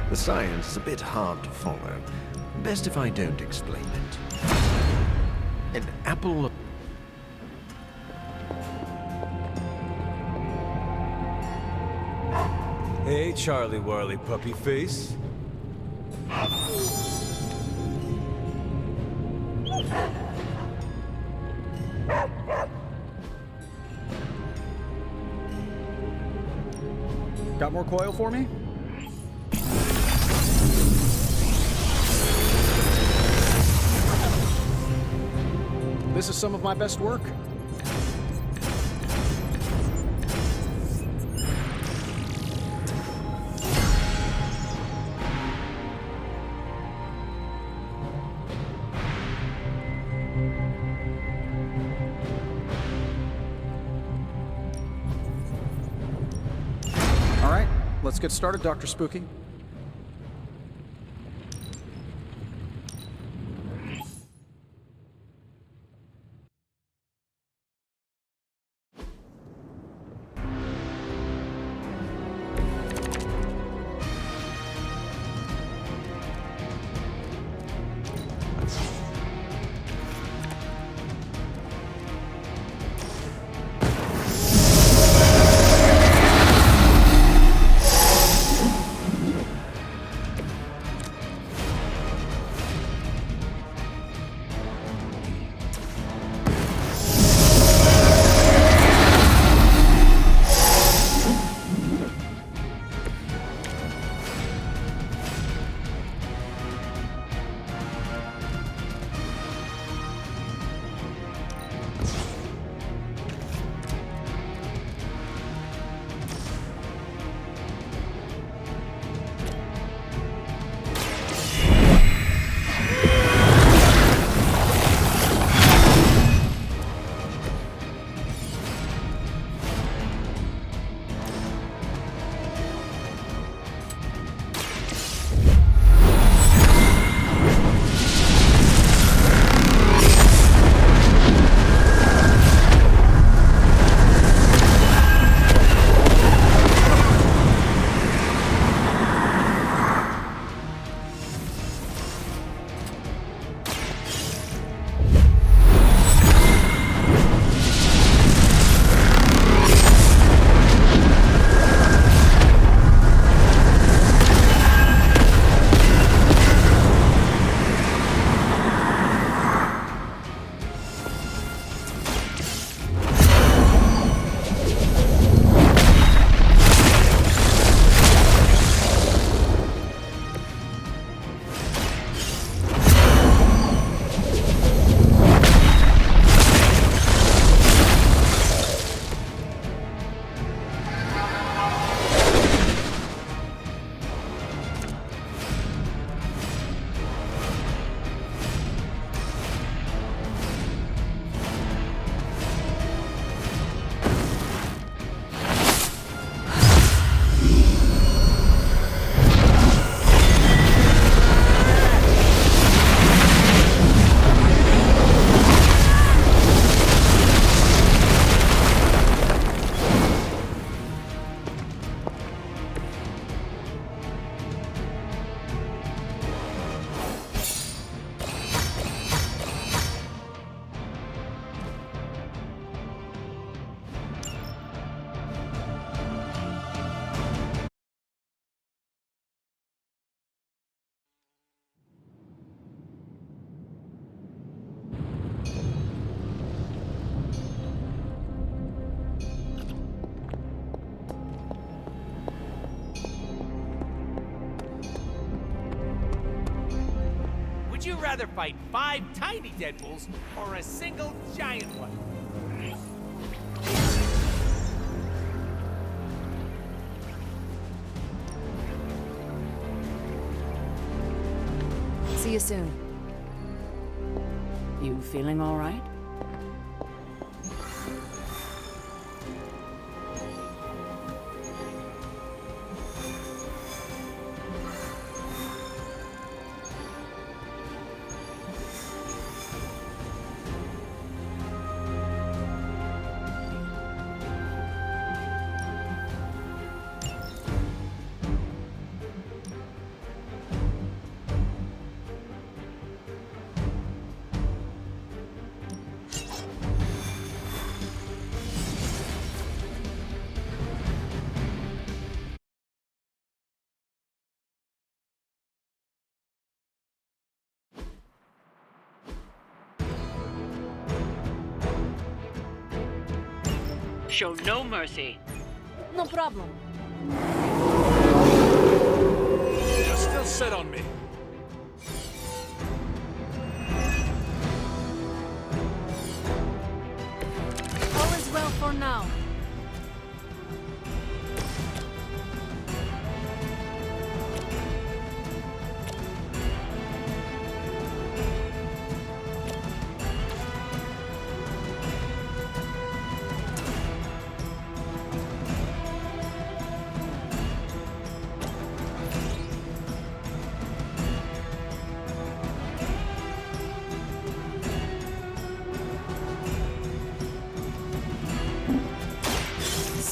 The science is a bit hard to follow. Best if I don't explain it. An apple... Hey, Charlie Warley puppy face. Got more coil for me? This is some of my best work. All right, let's get started, Dr. Spooky. rather fight 5 tiny Deadpools or a single giant one. See you soon. You feeling all right? Show no mercy. No problem. You're still set on me. All is well for now.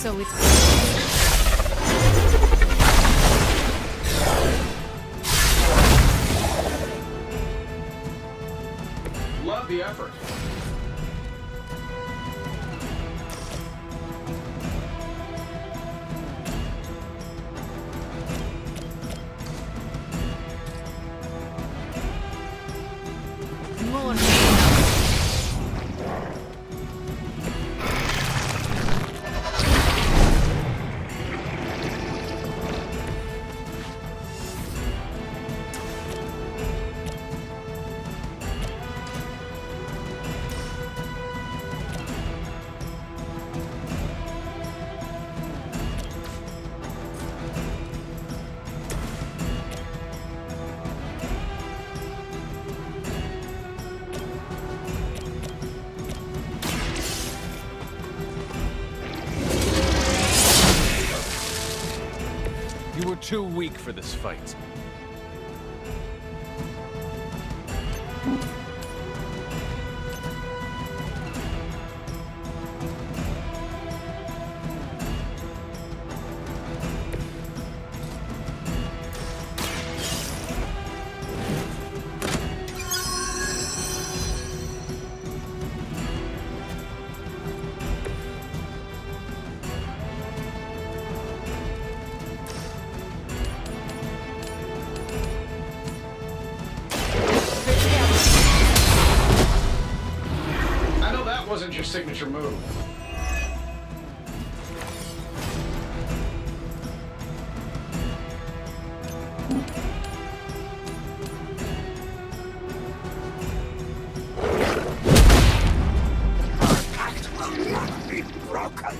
So it's... Love the effort. More. You were too weak for this fight. I know that wasn't your signature move. Our pact will not be broken.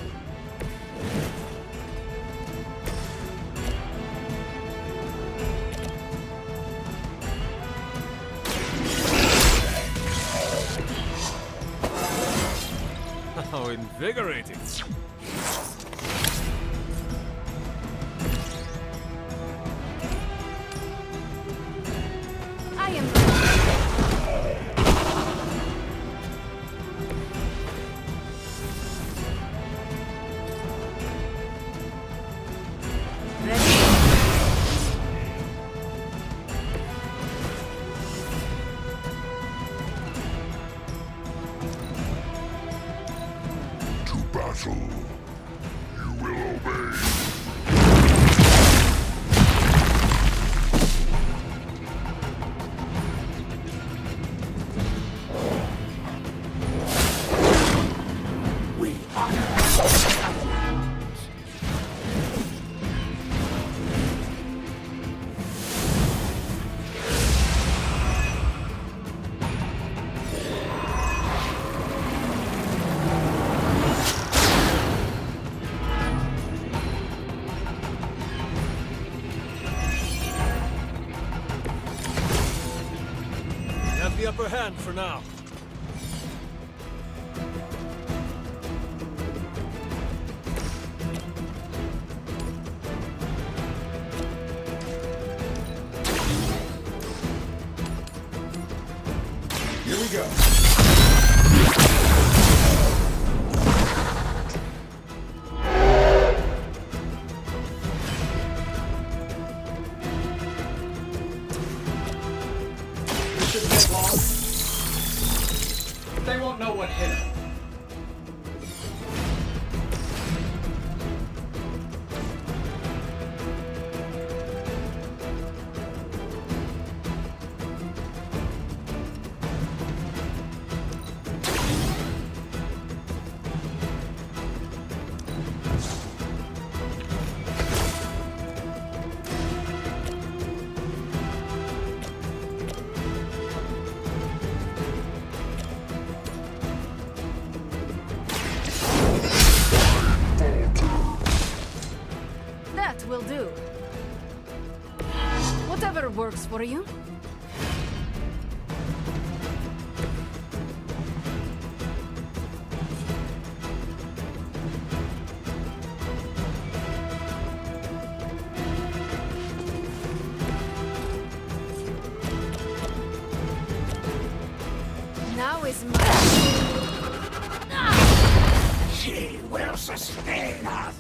How invigorating. I am... To battle. the upper hand for now. Here we go. This shouldn't take long. They won't know what hit them. That will do. Whatever works for you. Now is my... She will sustain us.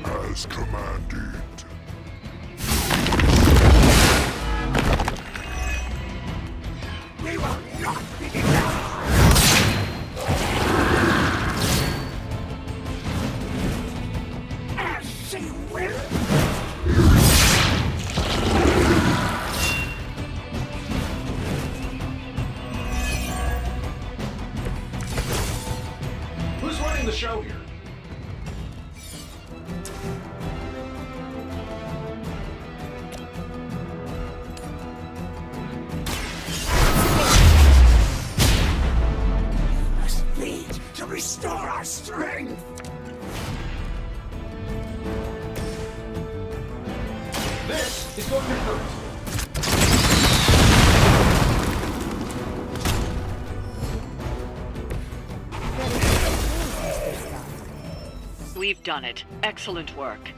As commanded. We will not be denied. As she will. Who's running the show here? Need to restore our strength. This is going to hurt. We've done it. Excellent work.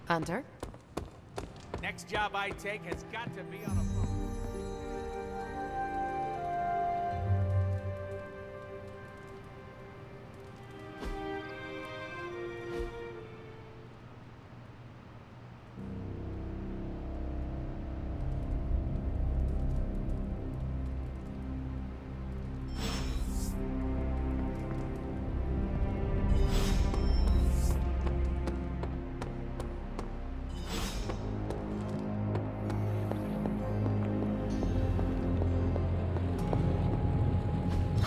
Hunter? Next job I take has got to be on a phone.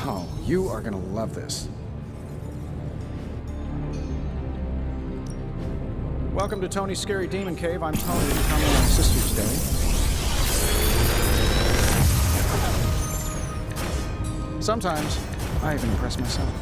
Oh, you are gonna love this. Welcome to Tony's Scary Demon Cave. I'm Tony, becoming an assist you today. Sometimes, I even impress myself.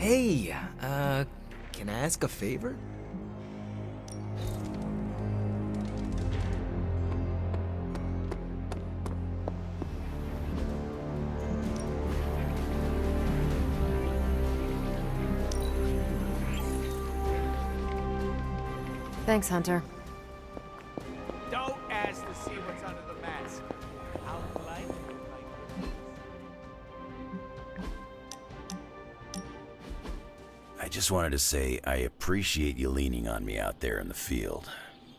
Hey, can I ask a favor? Thanks, Hunter. Don't ask to see what's under the mask. How polite. I just wanted to say I appreciate you leaning on me out there in the field,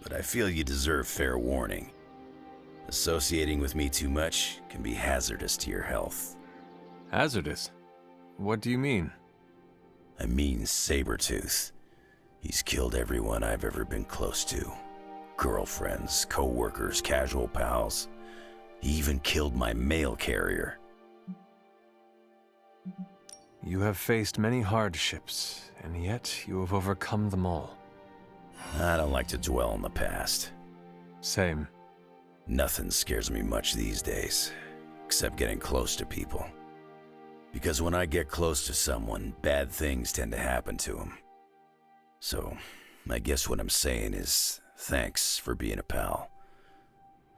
but I feel you deserve fair warning. Associating with me too much can be hazardous to your health. Hazardous? What do you mean? I mean Sabretooth. He's killed everyone I've ever been close to. Girlfriends, co-workers, casual pals. He even killed my mail carrier. You have faced many hardships, and yet you have overcome them all. I don't like to dwell on the past. Same. Nothing scares me much these days, except getting close to people. Because when I get close to someone, bad things tend to happen to them. So, I guess what I'm saying is, thanks for being a pal.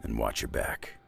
And watch your back.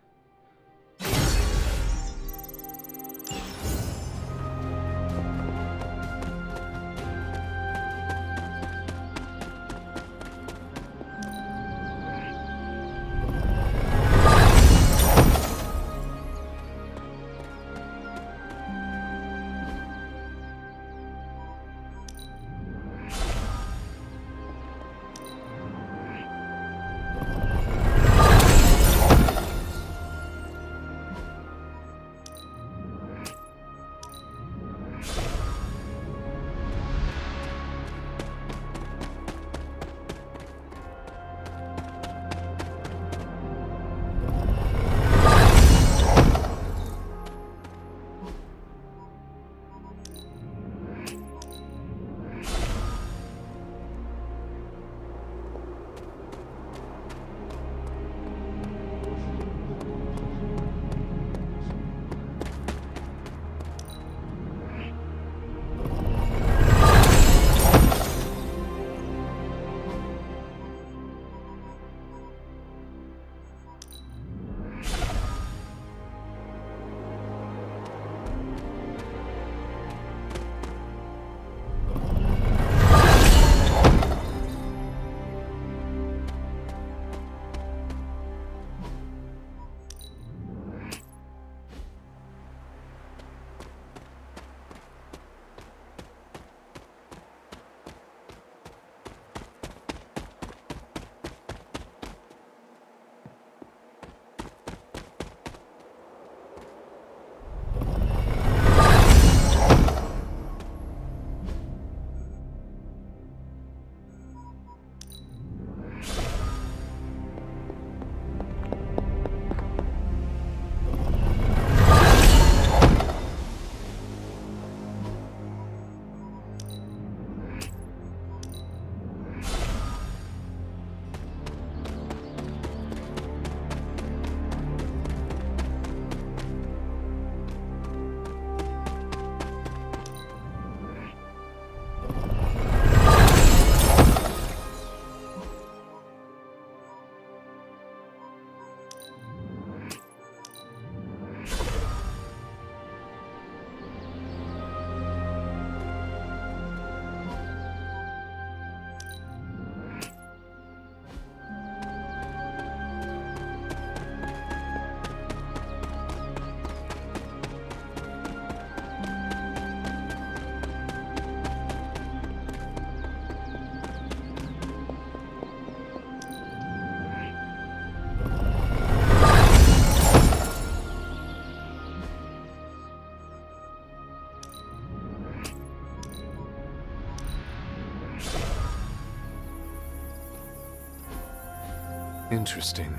Interesting.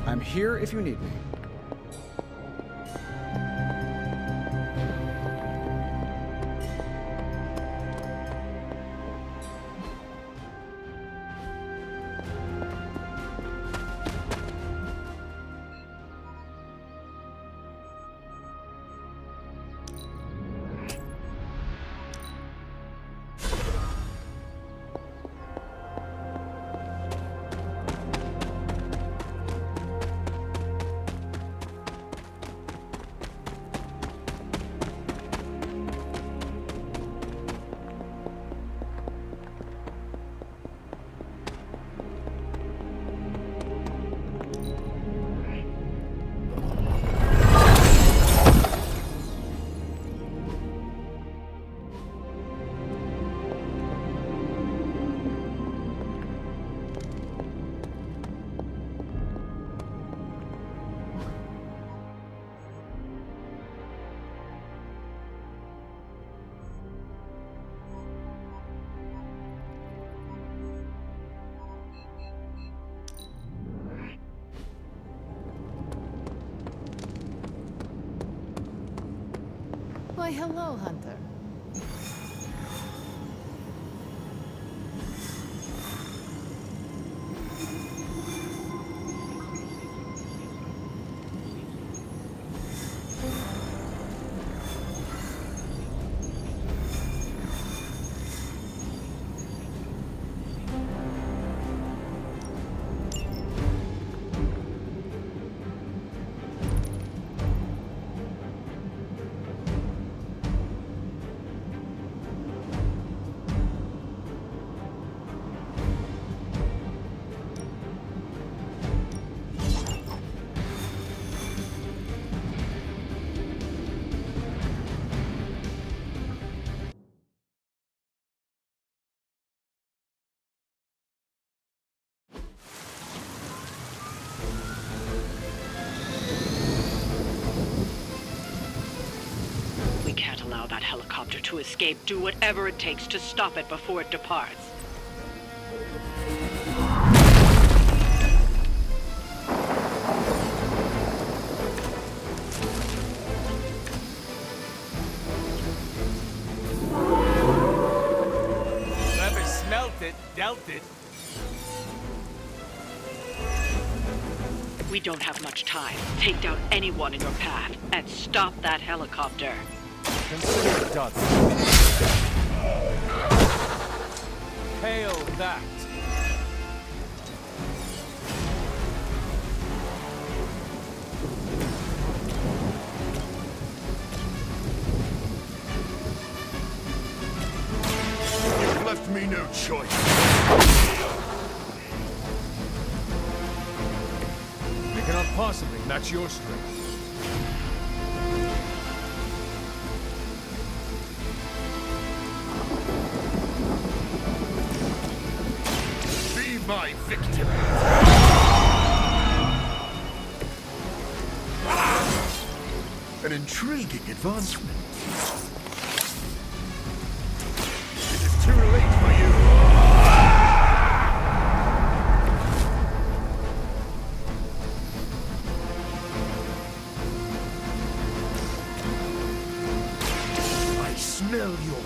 I'm here if you need me. Why, hello, Hunter. We can't allow that helicopter to escape. Do whatever it takes to stop it before it departs. Whoever smelt it, dealt it. We don't have much time. Take down anyone in your path and stop that helicopter. Consider it done. Hail that. choice. We cannot possibly match your strength. Be my victim. An intriguing advancement. It is too late for you. I smell your...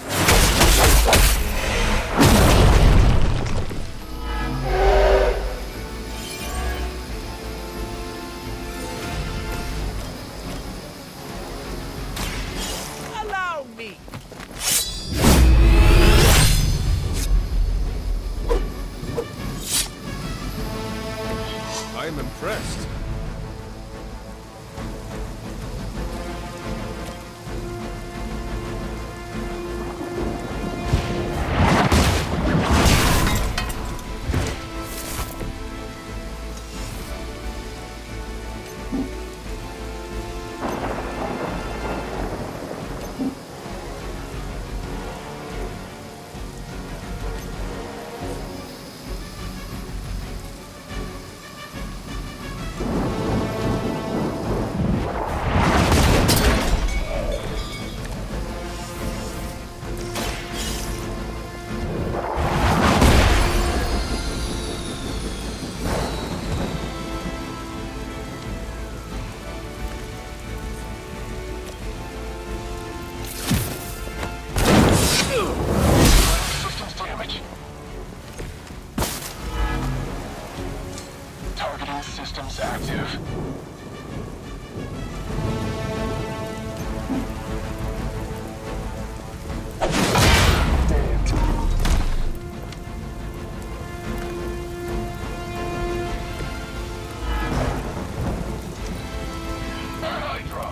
Allow me! I am impressed. Systems damage. Targeting systems active. Hydra.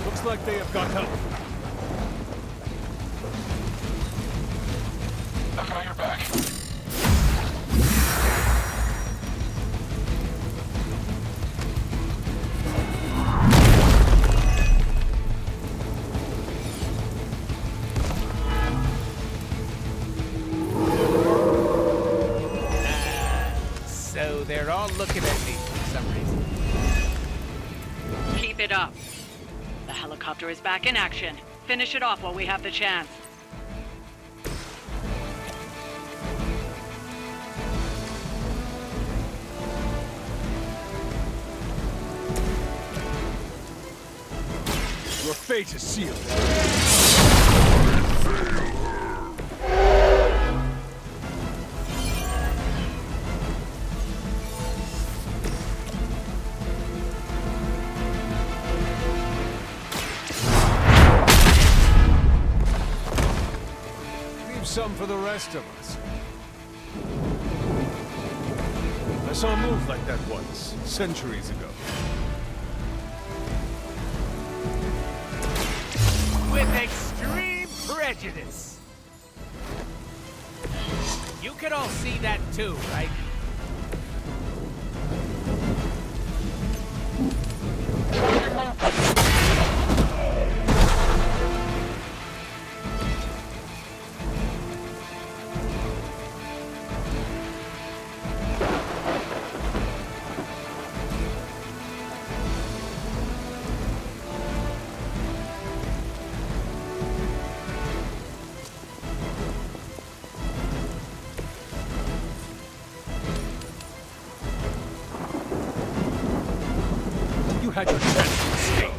Looks like they have got help. I've got your back. So they're all looking at me for some reason. Keep it up. The helicopter is back in action. Finish it off while we have the chance. Your fate is sealed. Leave some for the rest of us. I saw a move like that once, centuries ago. With extreme prejudice. You can all see that too, right? You had your chance to escape.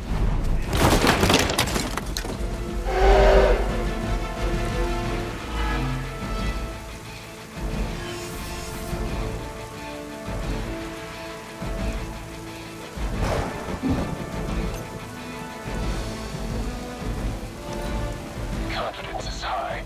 Confidence is high.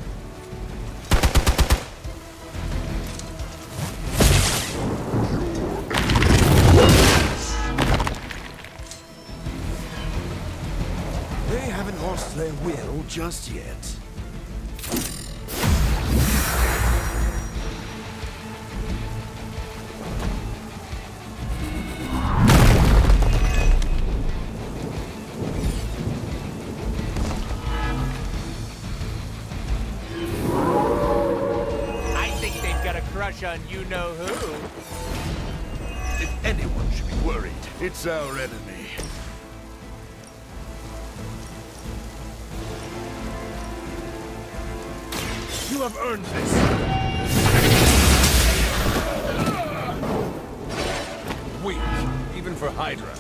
They haven't lost their will just yet. I think they've got a crush on you-know-who. If anyone should be worried, it's our enemy. You have earned this. Weak, even for Hydra.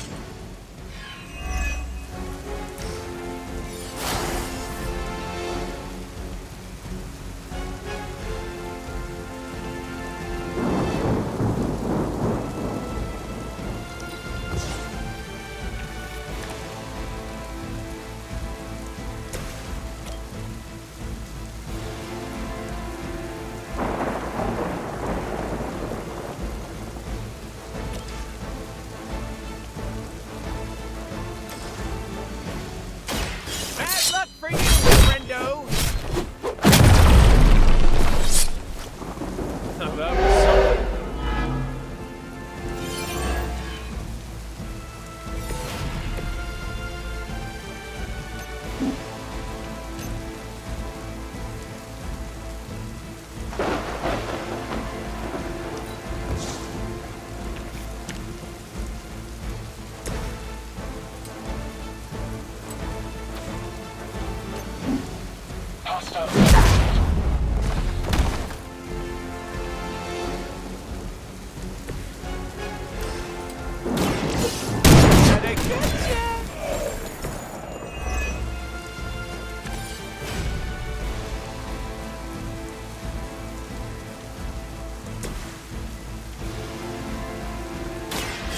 Bad luck for you, friendo! Now that was something.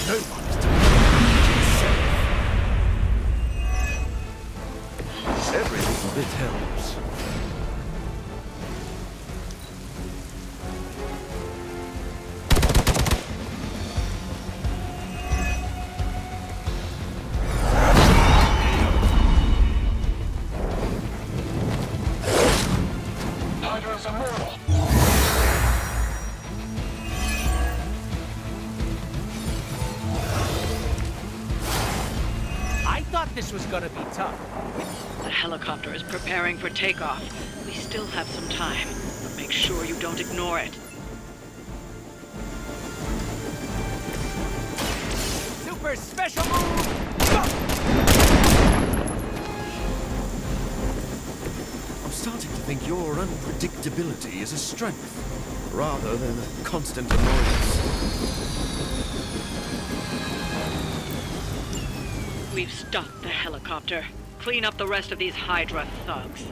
No one is to be Every little bit helps. Hydra's immortal. I thought this was gonna be tough. The helicopter is preparing for takeoff. We still have some time, but make sure you don't ignore it. Super special move! I'm starting to think your unpredictability is a strength, rather than a constant annoyance. We've stopped the helicopter. Clean up the rest of these Hydra thugs.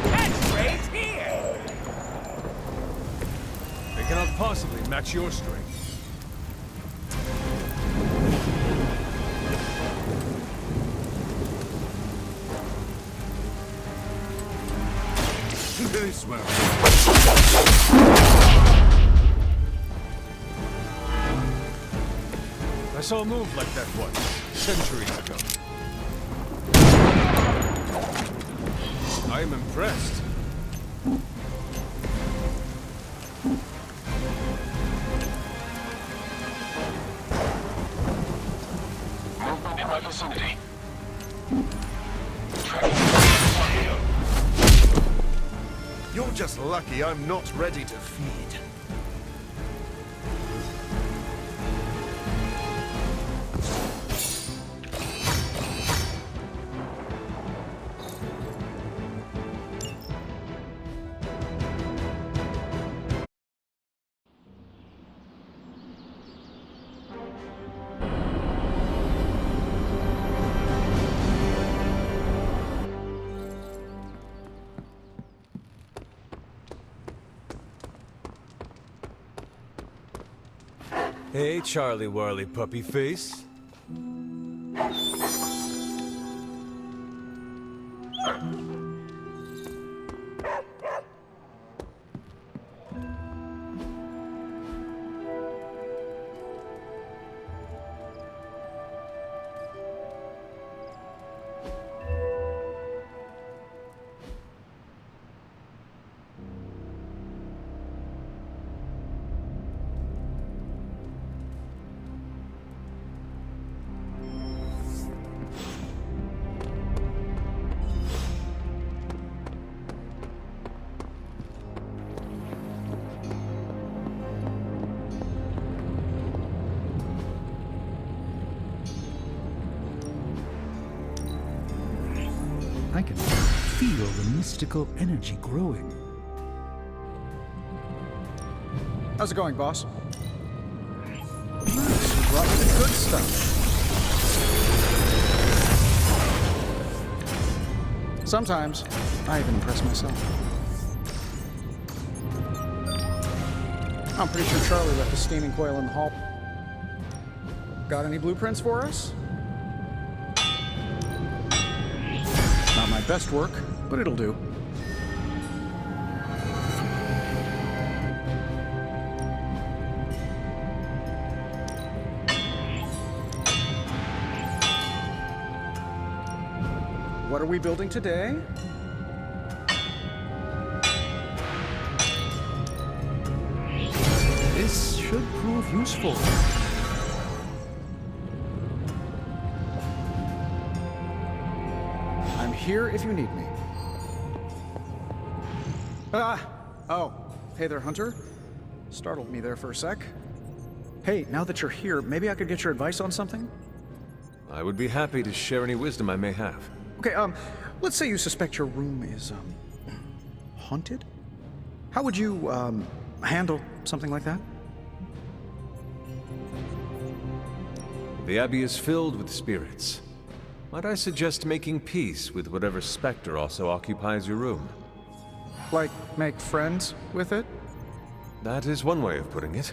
Catchphrase here! They cannot possibly match your strength. This way. I saw a move like that once, centuries ago. I am impressed. Movement in my vicinity. You're just lucky I'm not ready to feed. Hey, Charlie Warley puppy face. mystical energy growing. How's it going, boss? Nice, you brought me the good stuff. Sometimes, I even impress myself. I'm pretty sure Charlie left a steaming coil in the hall. Got any blueprints for us? Not my best work, but it'll do. What are we building today? This should prove useful. I'm here if you need me. Oh. Hey there, Hunter. Startled me there for a sec. Hey, now that you're here, maybe I could get your advice on something? I would be happy to share any wisdom I may have. Okay, let's say you suspect your room is, haunted? How would you, handle something like that? The Abbey is filled with spirits. Might I suggest making peace with whatever specter also occupies your room? Like, make friends with it? That is one way of putting it.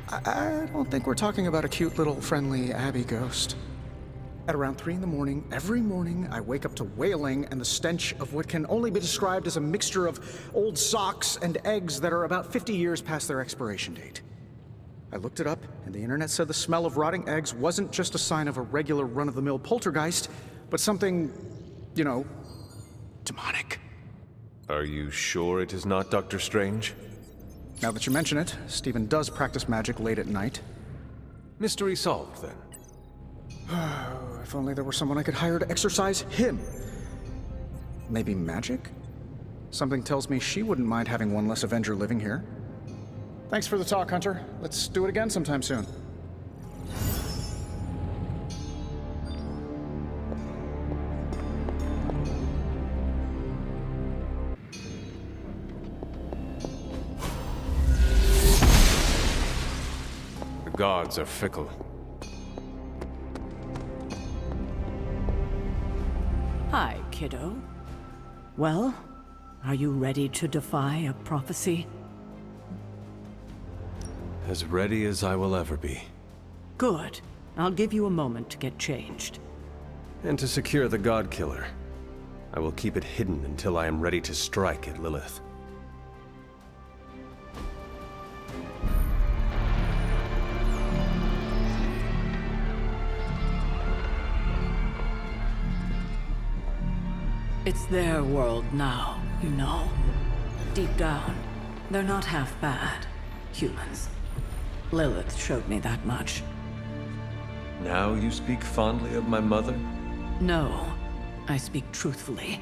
I don't think we're talking about a cute little friendly Abbey ghost. At around 3 in the morning, every morning, I wake up to wailing and the stench of what can only be described as a mixture of old socks and eggs that are about 50 years past their expiration date. I looked it up, and the internet said the smell of rotting eggs wasn't just a sign of a regular run-of-the-mill poltergeist, but something, you know, demonic. Are you sure it is not Dr. Strange? Now that you mention it, Stephen does practice magic late at night. Mystery solved, then. If only there were someone I could hire to exorcise him. Maybe magic? Something tells me she wouldn't mind having one less Avenger living here. Thanks for the talk, Hunter. Let's do it again sometime soon. The gods are fickle. Hi, kiddo. Well, are you ready to defy a prophecy? As ready as I will ever be. Good. I'll give you a moment to get changed. And to secure the God Killer, I will keep it hidden until I am ready to strike at Lilith. It's their world now, you know. Deep down, they're not half bad. Humans. Lilith showed me that much. Now you speak fondly of my mother? No, I speak truthfully.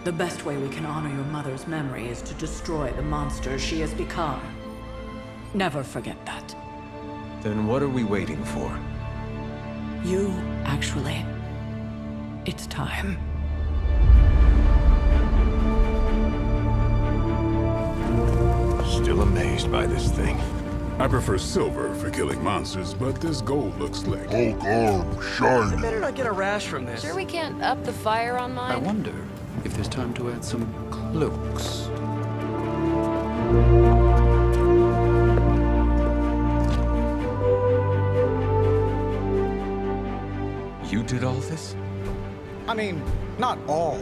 The best way we can honor your mother's memory is to destroy the monster she has become. Never forget that. Then what are we waiting for? You, actually. It's time. Still amazed by this thing. I prefer silver for killing monsters, but this gold looks slick. Hulk arm, shiny. I better not get a rash from this. Sure we can't up the fire on mine? I wonder if there's time to add some cloaks. You did all this? I mean, not all.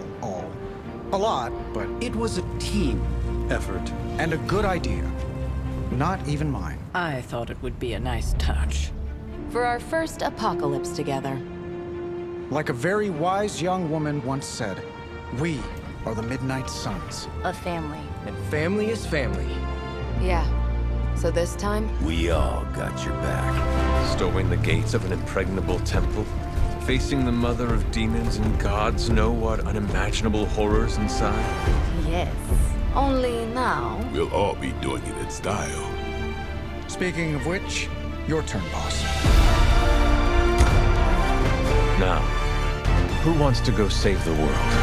A lot, but It was a team effort. and a good idea. Not even mine. I thought it would be a nice touch. For our first apocalypse together. Like a very wise young woman once said, we are the Midnight Suns. A family. And family is family. Yeah. So this time, We all got your back. Storming the gates of an impregnable temple? Facing the mother of demons and gods know what unimaginable horrors inside? yes. Only now, We'll all be doing it in style. Speaking of which, your turn, boss. Now, who wants to go save the world?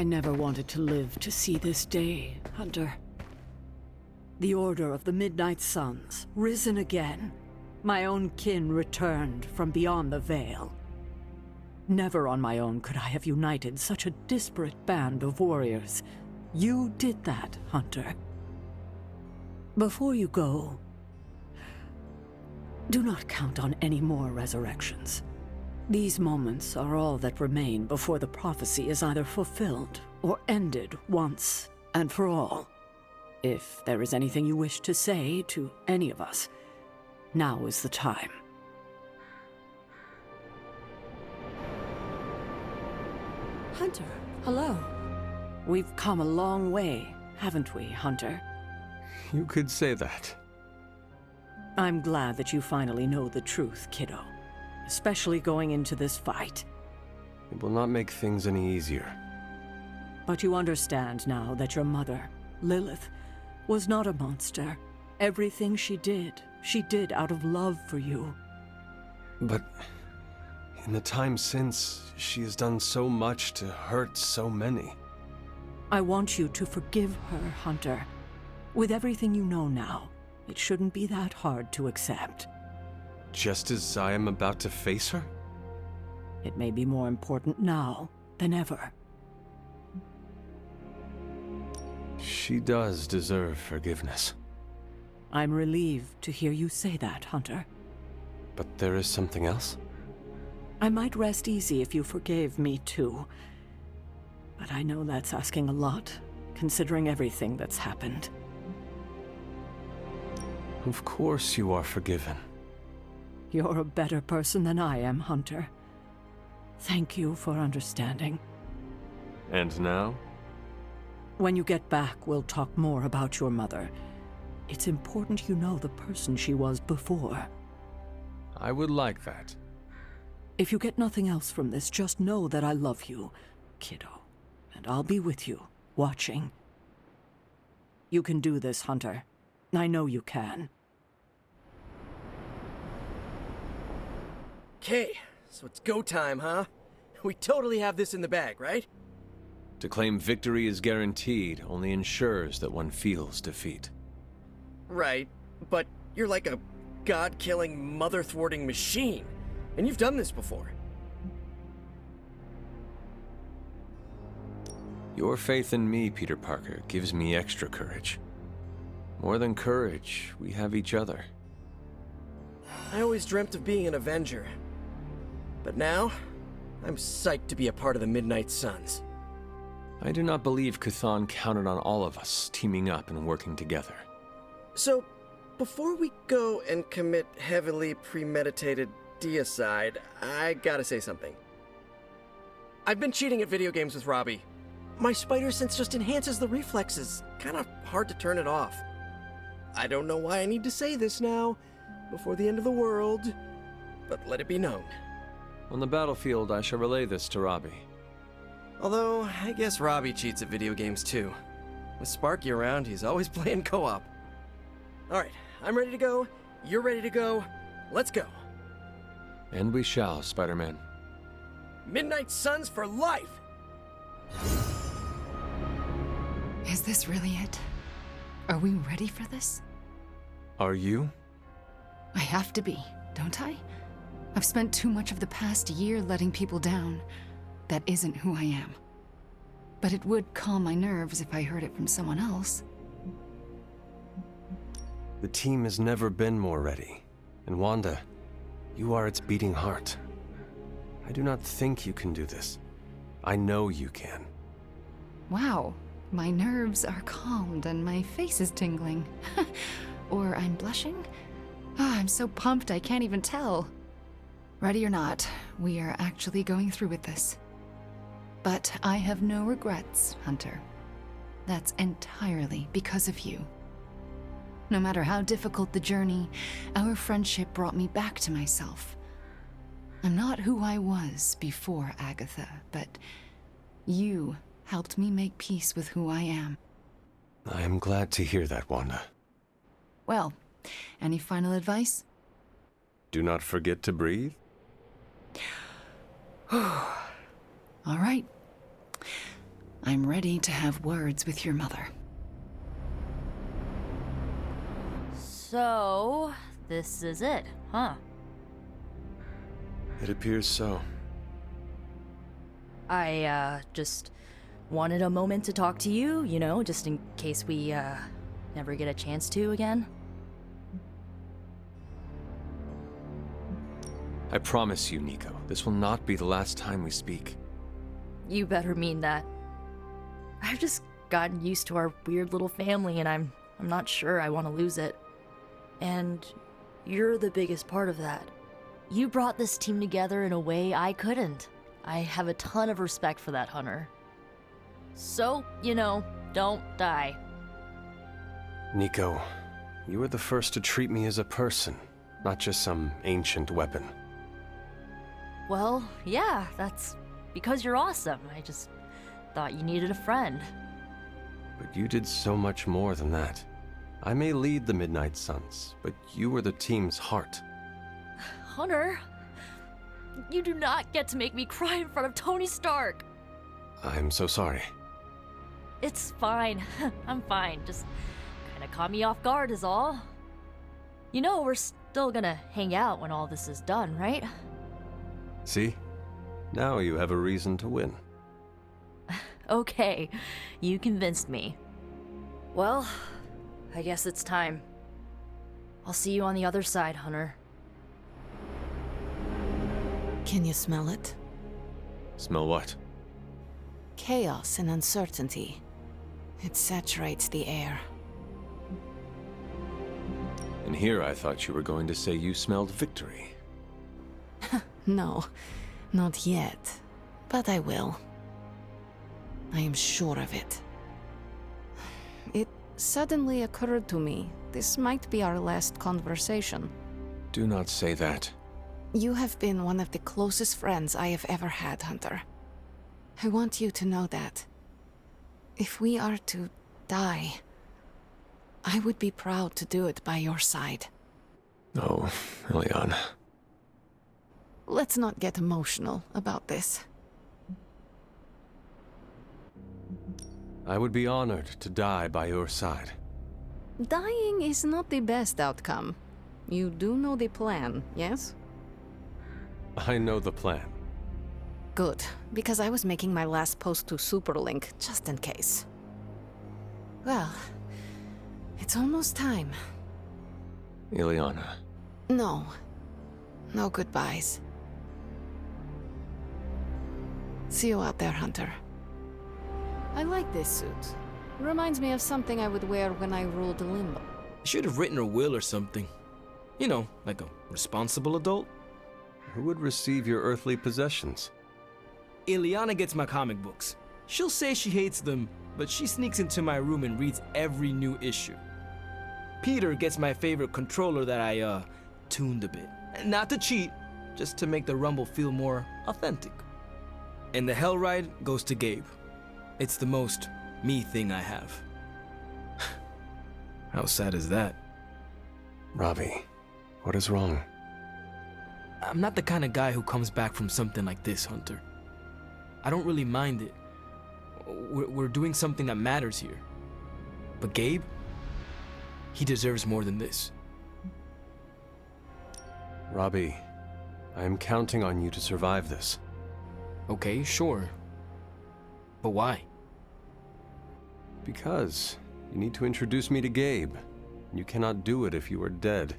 I never wanted to live to see this day, Hunter. The Order of the Midnight Suns, risen again. My own kin returned from beyond the Veil. Never on my own could I have united such a disparate band of warriors. You did that, Hunter. Before you go, do not count on any more resurrections. These moments are all that remain before the prophecy is either fulfilled or ended once and for all. If there is anything you wish to say to any of us, now is the time. Hunter, hello. We've come a long way, haven't we, Hunter? You could say that. I'm glad that you finally know the truth, kiddo. Especially going into this fight. It will not make things any easier. But you understand now that your mother, Lilith, was not a monster. Everything she did out of love for you. But in the time since, she has done so much to hurt so many. I want you to forgive her, Hunter. With everything you know now, it shouldn't be that hard to accept. Just as I am about to face her? It may be more important now than ever. She does deserve forgiveness. I'm relieved to hear you say that, Hunter. But there is something else? I might rest easy if you forgave me too. But I know that's asking a lot, considering everything that's happened. Of course you are forgiven. You're a better person than I am, Hunter. Thank you for understanding. And now? When you get back, we'll talk more about your mother. It's important you know the person she was before. I would like that. If you get nothing else from this, just know that I love you, kiddo. And I'll be with you, watching. You can do this, Hunter. I know you can. Okay, so it's go time, huh? We totally have this in the bag, right? To claim victory is guaranteed only ensures that one feels defeat. Right, but you're like a god-killing, mother-thwarting machine, and you've done this before. Your faith in me, Peter Parker, gives me extra courage. More than courage, we have each other. I always dreamt of being an Avenger. But now, I'm psyched to be a part of the Midnight Suns. I do not believe Chthon counted on all of us teaming up and working together. So, before we go and commit heavily premeditated deicide, I gotta say something. I've been cheating at video games with Robbie. My spider sense just enhances the reflexes. Kinda hard to turn it off. I don't know why I need to say this now, before the end of the world, but let it be known. On the battlefield, I shall relay this to Robbie. Although, I guess Robbie cheats at video games too. With Sparky around, he's always playing co-op. Alright, I'm ready to go. You're ready to go. Let's go. And we shall, Spider-Man. Midnight Suns for life! Is this really it? Are we ready for this? Are you? I have to be, don't I? I've spent too much of the past year letting people down. That isn't who I am. But it would calm my nerves if I heard it from someone else. The team has never been more ready. And Wanda, you are its beating heart. I do not think you can do this. I know you can. Wow, my nerves are calmed and my face is tingling. Or I'm blushing? Ah, I'm so pumped I can't even tell. Ready or not, we are actually going through with this. But I have no regrets, Hunter. That's entirely because of you. No matter how difficult the journey, our friendship brought me back to myself. I'm not who I was before Agatha, but you helped me make peace with who I am. I am glad to hear that, Wanda. Well, any final advice? Do not forget to breathe. All right. I'm ready to have words with your mother. So, this is it, huh? It appears so. I, just wanted a moment to talk to you, you know, just in case we, never get a chance to again. I promise you, Nico, this will not be the last time we speak. You better mean that. I've just gotten used to our weird little family, and I'm not sure I want to lose it. And you're the biggest part of that. You brought this team together in a way I couldn't. I have a ton of respect for that, Hunter. So, you know, don't die. Nico, you were the first to treat me as a person, not just some ancient weapon. Well, yeah, that's because you're awesome. I just thought you needed a friend. But you did so much more than that. I may lead the Midnight Suns, but you were the team's heart. Hunter, you do not get to make me cry in front of Tony Stark. I'm so sorry. It's fine. I'm fine. Just kinda caught me off guard is all. You know we're still gonna hang out when all this is done, right? See? Now you have a reason to win. Okay, you convinced me. Well, I guess it's time. I'll see you on the other side, Hunter. Can you smell it? Smell what? Chaos and uncertainty. It saturates the air. And here I thought you were going to say you smelled victory. No, not yet. But I will. I am sure of it. It suddenly occurred to me this might be our last conversation. Do not say that. You have been one of the closest friends I have ever had, Hunter. I want you to know that. If we are to die, I would be proud to do it by your side. Oh, Ileana. Let's not get emotional about this. I would be honored to die by your side. Dying is not the best outcome. You do know the plan, yes? I know the plan. Good, because I was making my last post to Superlink, just in case. Well, it's almost time. Ileana. No. No goodbyes. See you out there, Hunter. I like this suit. Reminds me of something I would wear when I ruled Limbo. I should have written a will or something. You know, like a responsible adult. Who would receive your earthly possessions? Ileana gets my comic books. She'll say she hates them, but she sneaks into my room and reads every new issue. Peter gets my favorite controller that I, tuned a bit. Not to cheat, just to make the Rumble feel more authentic. And the Hell Ride goes to Gabe. It's the most me thing I have. How sad is that? Robbie, what is wrong? I'm not the kind of guy who comes back from something like this, Hunter. I don't really mind it. We're doing something that matters here. But Gabe, he deserves more than this. Robbie, I am counting on you to survive this. Okay, sure. But why? Because you need to introduce me to Gabe. You cannot do it if you are dead.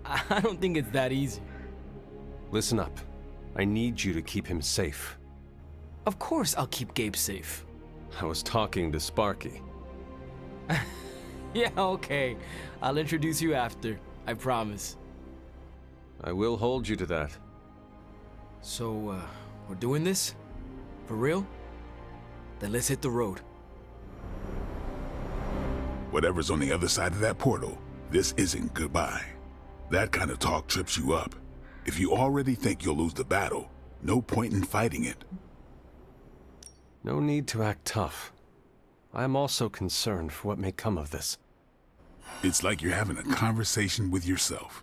I don't think it's that easy. Listen up. I need you to keep him safe. Of course I'll keep Gabe safe. I was talking to Sparky. Yeah, okay. I'll introduce you after. I promise. I will hold you to that. So, we're doing this? For real? Then let's hit the road. Whatever's on the other side of that portal, this isn't goodbye. That kind of talk trips you up. If you already think you'll lose the battle, no point in fighting it. No need to act tough. I am also concerned for what may come of this. It's like you're having a conversation with yourself.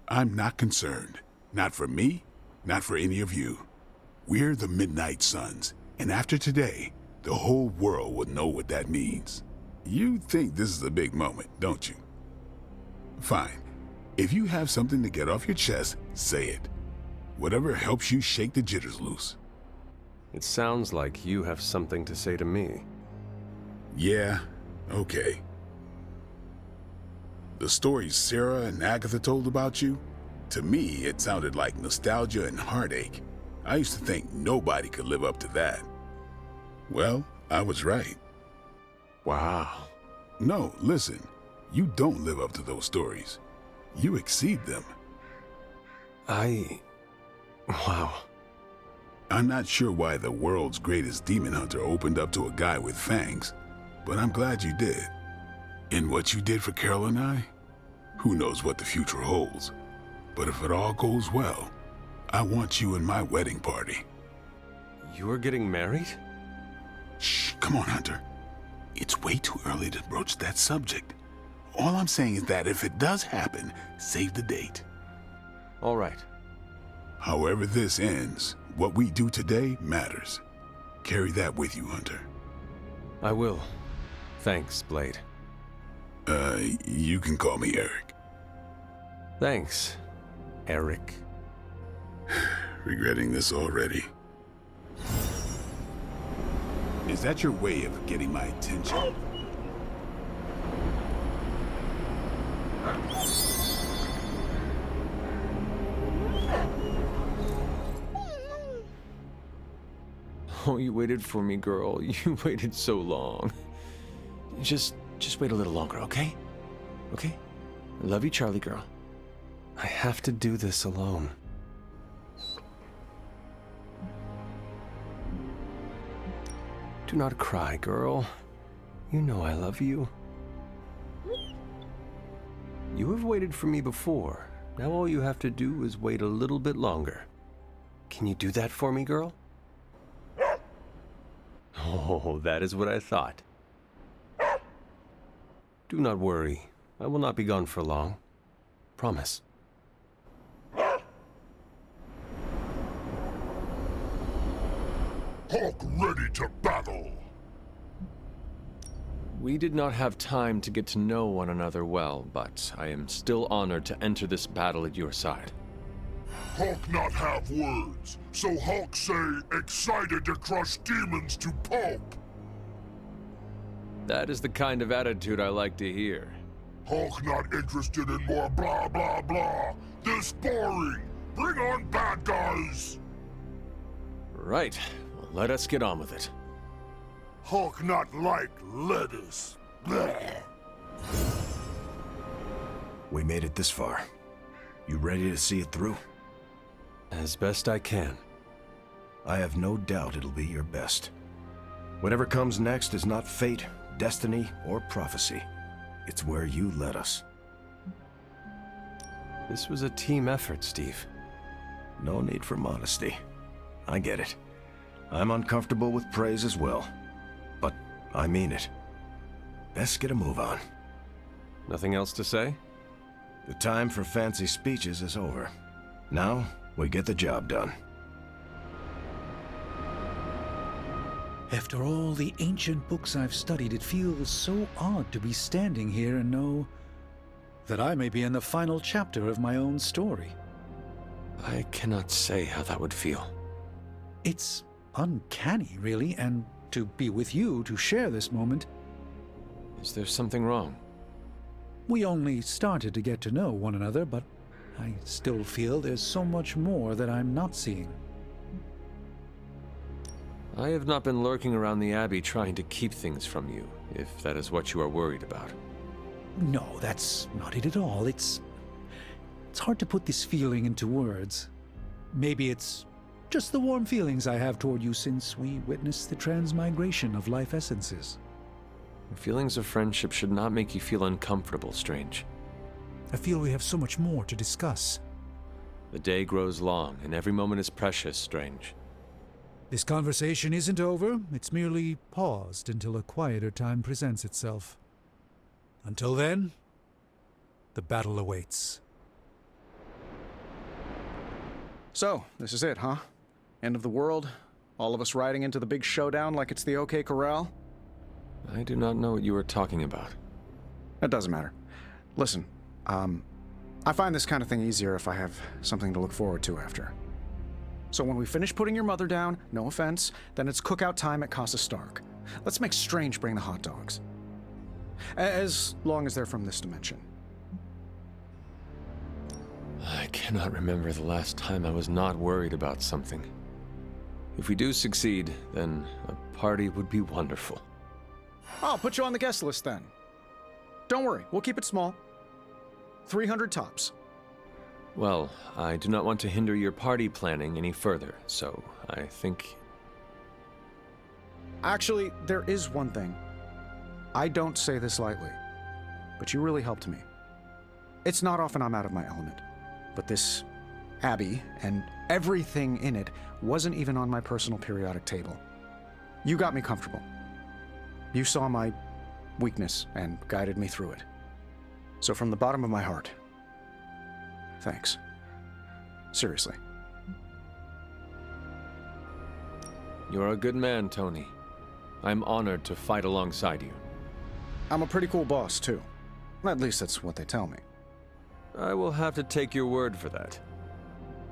I'm not concerned. Not for me, not for any of you. We're the Midnight Suns, and after today, the whole world will know what that means. You think this is a big moment, don't you? Fine. If you have something to get off your chest, say it. Whatever helps you shake the jitters loose. It sounds like you have something to say to me. Yeah, okay. The stories Sarah and Agatha told about you, to me it sounded like nostalgia and heartache. I used to think nobody could live up to that. Well, I was right. Wow. No, listen. You don't live up to those stories. You exceed them. Wow. I'm not sure why the world's greatest demon hunter opened up to a guy with fangs, but I'm glad you did. And what you did for Carol and I? Who knows what the future holds? But if it all goes well, I want you in my wedding party. You're getting married? Shh, come on, Hunter. It's way too early to broach that subject. All I'm saying is that if it does happen, save the date. All right. However this ends, what we do today matters. Carry that with you, Hunter. I will. Thanks, Blade. You can call me Eric. Thanks, Eric. Regretting this already. Is that your way of getting my attention? Oh, you waited for me, girl. You waited so long. Just wait a little longer, okay? Okay? I love you, Charlie girl. I have to do this alone. Do not cry, girl. You know I love you. You have waited for me before. Now all you have to do is wait a little bit longer. Can you do that for me, girl? Oh, that is what I thought. Do not worry. I will not be gone for long. Promise. Hulk ready to battle! We did not have time to get to know one another well, but I am still honored to enter this battle at your side. Hulk not have words, so Hulk say excited to crush demons to pulp. That is the kind of attitude I like to hear. Hulk not interested in more blah blah blah. This boring. Bring on bad guys. Right. Well, let us get on with it. Hulk not like lettuce. Bleh. We made it this far. You ready to see it through? As best I can. I have no doubt it'll be your best. Whatever comes next is not fate, destiny, or prophecy. It's where you led us. This was a team effort, Steve. No need for modesty. I get it. I'm uncomfortable with praise as well. But I mean it. Best get a move on. Nothing else to say? The time for fancy speeches is over. Now, we get the job done. After all the ancient books I've studied, it feels so odd to be standing here and know that I may be in the final chapter of my own story. I cannot say how that would feel. It's uncanny, really, and to be with you to share this moment. Is there something wrong? We only started to get to know one another, but I still feel there's so much more that I'm not seeing. I have not been lurking around the Abbey trying to keep things from you, if that is what you are worried about. No, that's not it at all. It's hard to put this feeling into words. Maybe it's just the warm feelings I have toward you since we witnessed the transmigration of life essences. Feelings of friendship should not make you feel uncomfortable, Strange. I feel we have so much more to discuss. The day grows long, and every moment is precious, Strange. This conversation isn't over. It's merely paused until a quieter time presents itself. Until then, the battle awaits. So, this is it, huh? End of the world? All of us riding into the big showdown like it's the OK Corral? I do not know what you are talking about. It doesn't matter. Listen, I find this kind of thing easier if I have something to look forward to after. So when we finish putting your mother down, no offense, then it's cookout time at Casa Stark. Let's make Strange bring the hot dogs. As long as they're from this dimension. I cannot remember the last time I was not worried about something. If we do succeed, then a party would be wonderful. I'll put you on the guest list then. Don't worry, we'll keep it small. 300 tops. Well, I do not want to hinder your party planning any further, so I think... Actually, there is one thing. I don't say this lightly, but you really helped me. It's not often I'm out of my element, but this Abbey and everything in it wasn't even on my personal periodic table. You got me comfortable. You saw my weakness and guided me through it. So from the bottom of my heart, thanks. Seriously. You're a good man, Tony. I'm honored to fight alongside you. I'm a pretty cool boss, too. At least that's what they tell me. I will have to take your word for that.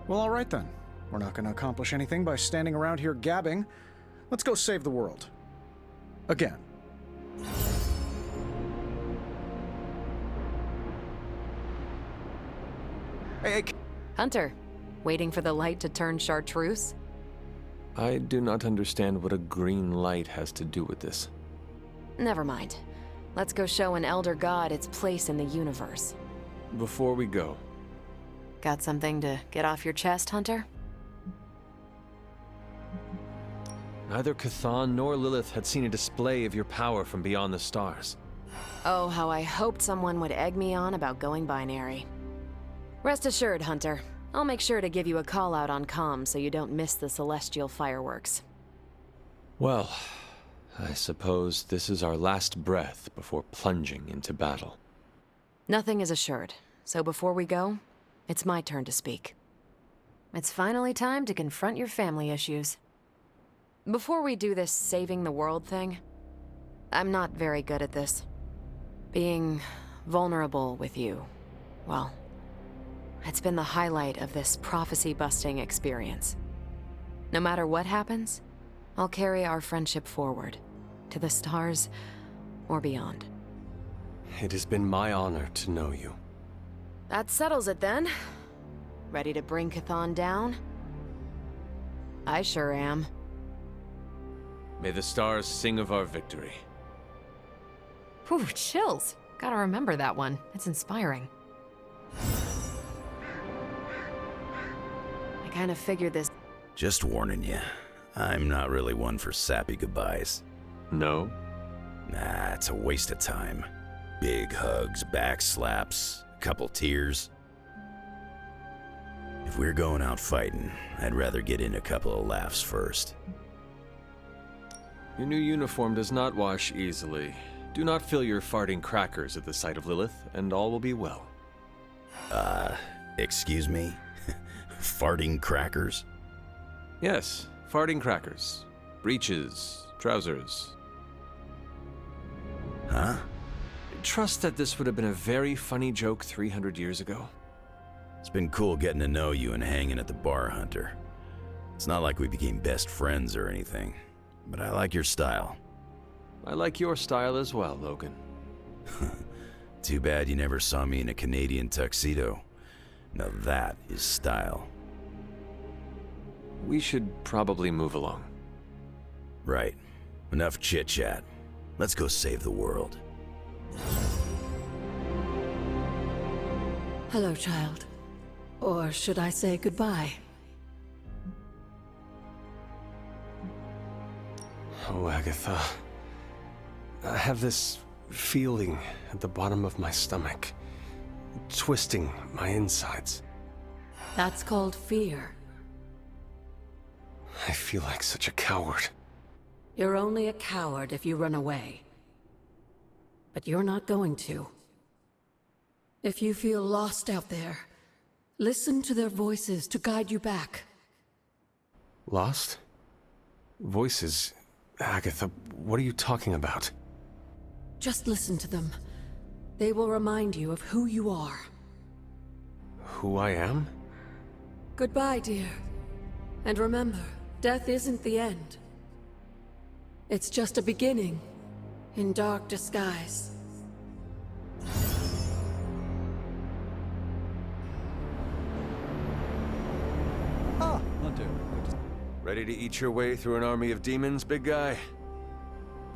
Well, all right then. We're not going to accomplish anything by standing around here gabbing. Let's go save the world. Again. Hey, Hunter, waiting for the light to turn chartreuse? I do not understand what a green light has to do with this. Never mind. Let's go show an elder god its place in the universe. Before we go... Got something to get off your chest, Hunter? Neither Chthon nor Lilith had seen a display of your power from beyond the stars. Oh, how I hoped someone would egg me on about going binary. Rest assured, Hunter. I'll make sure to give you a call out on comm so you don't miss the celestial fireworks. Well, I suppose this is our last breath before plunging into battle. Nothing is assured, so before we go, it's my turn to speak. It's finally time to confront your family issues. Before we do this saving the world thing, I'm not very good at this. Being vulnerable with you, well, it's been the highlight of this prophecy-busting experience. No matter what happens, I'll carry our friendship forward, to the stars or beyond. It has been my honor to know you. That settles it then. Ready to bring Chthon down? I sure am. May the stars sing of our victory. Whew, chills. Gotta remember that one. It's inspiring. I kind of figured this. Just warning you, I'm not really one for sappy goodbyes. No? Nah, it's a waste of time. Big hugs, back slaps, a couple tears. If we're going out fighting, I'd rather get in a couple of laughs first. Your new uniform does not wash easily. Do not fill your farting crackers at the sight of Lilith, and all will be well. Excuse me? Farting crackers? Yes, farting crackers. Breeches, trousers. Huh? Trust that this would have been a very funny joke 300 years ago. It's been cool getting to know you and hanging at the bar, Hunter. It's not like we became best friends or anything, but I like your style. I like your style as well, Logan. Too bad you never saw me in a Canadian tuxedo. Now that is style. We should probably move along. Right. Enough chit-chat. Let's go save the world. Hello, child. Or should I say goodbye? Oh, Agatha. I have this feeling at the bottom of my stomach, twisting my insides. That's called fear. I feel like such a coward. You're only a coward if you run away. But you're not going to. If you feel lost out there, listen to their voices to guide you back. Lost? Voices. Agatha, what are you talking about? Just listen to them. They will remind you of who you are. Who I am? Goodbye, dear. And remember, death isn't the end. It's just a beginning, in dark disguise. Ah, Hunter. Ready to eat your way through an army of demons, big guy?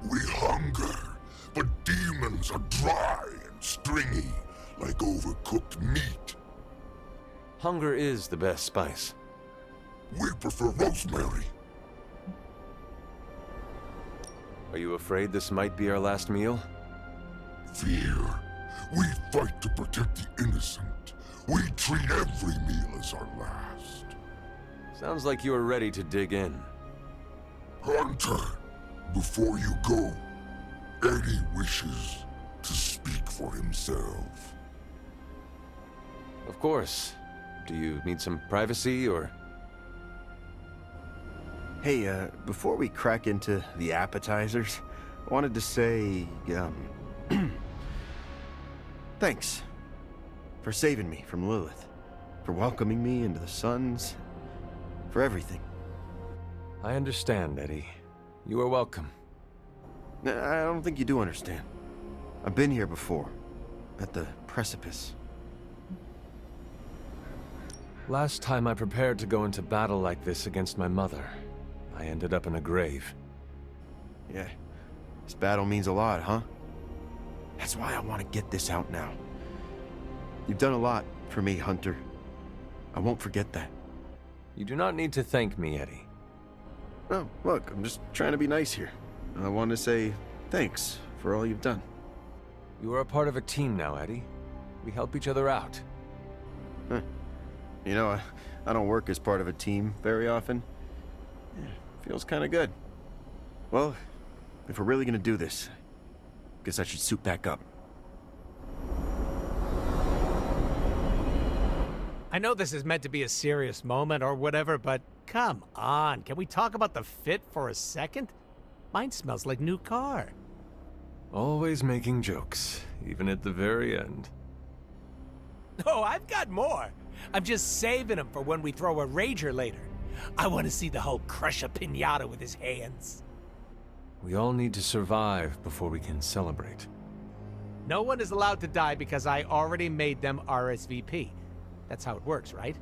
We hunger, but demons are dry and stringy, like overcooked meat. Hunger is the best spice. We prefer rosemary. Are you afraid this might be our last meal? Fear. We fight to protect the innocent. We treat every meal as our last. Sounds like you are ready to dig in. Hunter, before you go, Eddie wishes to speak for himself. Of course. Do you need some privacy, or...? Hey, before we crack into the appetizers, I wanted to say, thanks for saving me from Lilith, for welcoming me into the Suns, for everything. I understand, Eddie. You are welcome. I don't think you do understand. I've been here before, at the precipice. Last time I prepared to go into battle like this against my mother, I ended up in a grave. Yeah, this battle means a lot, huh? That's why I want to get this out now. You've done a lot for me, Hunter. I won't forget that. You do not need to thank me, Eddie. Oh, look, I'm just trying to be nice here. I want to say thanks for all you've done. You are a part of a team now, Eddie. We help each other out. Huh. You know, I don't work as part of a team very often. Yeah, feels kind of good. Well, if we're really gonna do this, guess I should suit back up. I know this is meant to be a serious moment or whatever, but come on. Can we talk about the fit for a second? Mine smells like new car. Always making jokes, even at the very end. Oh, I've got more. I'm just saving them for when we throw a rager later. I want to see the Hulk crush a piñata with his hands. We all need to survive before we can celebrate. No one is allowed to die because I already made them RSVP. That's how it works, right?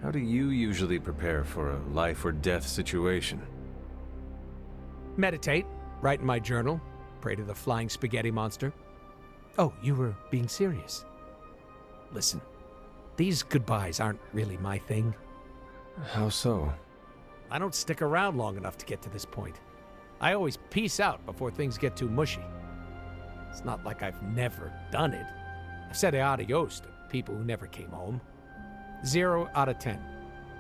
How do you usually prepare for a life or death situation? Meditate, write in my journal, pray to the flying spaghetti monster. Oh, you were being serious. Listen, these goodbyes aren't really my thing. How so? I don't stick around long enough to get to this point. I always peace out before things get too mushy. It's not like I've never done it. I've said adios to people who never came home. 0 out of 10.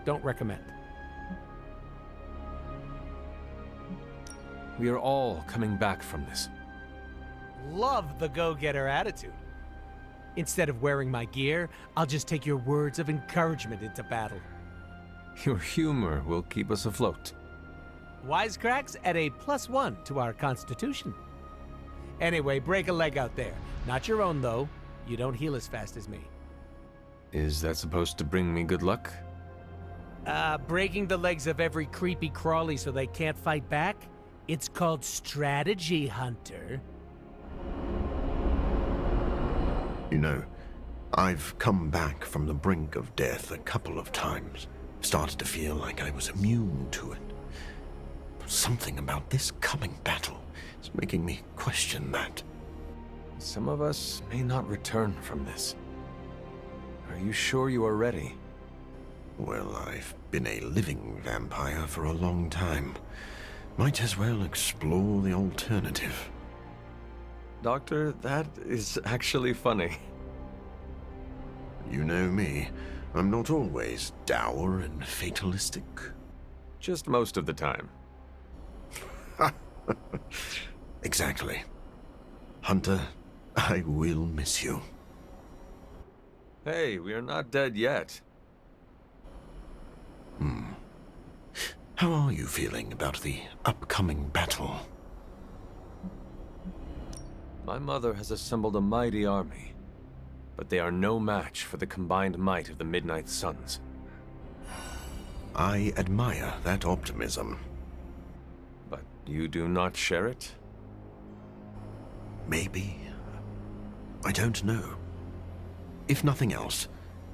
Don't recommend. We are all coming back from this. Love the go-getter attitude. Instead of wearing my gear, I'll just take your words of encouragement into battle. Your humor will keep us afloat. Wisecracks at a +1 to our constitution. Anyway, break a leg out there. Not your own, though. You don't heal as fast as me. Is that supposed to bring me good luck? Breaking the legs of every creepy crawly so they can't fight back? It's called strategy, Hunter. You know, I've come back from the brink of death a couple of times. Started to feel like I was immune to it. Something about this coming battle is making me question that. Some of us may not return from this. Are you sure you are ready? Well, I've been a living vampire for a long time. Might as well explore the alternative. Doctor, that is actually funny. You know me. I'm not always dour and fatalistic. Just most of the time. Exactly. Hunter, I will miss you. Hey, we are not dead yet. How are you feeling about the upcoming battle? My mother has assembled a mighty army, but they are no match for the combined might of the Midnight Suns. I admire that optimism. But you do not share it? Maybe. I don't know. If nothing else,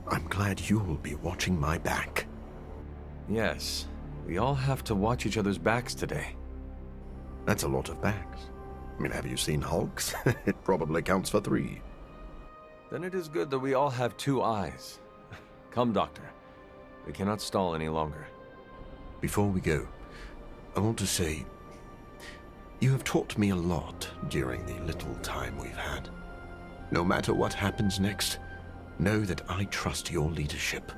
I'm glad you'll be watching my back. Yes, we all have to watch each other's backs today. That's a lot of backs. I mean, have you seen Hulk's? It probably counts for 3. Then it is good that we all have 2 eyes. Come, Doctor. We cannot stall any longer. Before we go, I want to say, you have taught me a lot during the little time we've had. No matter what happens next, know that I trust your leadership.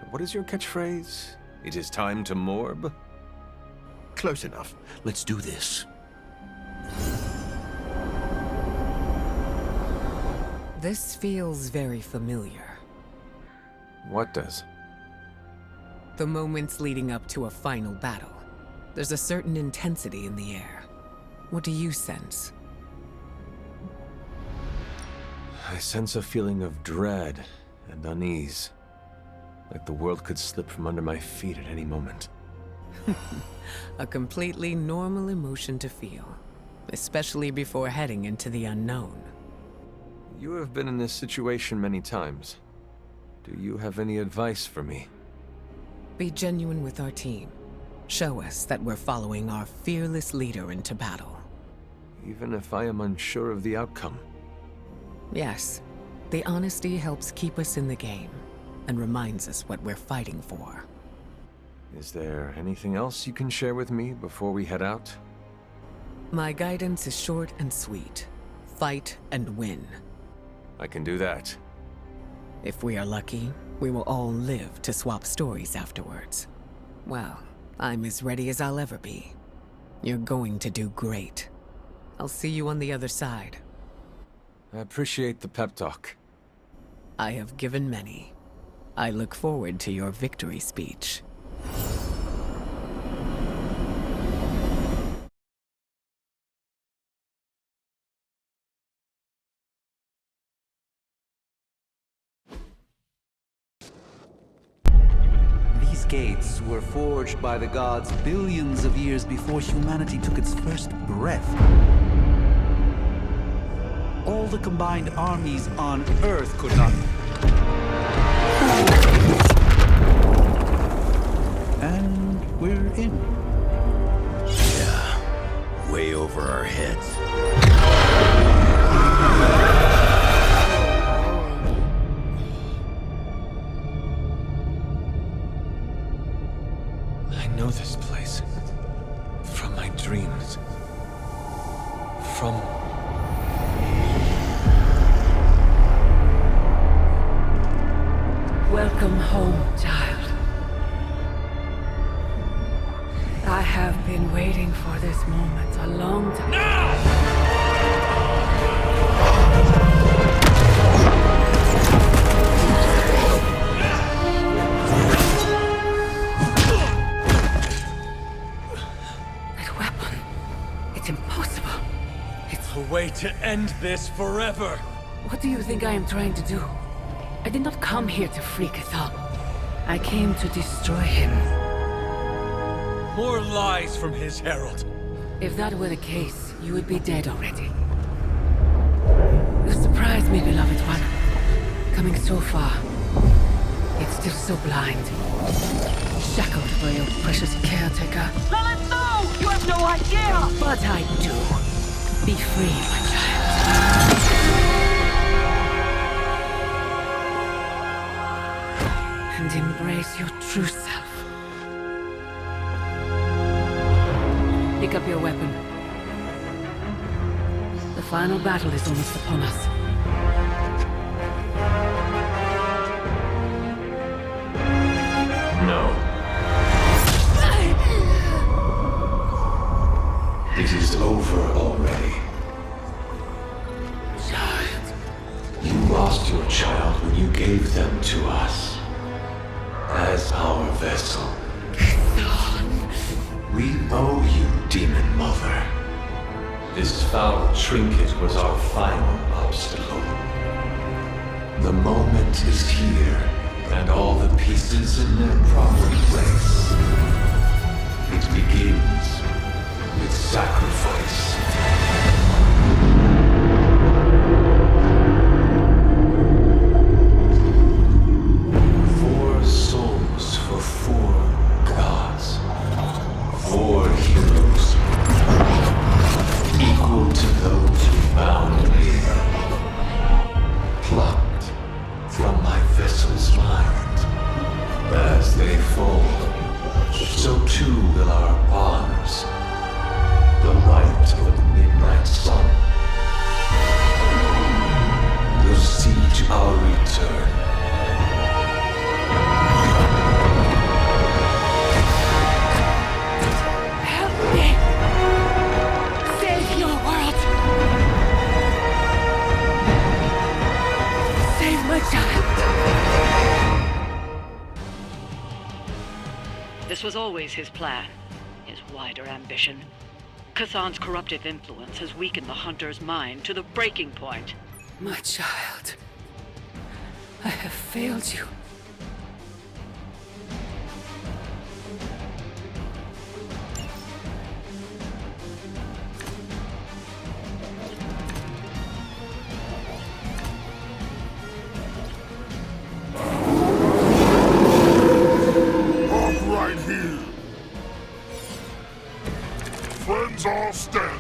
What is your catchphrase? It is time to morb? Close enough. Let's do this. This feels very familiar. What does? The moments leading up to a final battle. There's a certain intensity in the air. What do you sense? I sense a feeling of dread and unease. Like the world could slip from under my feet at any moment. A completely normal emotion to feel, especially before heading into the unknown. You have been in this situation many times. Do you have any advice for me? Be genuine with our team. Show us that we're following our fearless leader into battle. Even if I am unsure of the outcome? Yes. The honesty helps keep us in the game, and reminds us what we're fighting for. Is there anything else you can share with me before we head out? My guidance is short and sweet. Fight and win. I can do that. If we are lucky, we will all live to swap stories afterwards. Well, I'm as ready as I'll ever be. You're going to do great. I'll see you on the other side. I appreciate the pep talk. I have given many. I look forward to your victory speech. These gates were forged by the gods billions of years before humanity took its first breath. All the combined armies on Earth could not... And we're in. Yeah, way over our heads. I know this place. From my dreams. From... Welcome home, child. I have been waiting for this moment a long time. That weapon. It's impossible. A way to end this forever. What do you think I am trying to do? I did not come here to free Cthulhu. I came to destroy him. More lies from his herald. If that were the case, you would be dead already. You surprised me, beloved one. Coming so far, yet still so blind. Shackled by your precious caretaker. Lilith, no! You have no idea! But I do. Be free, my child. And embrace your true self. Pick up your weapon. The final battle is almost upon us. No. It is over already. Child. You lost your child when you gave them to us. As our vessel. No. This foul trinket was our final obstacle. The moment is here, and all the pieces in their proper place. It begins with sacrifice. Four souls for four gods. 4 heroes. Equal to those who bound me. Plucked from my vessel's mind. As they fall, so too will our honors. The light of the midnight sun will see to our return. Help me! Save your world! Save my child! This was always his plan, his wider ambition. Cthulhu's corruptive influence has weakened the Hunter's mind to the breaking point. My child, I have failed you. Up right here! Friends all standing!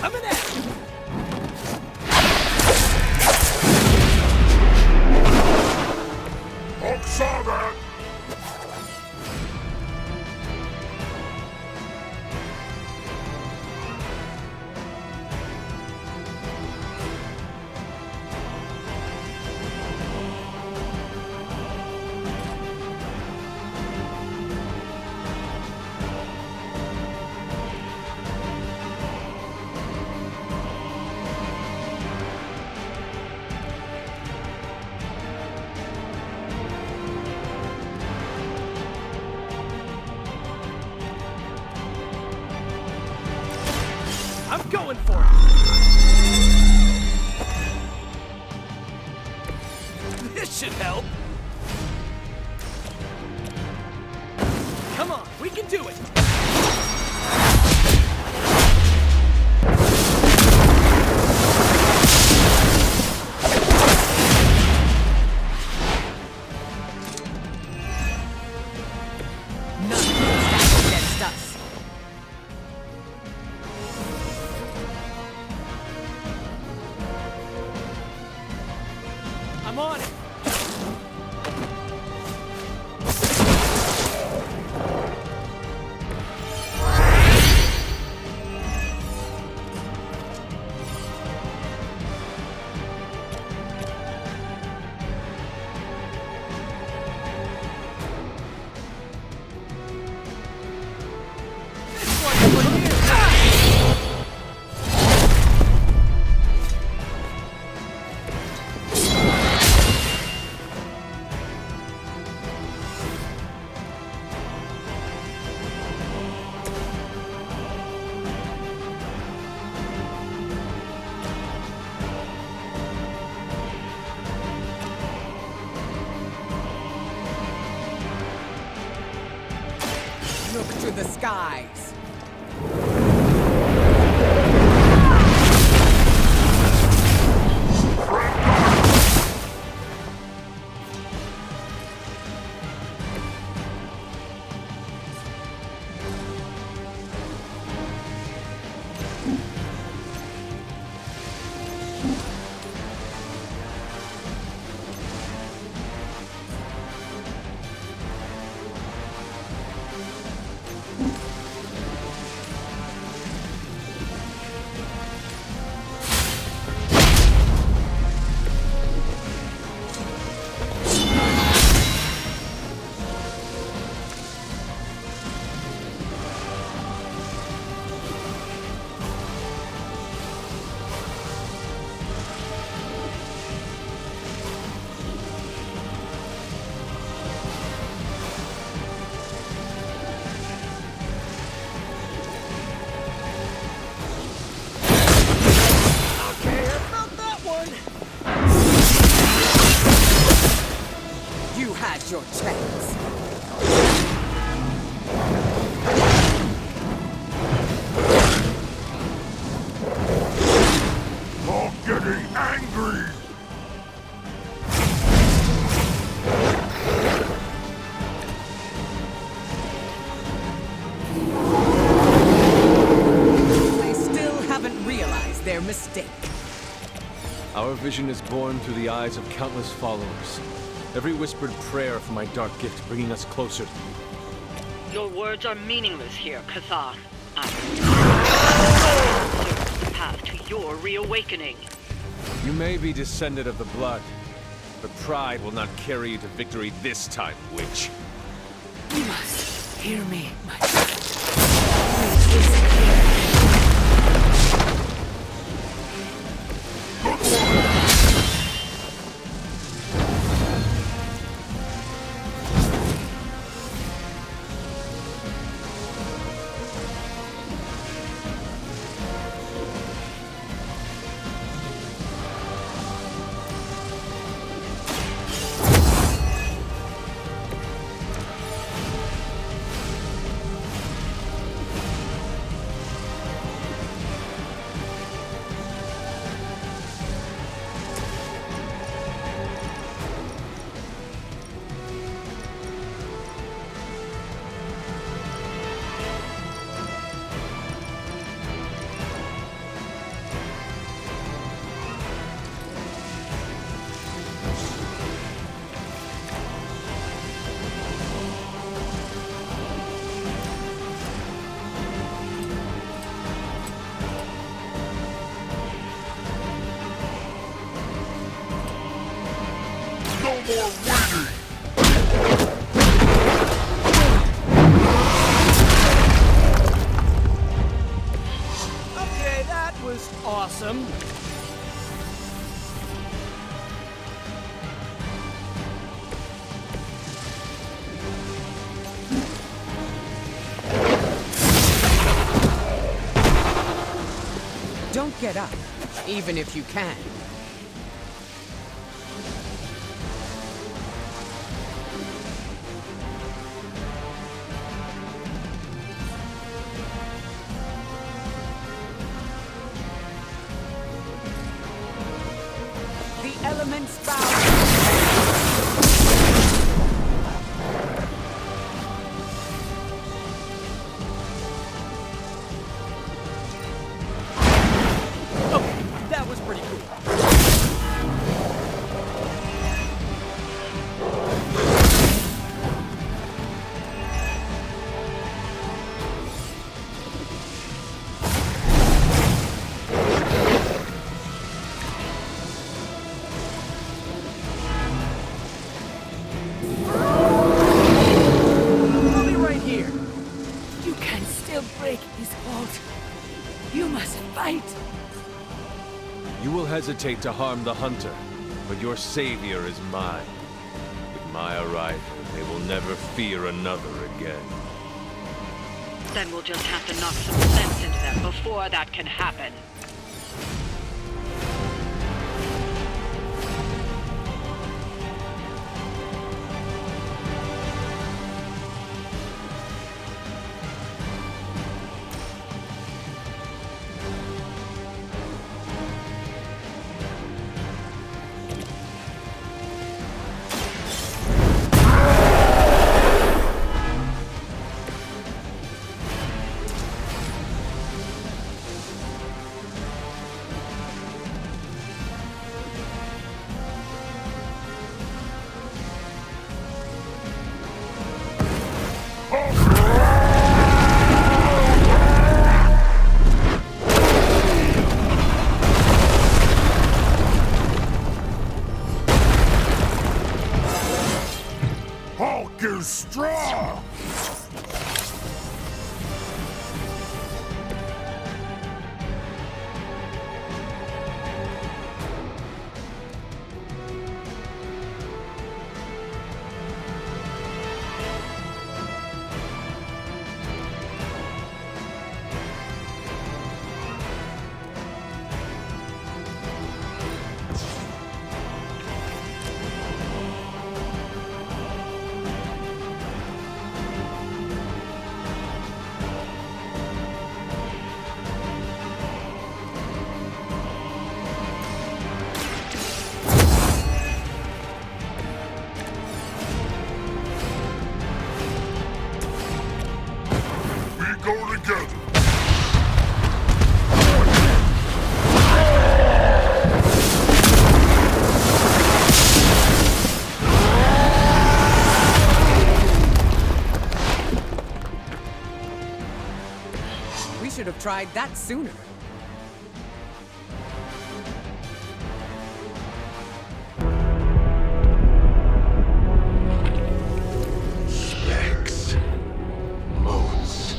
Coming at you! Hulk saw that! I'm going for it! This should help! Come on, we can do it! Nothing can stand against us. I'm on it! This one's for you! Look to the skies. Our vision is born through the eyes of countless followers. Every whispered prayer for my dark gift bringing us closer. Your words are meaningless here, Cathan. I'm the path to your reawakening. You may be descendant of the blood, but pride will not carry you to victory this time, witch. You must hear me, my Okay, that was awesome. Don't get up, even if you can. The elements bow. That was pretty cool. I'll be right here. You can still break his hold. You must fight. You will hesitate to harm the hunter, but your savior is mine. With my arrival, they will never fear another again. Then we'll just have to knock some sense into them before that can happen. should have tried that sooner. Specs. Motes.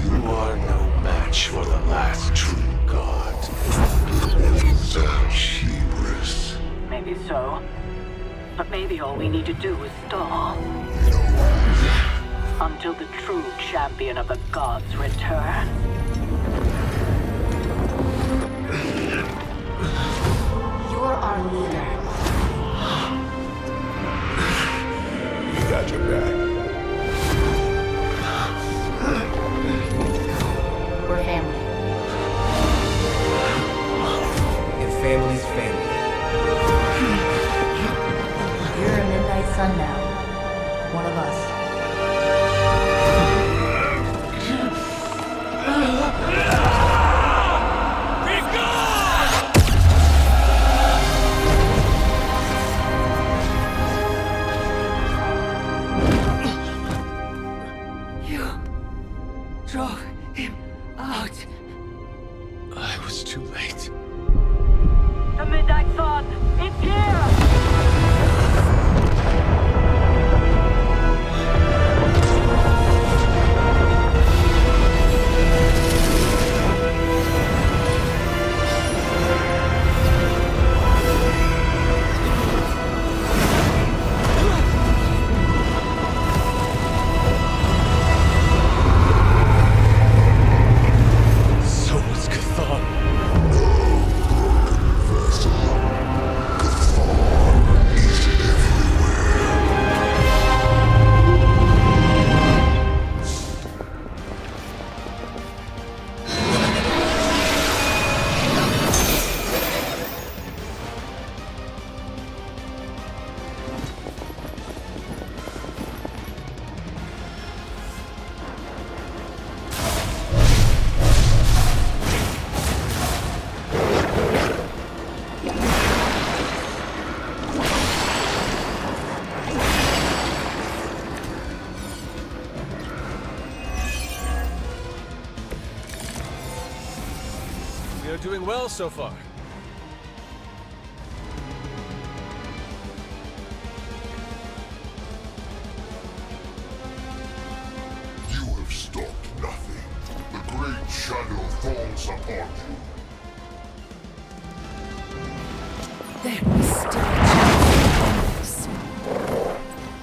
You are no match for the last true god. Hubris. Maybe so. But maybe all we need to do is stall. Until the true champion of the gods return. You're our leader. We got your back. We're family. And family's family. You're a midnight sun now. One of us. You drove him out. I was too late. The Midnight Sun, it's here! So was Cthon. We are doing well so far. You have stopped nothing. The great shadow falls upon you. There is still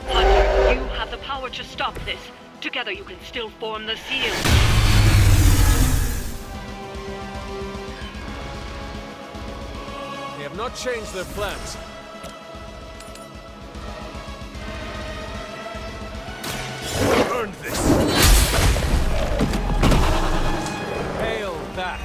Hunter, you have the power to stop this. Together you can still form the seal. They have not changed their plans. Earned this. Hail that.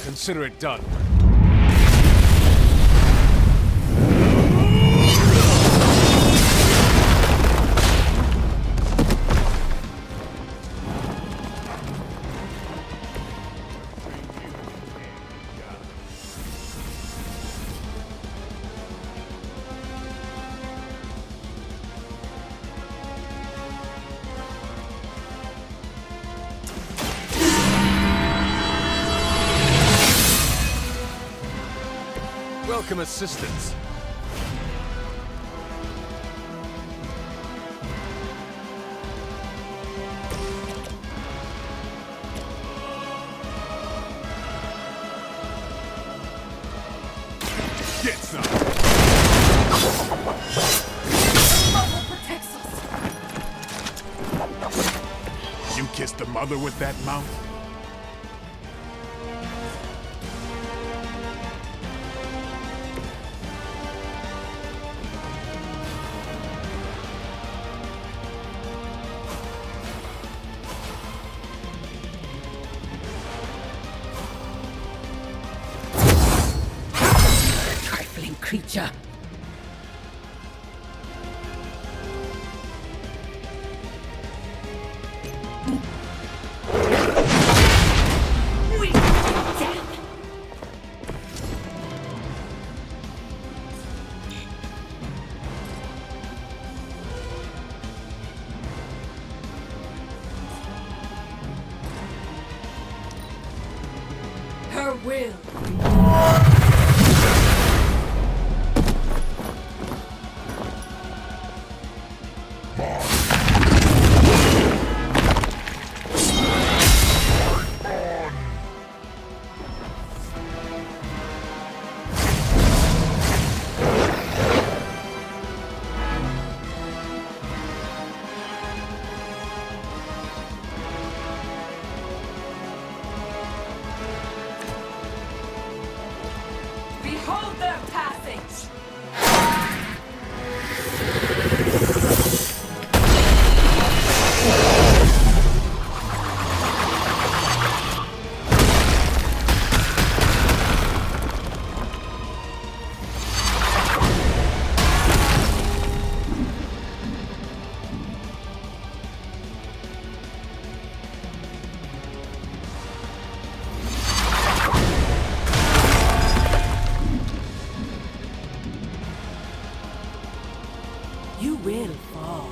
Consider it done. Welcome assistance. Get some. Mother protects us. You kissed the mother with that mouth? Gotcha! Her will. Behold their passage! You will fall.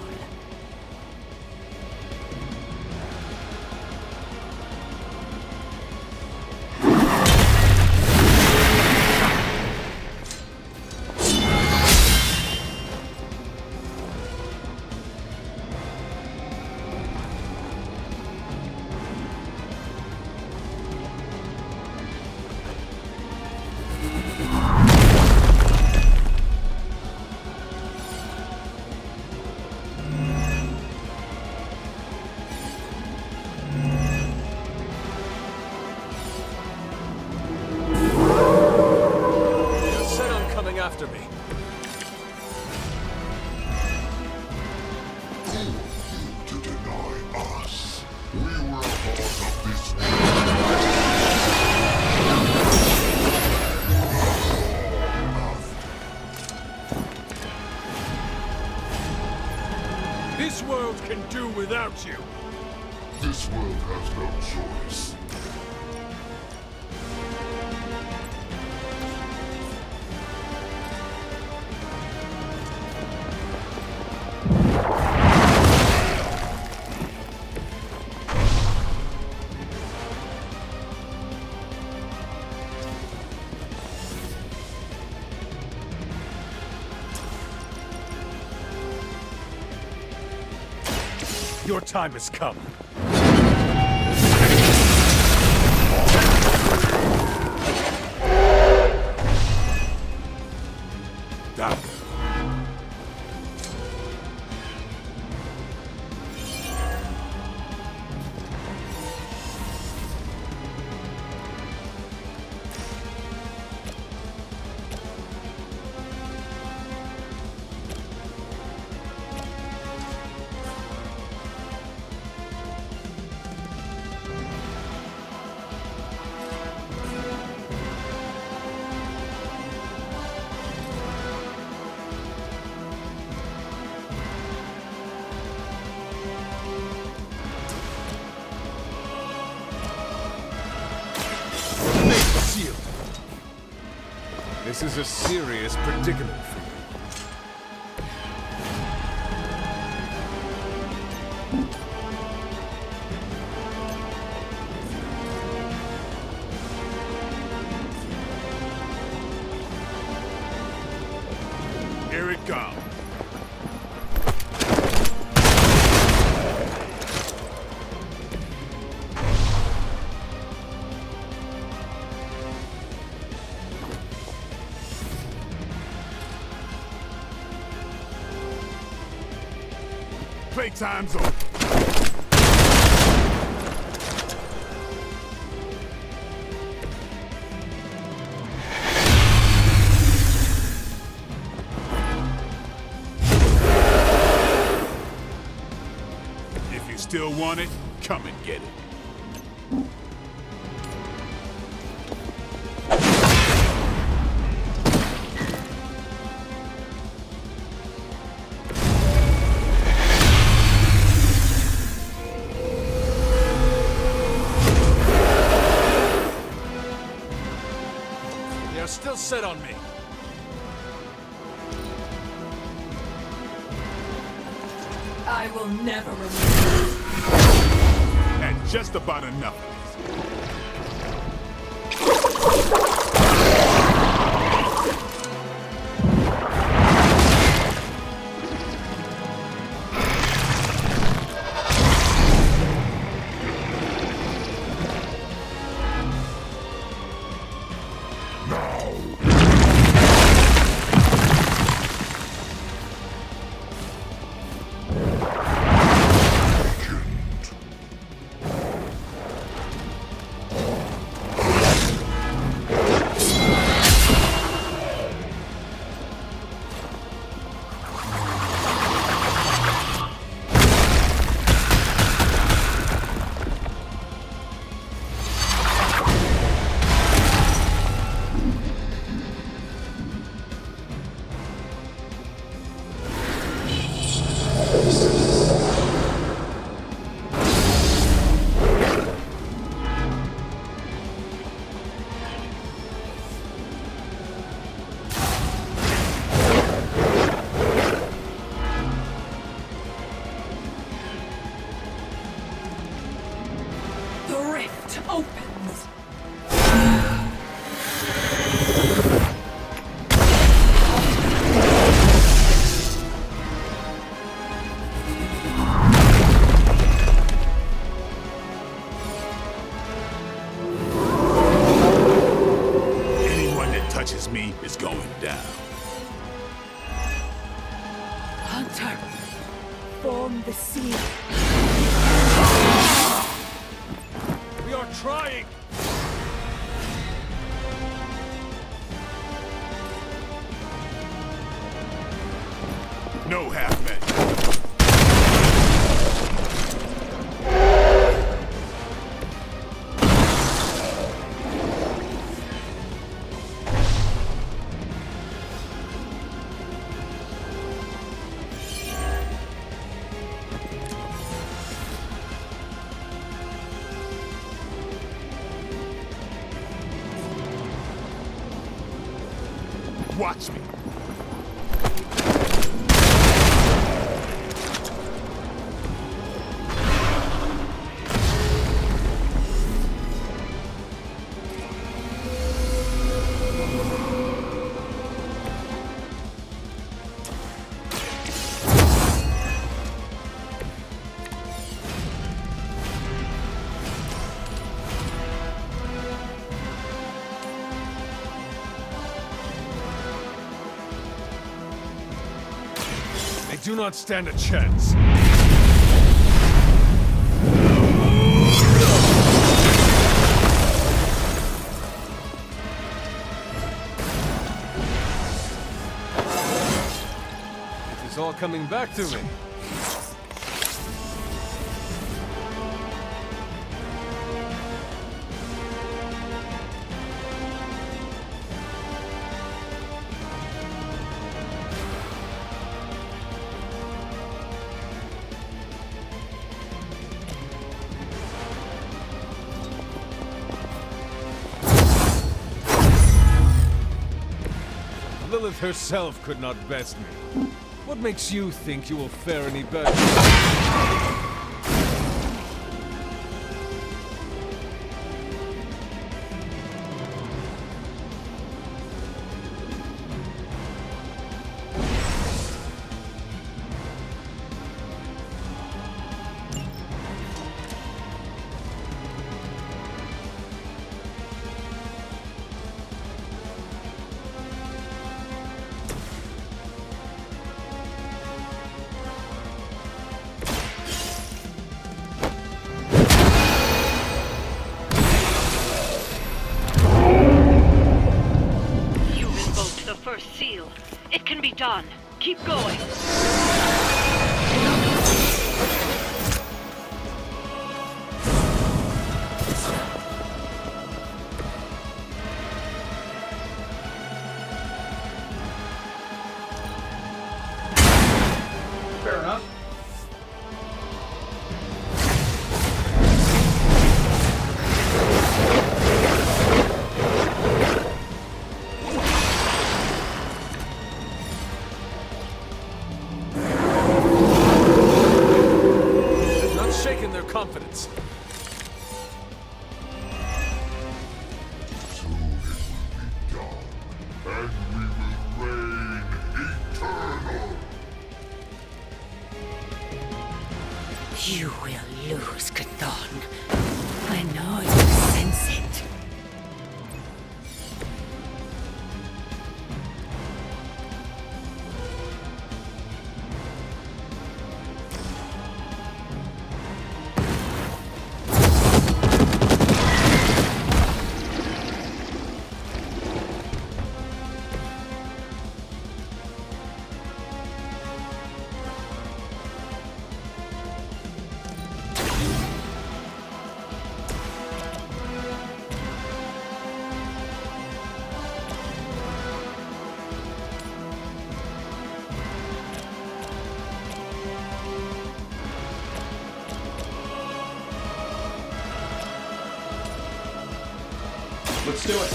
You're set on coming after me. To deny us. We were a part of this This world can do without you. This world has no choice. Your time has come. Down. This is a serious predicament for you. Here it comes. Playtime's over. If you still want it, come and get it. still set on me? I will never remember. And just about enough. Opens. Anyone that touches me is going down. Hunter, form the seal. We are trying! No half-men. Watch me. They do not stand a chance. It is all coming back to me. Lilith herself could not best me. What makes you think you will fare any better? First seal. It can be done. Keep going. Fair enough. confidence. And we will reign eternal. You will lose, Chthon. I know you sense it. Let's do it.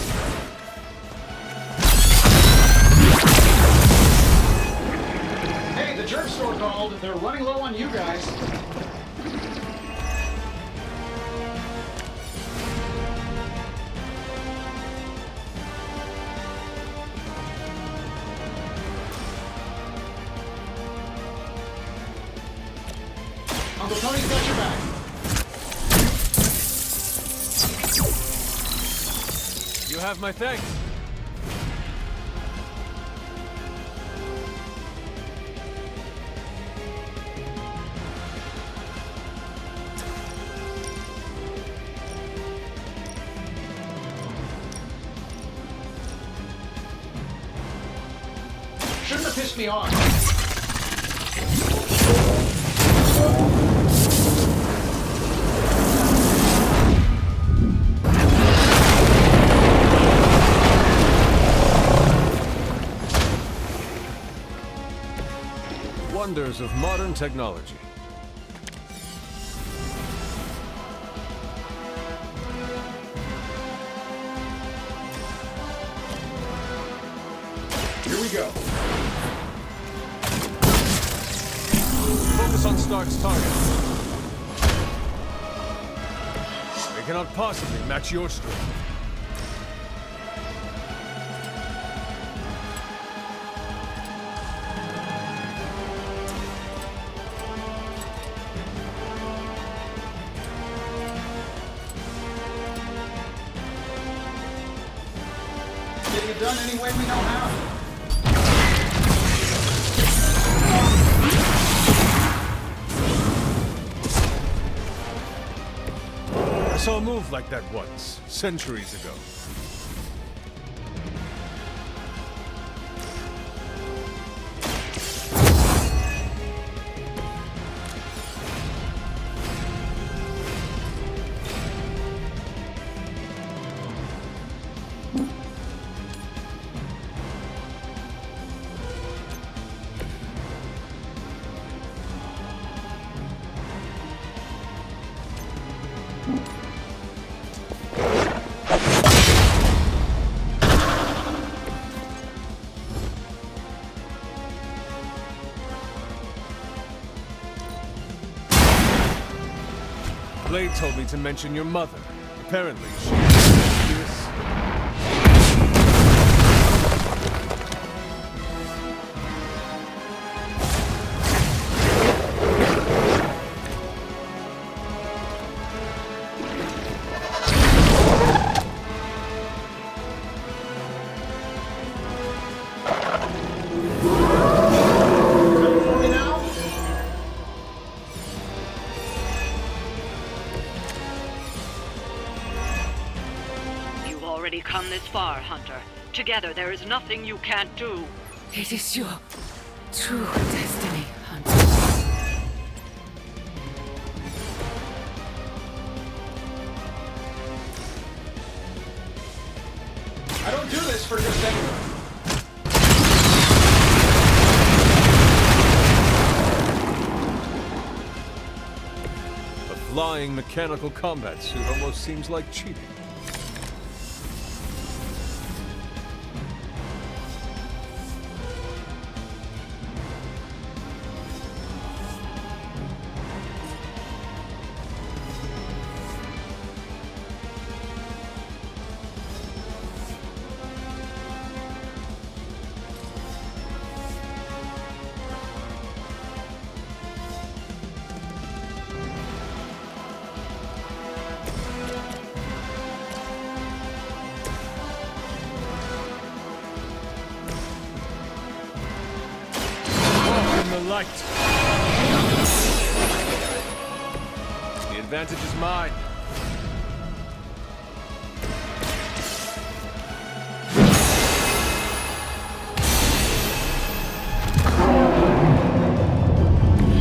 Hey, the jerk store called. They're running low on you guys. Uncle Tony's got your back. You have my thanks. Shouldn't have pissed me off. Wonders of modern technology. Here we go. Focus on Stark's target. They cannot possibly match your strength. Getting it done any way we know how. I saw a move like that once, centuries ago. Blade told me to mention your mother. Apparently, she... Come this far, Hunter. Together, there is nothing you can't do. It is your true destiny, Hunter. I don't do this for just anyone. A flying mechanical combat suit almost seems like cheating. light. The advantage is mine.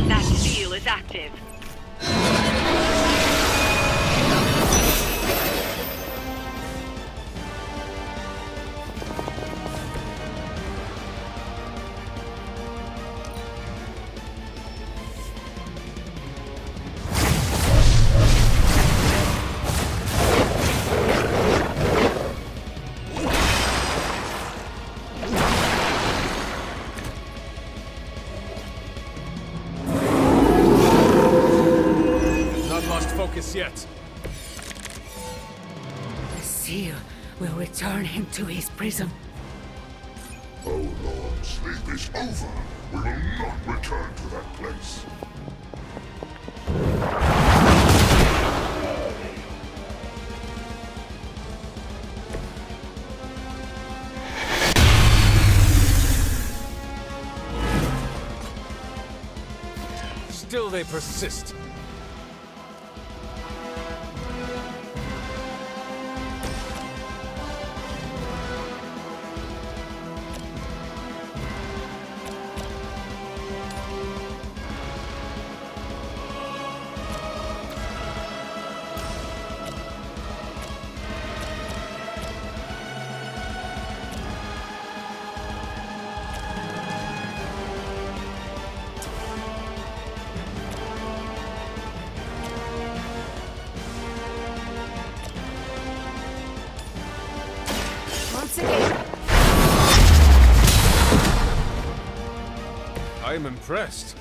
That seal is active. Yet. The seal will return him to his prison. Oh Lord, sleep is over. We will not return to that place. Still they persist. I am impressed.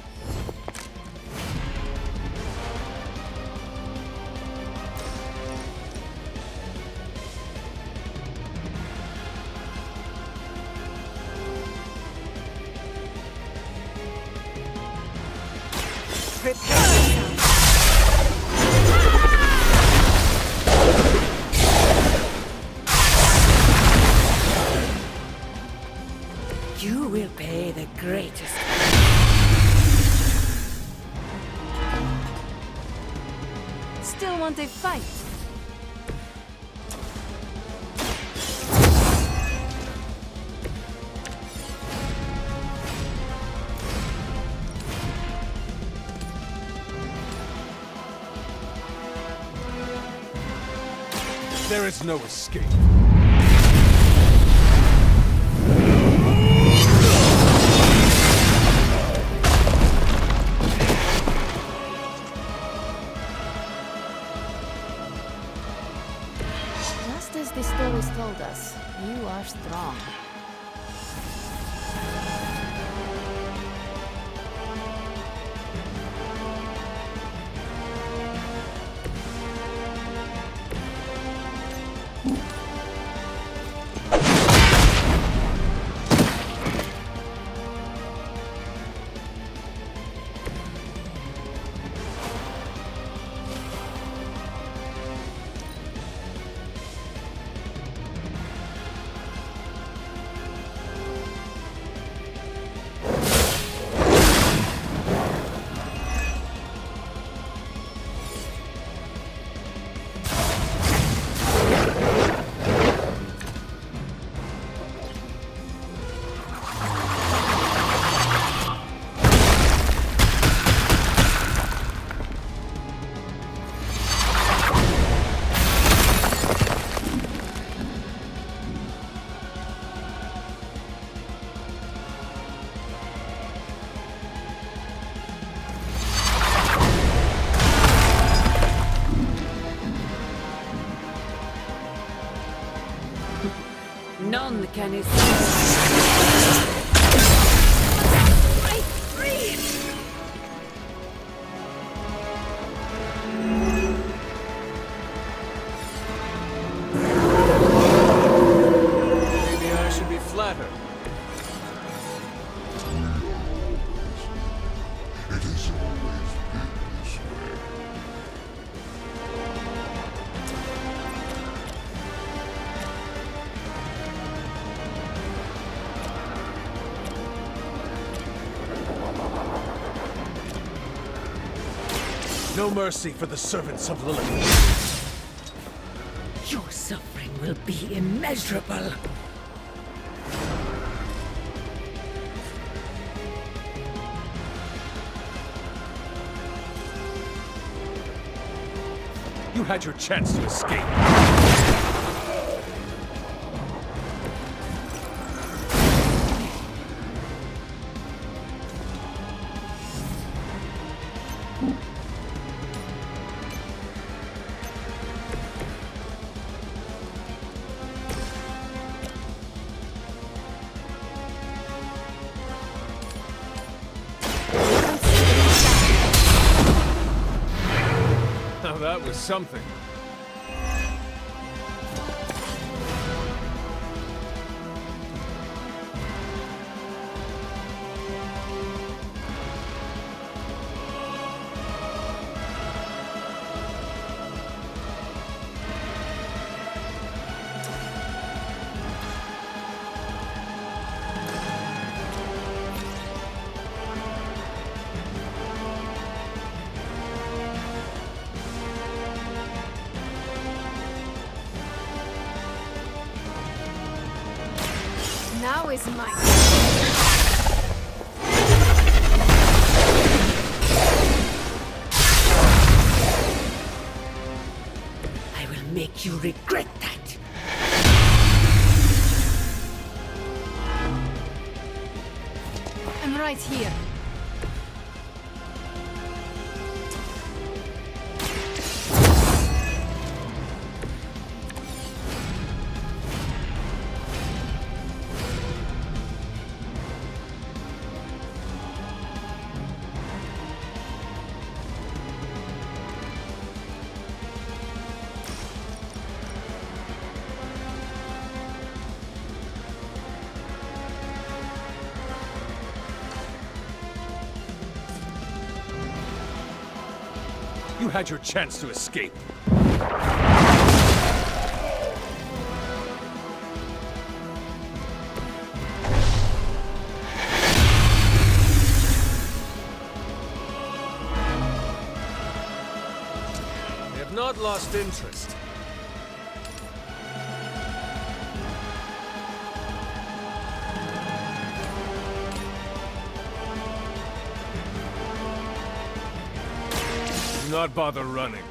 You will pay the greatest. Still want a fight? There is no escape. Just as the stories told us, you are strong. None can escape. Break free! Maybe I should be flattered. It has always been this way. No mercy for the servants of Lilith. Your suffering will be immeasurable. You had your chance to escape. Now that was something. Now is mine. I will make you regret that. I'm right here. You had your chance to escape. We have not lost interest. Do not bother running.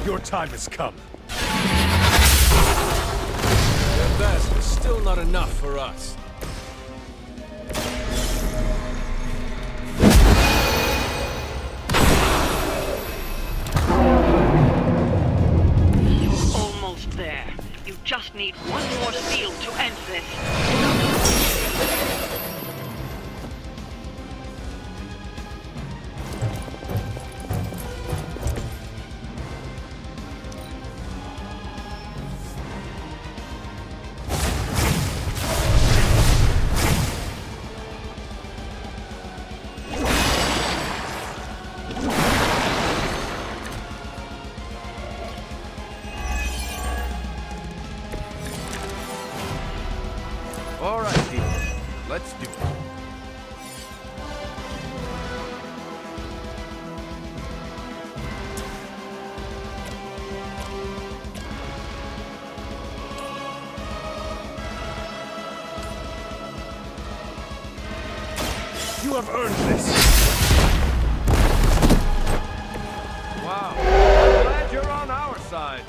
Your time has come. And that is still not enough for us. You're almost there. You just need one more seal to end this. All right, people. Let's do it. You have earned this. Wow. I'm glad you're on our side.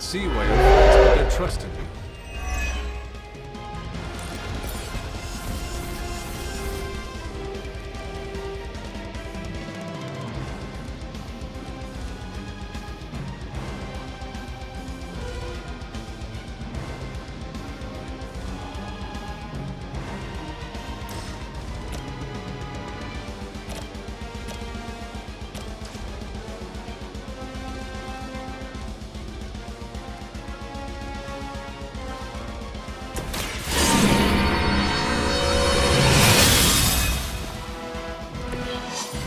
See why your friends put their trust in you.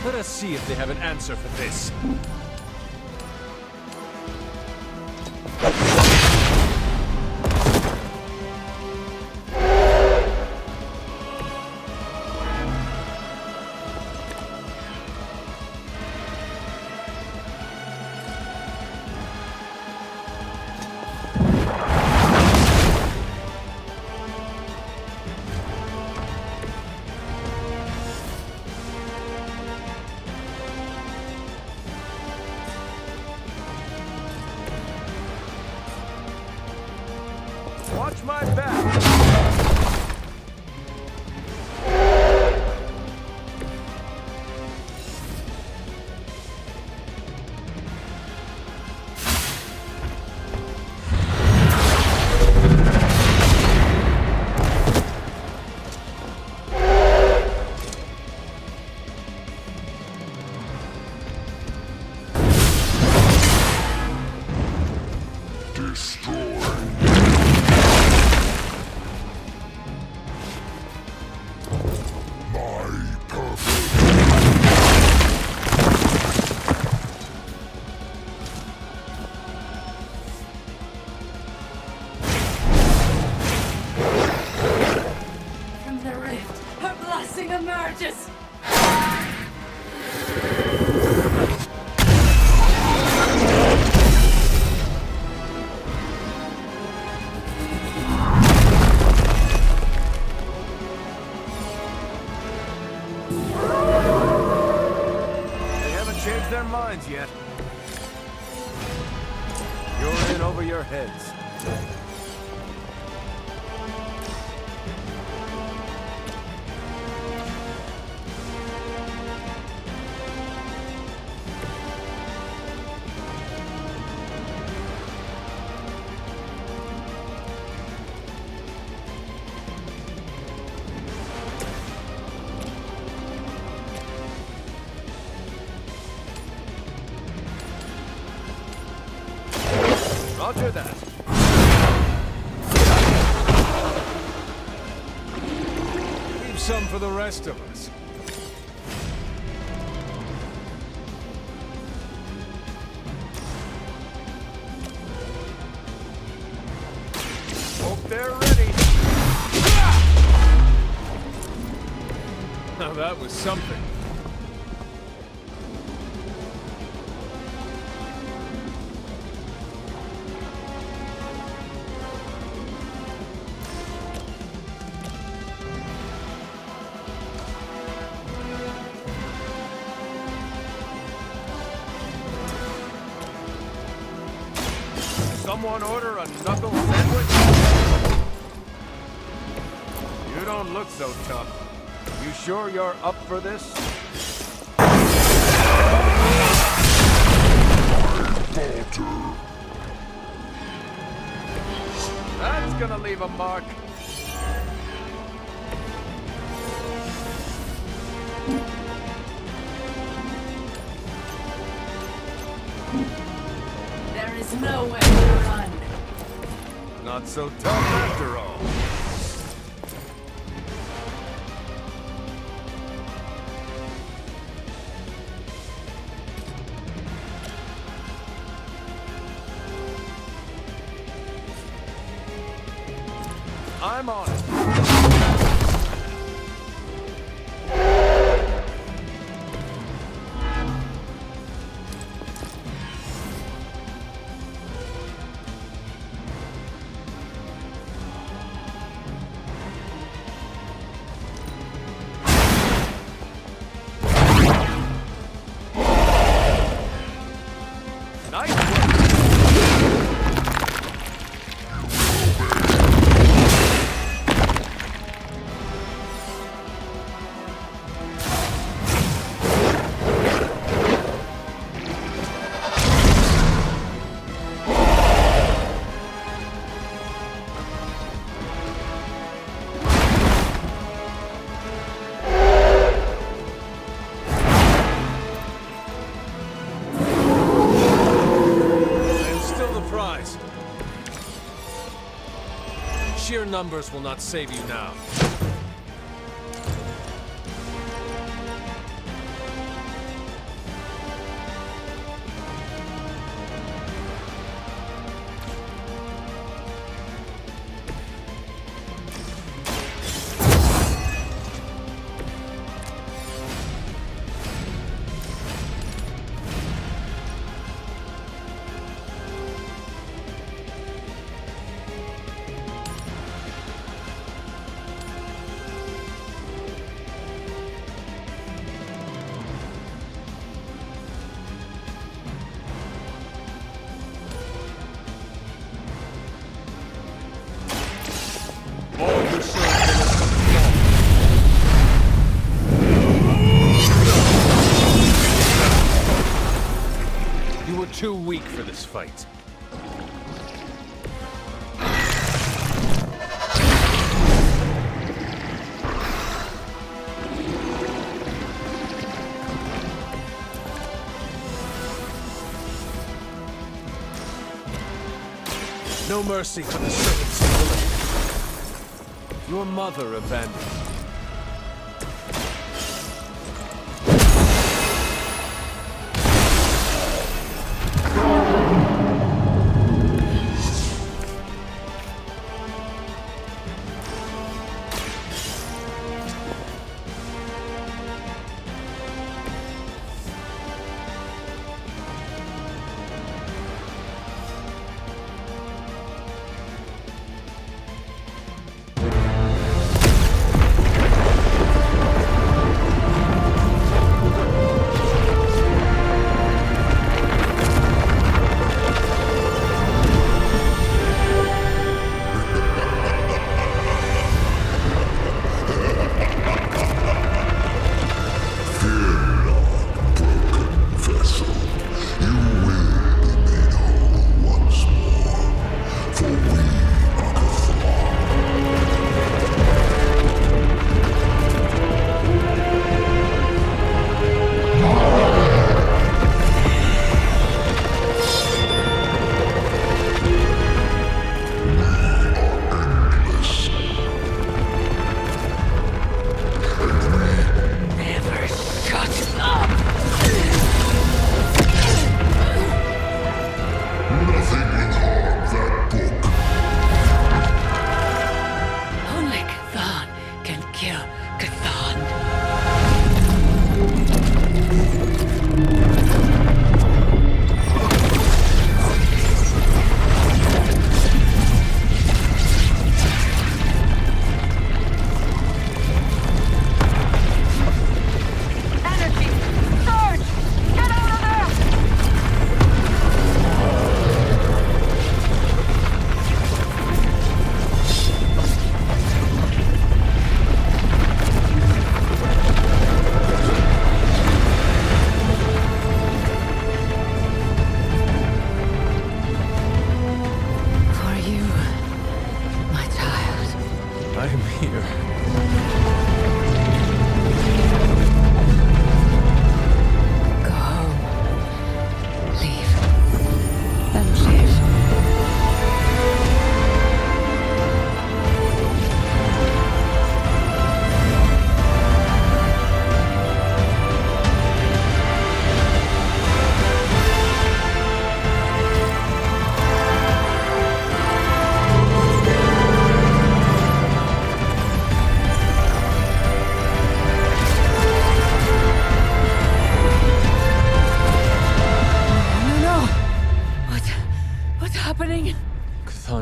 Let us see if they have an answer for this. Watch my back. emerges! They haven't changed their minds yet. You're in over your heads. Roger that. Leave some for the rest of us. Hope they're ready. Now that was something. Someone order a knuckle sandwich? You don't look so tough. You sure you're up for this? That's gonna leave a mark. nowhere to run. Not so tough after all. I'm on it. Nice work. Sheer numbers will not save you now. You were too weak for this fight. No mercy for the servants of Lilith. Your mother abandoned you.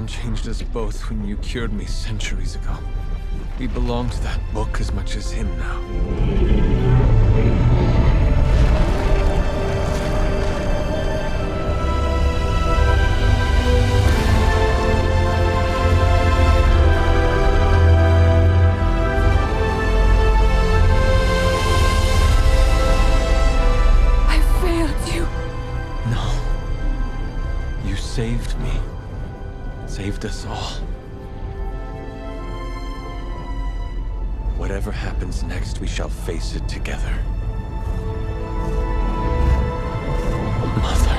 Kasan changed us both when you cured me centuries ago. We belong to that book as much as him now. Saved me. Saved us all. Whatever happens next, we shall face it together. Mother.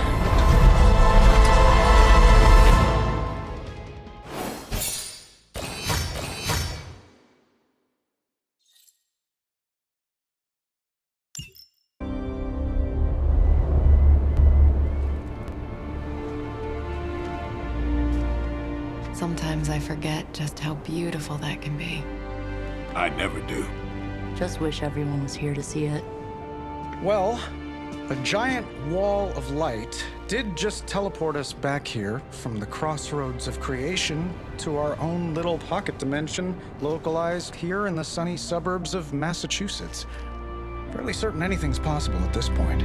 Sometimes I forget just how beautiful that can be. I never do. Just wish everyone was here to see it. Well, a giant wall of light did just teleport us back here from the crossroads of creation to our own little pocket dimension localized here in the sunny suburbs of Massachusetts. Fairly certain anything's possible at this point.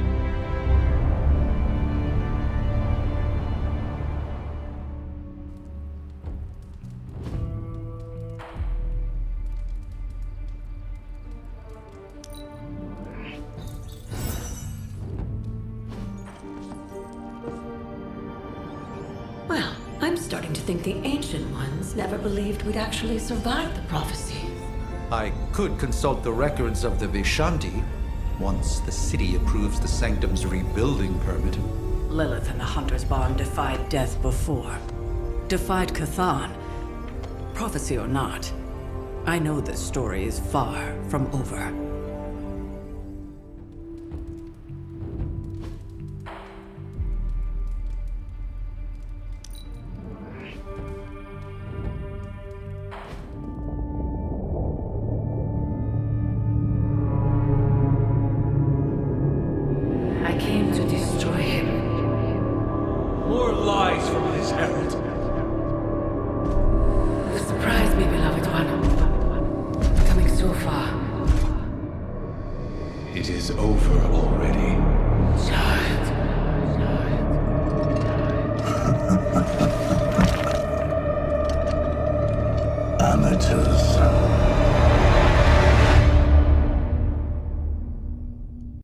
Well, I'm starting to think the Ancient Ones never believed we'd actually survive the prophecy. I could consult the records of the Vishanti once the city approves the Sanctum's rebuilding permit. Lilith and the Hunter's Bond defied death before. Defied Cathan. Prophecy or not, I know this story is far from over. I came to destroy him. More lies from his herald. You surprised me, beloved one. Coming so far. It is over already. Child. Amateurs.